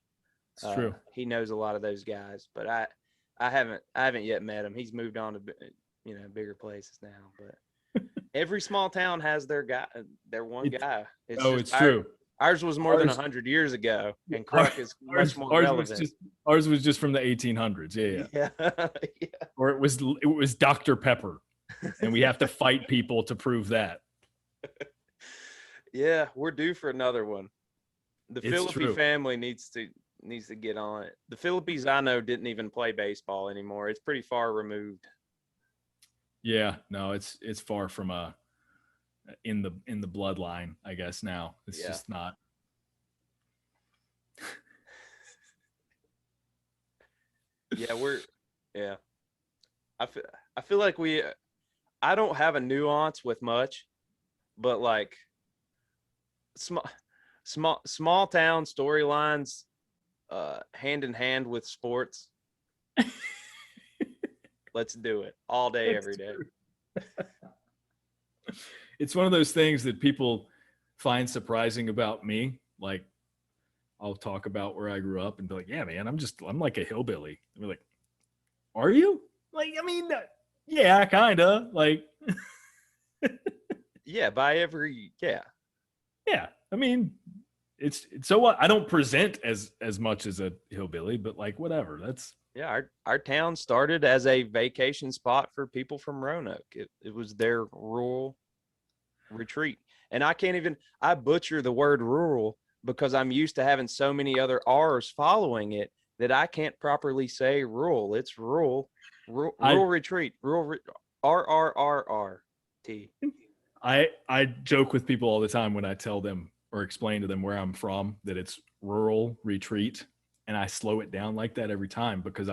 It's true. He knows a lot of those guys, but I haven't yet met him. He's moved on to bigger places now. But every small town has their guy, their one guy. It's true. Ours was more than 100 years ago, and Crook is much more relevant. Ours was just from the 1800s. Yeah. Yeah. Or it was Dr. Pepper, and we have to fight people to prove that. Yeah, we're due for another one. The Phillippe family needs to get on it. The Phillippes I know didn't even play baseball anymore. It's pretty far removed. Yeah, no, it's far from in the bloodline, I guess. Now it's just not. I feel like I don't have a nuance with much, but like small town storylines hand in hand with sports. Let's do it all day, every day. it's one of those things that people find surprising about me. Like, I'll talk about where I grew up and be like, yeah, man, I'm like a hillbilly. And be like, are you? Like, I mean, yeah, kind of. Like, yeah, yeah. Yeah. I mean, it's so what? I don't present as much as a hillbilly, but like, whatever. That's, yeah. Our town started as a vacation spot for people from Roanoke. It was their rural retreat. And I butcher the word rural because I'm used to having so many other R's following it that I can't properly say rural. It's rural retreat, RRRRT. I joke with people all the time when I tell them or explain to them where I'm from that it's rural retreat, and I slow it down like that every time because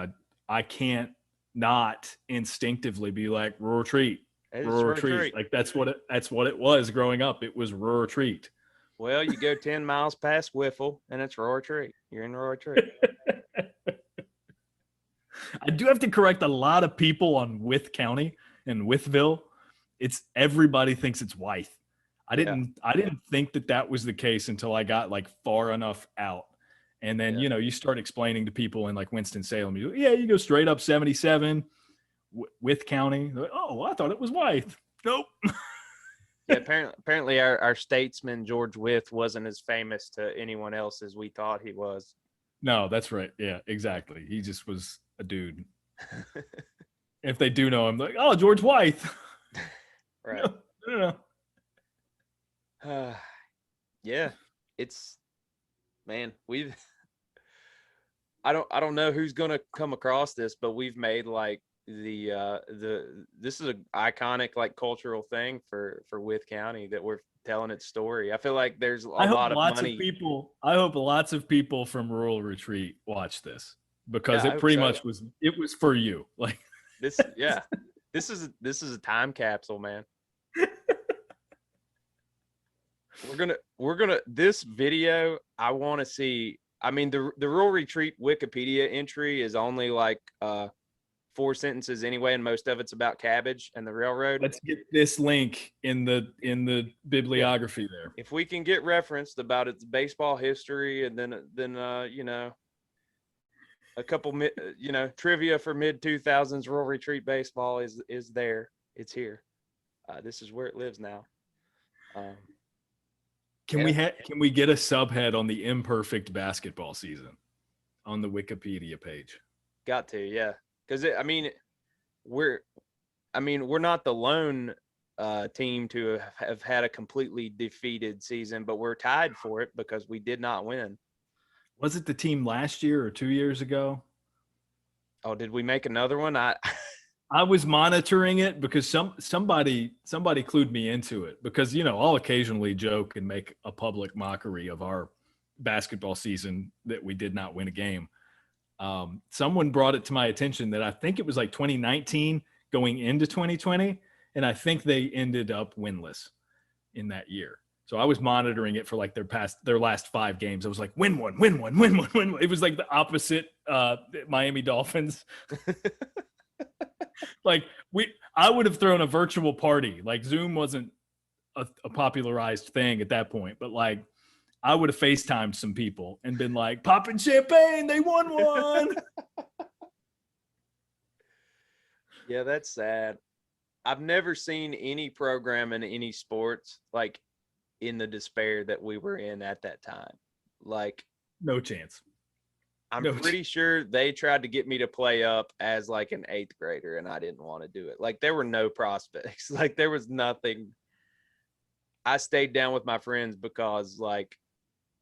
I can't not instinctively be like rural retreat. Rural retreat. Like that's what it was growing up. It was rural retreat. Well, you go 10 miles past Whiffle and it's rural retreat. You're in rural retreat. I do have to correct a lot of people on Wythe County and Wytheville. It's everybody thinks it's Wythe. I didn't think that was the case until I got like far enough out. And then, you start explaining to people in like Winston-Salem, you go straight up 77, Wythe County. Like, oh, well, I thought it was Wythe. Nope. Yeah, apparently our statesman, George Wythe, wasn't as famous to anyone else as we thought he was. No, that's right. Yeah, exactly. He just was a dude. If they do know him, like, oh, George Wythe. Right. No. Yeah, it's, man, I don't know who's gonna come across this, but we've made like this is an iconic like cultural thing for Wythe County that we're telling its story. I feel like there's a lot of money. I hope lots of people from rural retreat watch this because it pretty much was for you. Like this, yeah. This is a time capsule, man. We're gonna this video. I want to see. I mean, the rural retreat Wikipedia entry is only like 4 sentences anyway, and most of it's about cabbage and the railroad. Let's get this link in the bibliography there. If we can get referenced about its baseball history, and then a couple trivia for mid 2000s rural retreat baseball is there. It's here. This is where it lives now. Can we get a subhead on the imperfect basketball season on the Wikipedia page? Got to, yeah. Because we're not the lone team to have had a completely defeated season, but we're tied for it because we did not win. Was it the team last year or 2 years ago? Oh, did we make another one? I was monitoring it because somebody clued me into it because, I'll occasionally joke and make a public mockery of our basketball season that we did not win a game. Someone brought it to my attention that I think it was like 2019 going into 2020. And I think they ended up winless in that year. So I was monitoring it for like their last 5 games. I was like, win one. It was like the opposite Miami Dolphins. Like I would have thrown a virtual party. Like Zoom wasn't a popularized thing at that point, but like I would have FaceTimed some people and been like, popping champagne, they won one. Yeah, that's sad. I've never seen any program in any sports like in the despair that we were in at that time. Like, no chance. I'm pretty sure they tried to get me to play up as like an 8th grader and I didn't want to do it. Like there were no prospects. Like there was nothing. I stayed down with my friends because like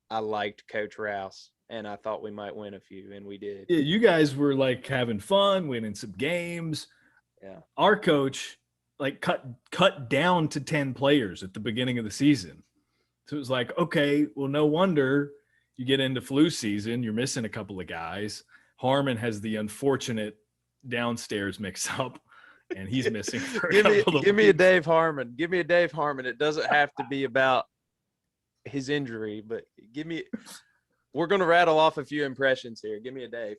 I liked Coach Rouse and I thought we might win a few, and we did. Yeah, you guys were like having fun, winning some games. Yeah. Our coach like cut down to 10 players at the beginning of the season. So it was like, okay, well, no wonder you get into flu season, you're missing a couple of guys. Harmon has the unfortunate downstairs mix up, and he's missing for a couple of weeks. Give me a Dave Harmon. Give me a Dave Harmon. It doesn't have to be about his injury, but we're going to rattle off a few impressions here. Give me a Dave.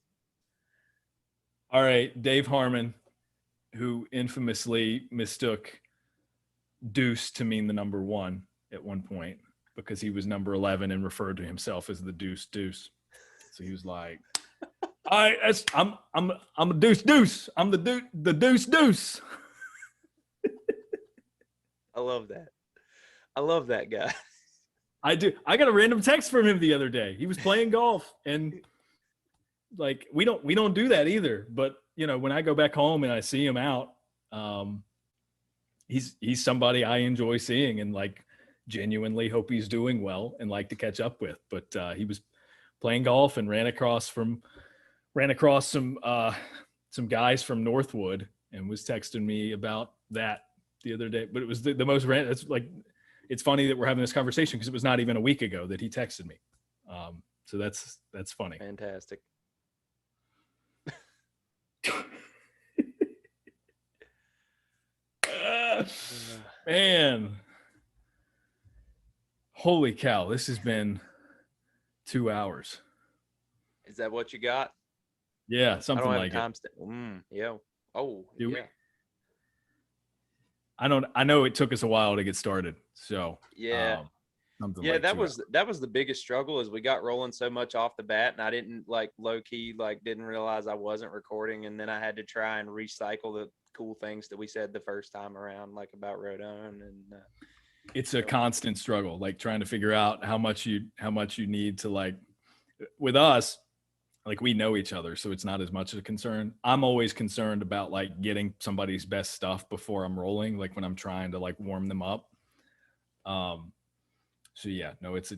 All right, Dave Harmon, who infamously mistook deuce to mean the number 1 at one point because he was number 11 and referred to himself as the deuce. So he was like, I'm a deuce. I'm the deuce. I love that. I love that guy. I do. I got a random text from him the other day. He was playing golf, and like we don't do that either. But when I go back home and I see him out, he's somebody I enjoy seeing and like genuinely hope he's doing well and like to catch up with. But he was playing golf and ran across some guys from Northwood and was texting me about that the other day. But it was the most random. It's like, it's funny that we're having this conversation because it was not even a week ago that he texted me. So that's funny. Fantastic. Man, holy cow, this has been 2 hours. Is that what you got? Yeah, something like it. Yeah. Oh, Do yeah. we? I know it took us a while to get started. So yeah. Like that was the biggest struggle is we got rolling so much off the bat, and I didn't like low key, like didn't realize I wasn't recording. And then I had to try and recycle the cool things that we said the first time around, like about Rodon. And it's a constant struggle, like trying to figure out how much you need to, like, with us, like we know each other, so it's not as much of a concern. I'm always concerned about like getting somebody's best stuff before I'm rolling, like when I'm trying to like warm them up. So yeah, no, it's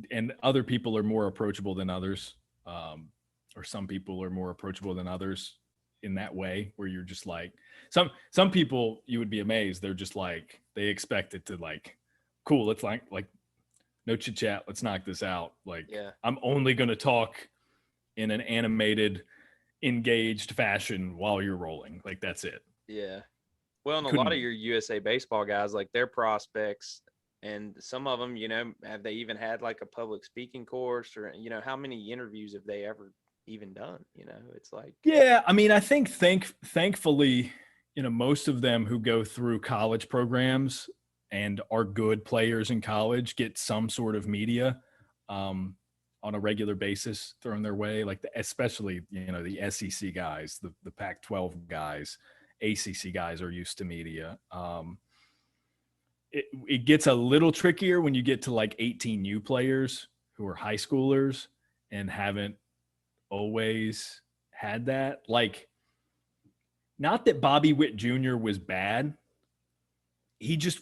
and other people are more approachable than others, or some people are more approachable than others in that way, where you're just like some people you would be amazed. They're just like, they expect it to like, cool. It's like no chit chat. Let's knock this out. Like, yeah. I'm only going to talk in an animated, engaged fashion while you're rolling. Like, that's it. Yeah. Well, and a lot of your USA baseball guys, like their prospects, and some of them, have they even had like a public speaking course, or, how many interviews have they ever even done? It's like, yeah, I mean, I think thankfully, most of them who go through college programs and are good players in college get some sort of media on a regular basis thrown their way, like especially, the SEC guys, the Pac-12 guys, ACC guys are used to media. It gets a little trickier when you get to like 18U players who are high schoolers and haven't always had that. Like, not that Bobby Witt Jr. was bad. He just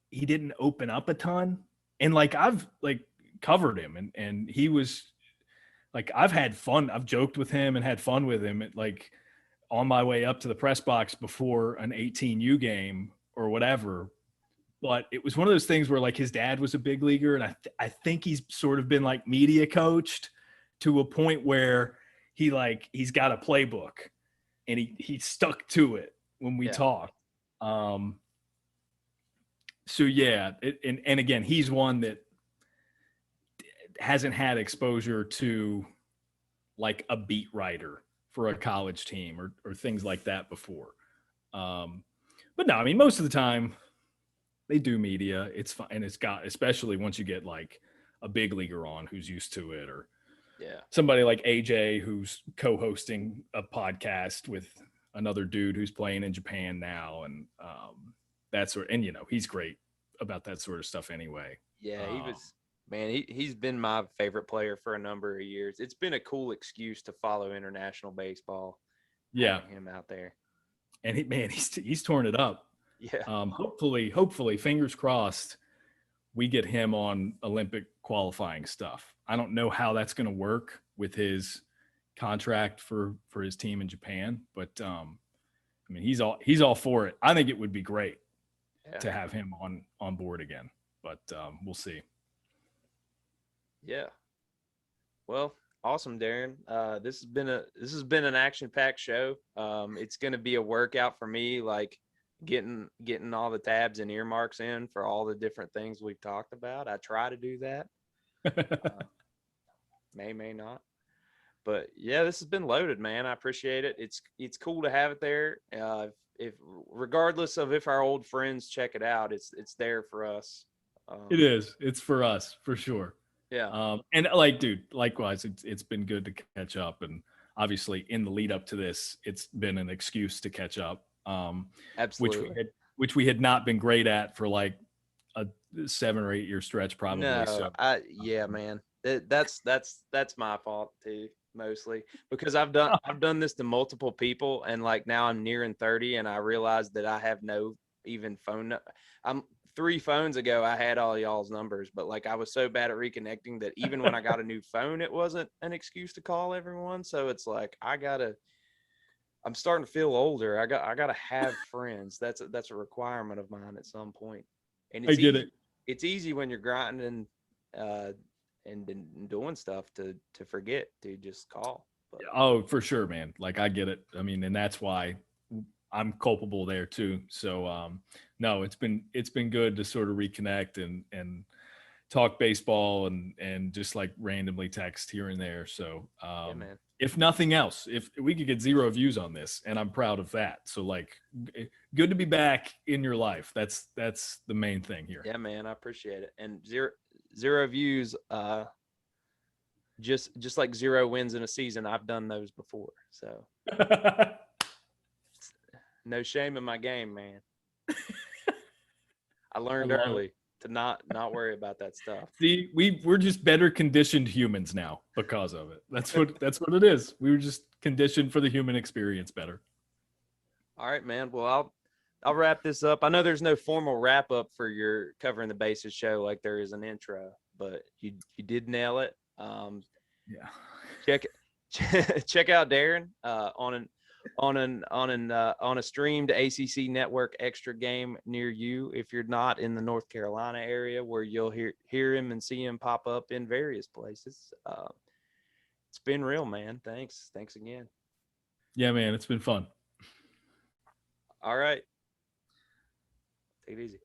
he didn't open up a ton. And like, I've like covered him and he was like, I've had fun. I've joked with him and had fun with him like on my way up to the press box before an 18U game or whatever. But it was one of those things where like his dad was a big leaguer, and I think he's sort of been like media coached to a point where he's got a playbook and he stuck to it when we talked. So yeah, and again, he's one that hasn't had exposure to like a beat writer for a college team or things like that before. But no, I mean, most of the time they do media. It's fine. And it's got, especially once you get like a big leaguer on who's used to it, or somebody like AJ who's co-hosting a podcast with another dude who's playing in Japan now. And that sort, and he's great about that sort of stuff anyway. Yeah, he was, man, he's been my favorite player for a number of years. It's been a cool excuse to follow international baseball. Yeah. Him out there. And he's torn it up. Yeah. Hopefully, fingers crossed, we get him on Olympic qualifying stuff. I don't know how that's going to work with his contract for his team in Japan, but I mean, he's all for it. I think it would be great to have him on board again, but we'll see. Yeah. Well, awesome, Daron. This has been an action-packed show. It's going to be a workout for me, like getting all the tabs and earmarks in for all the different things we've talked about. I try to do that. May not. But yeah, this has been loaded, man. I appreciate it. It's cool to have it there. if regardless of if our old friends check it out, it's there for us. It is. It's for us for sure. Yeah. And like, dude, likewise, it's been good to catch up. And obviously, in the lead up to this, it's been an excuse to catch up. Absolutely. Which we had not been great at for like a 7 or 8 year stretch, probably. No, So yeah, man. That's my fault too, mostly because I've done this to multiple people, and like now I'm nearing 30, and I realized that I have no even phone. I'm 3 phones ago I had all y'all's numbers, but like I was so bad at reconnecting that even when I got a new phone, it wasn't an excuse to call everyone. So it's like I'm starting to feel older. I gotta have friends. That's a requirement of mine at some point. And I it's get easy. it. It's easy when you're grinding and doing stuff to forget to just call. But Oh, for sure, man. Like I get it. I mean, and that's why I'm culpable there too. So no, it's been good to sort of reconnect and talk baseball and just like randomly text here and there. So yeah, man. if nothing else, if we could get 0 views on this, and I'm proud of that. So like good to be back in your life. That's the main thing here. Yeah, man. I appreciate it. And zero views, just like 0 wins in a season. I've done those before. So no shame in my game, man. I learned love early to not worry about that stuff. See, we're just better conditioned humans now because of it. That's what it is. We were just conditioned for the human experience better. All right, man. Well, I'll wrap this up. I know there's no formal wrap up for your covering the bases show like there is an intro, but you did nail it. Yeah. Check out Daron on a streamed ACC network extra game near you if you're not in the North Carolina area, where you'll hear him and see him pop up in various places. It's been real, man. Thanks again. Yeah, man, it's been fun. All right, take it easy.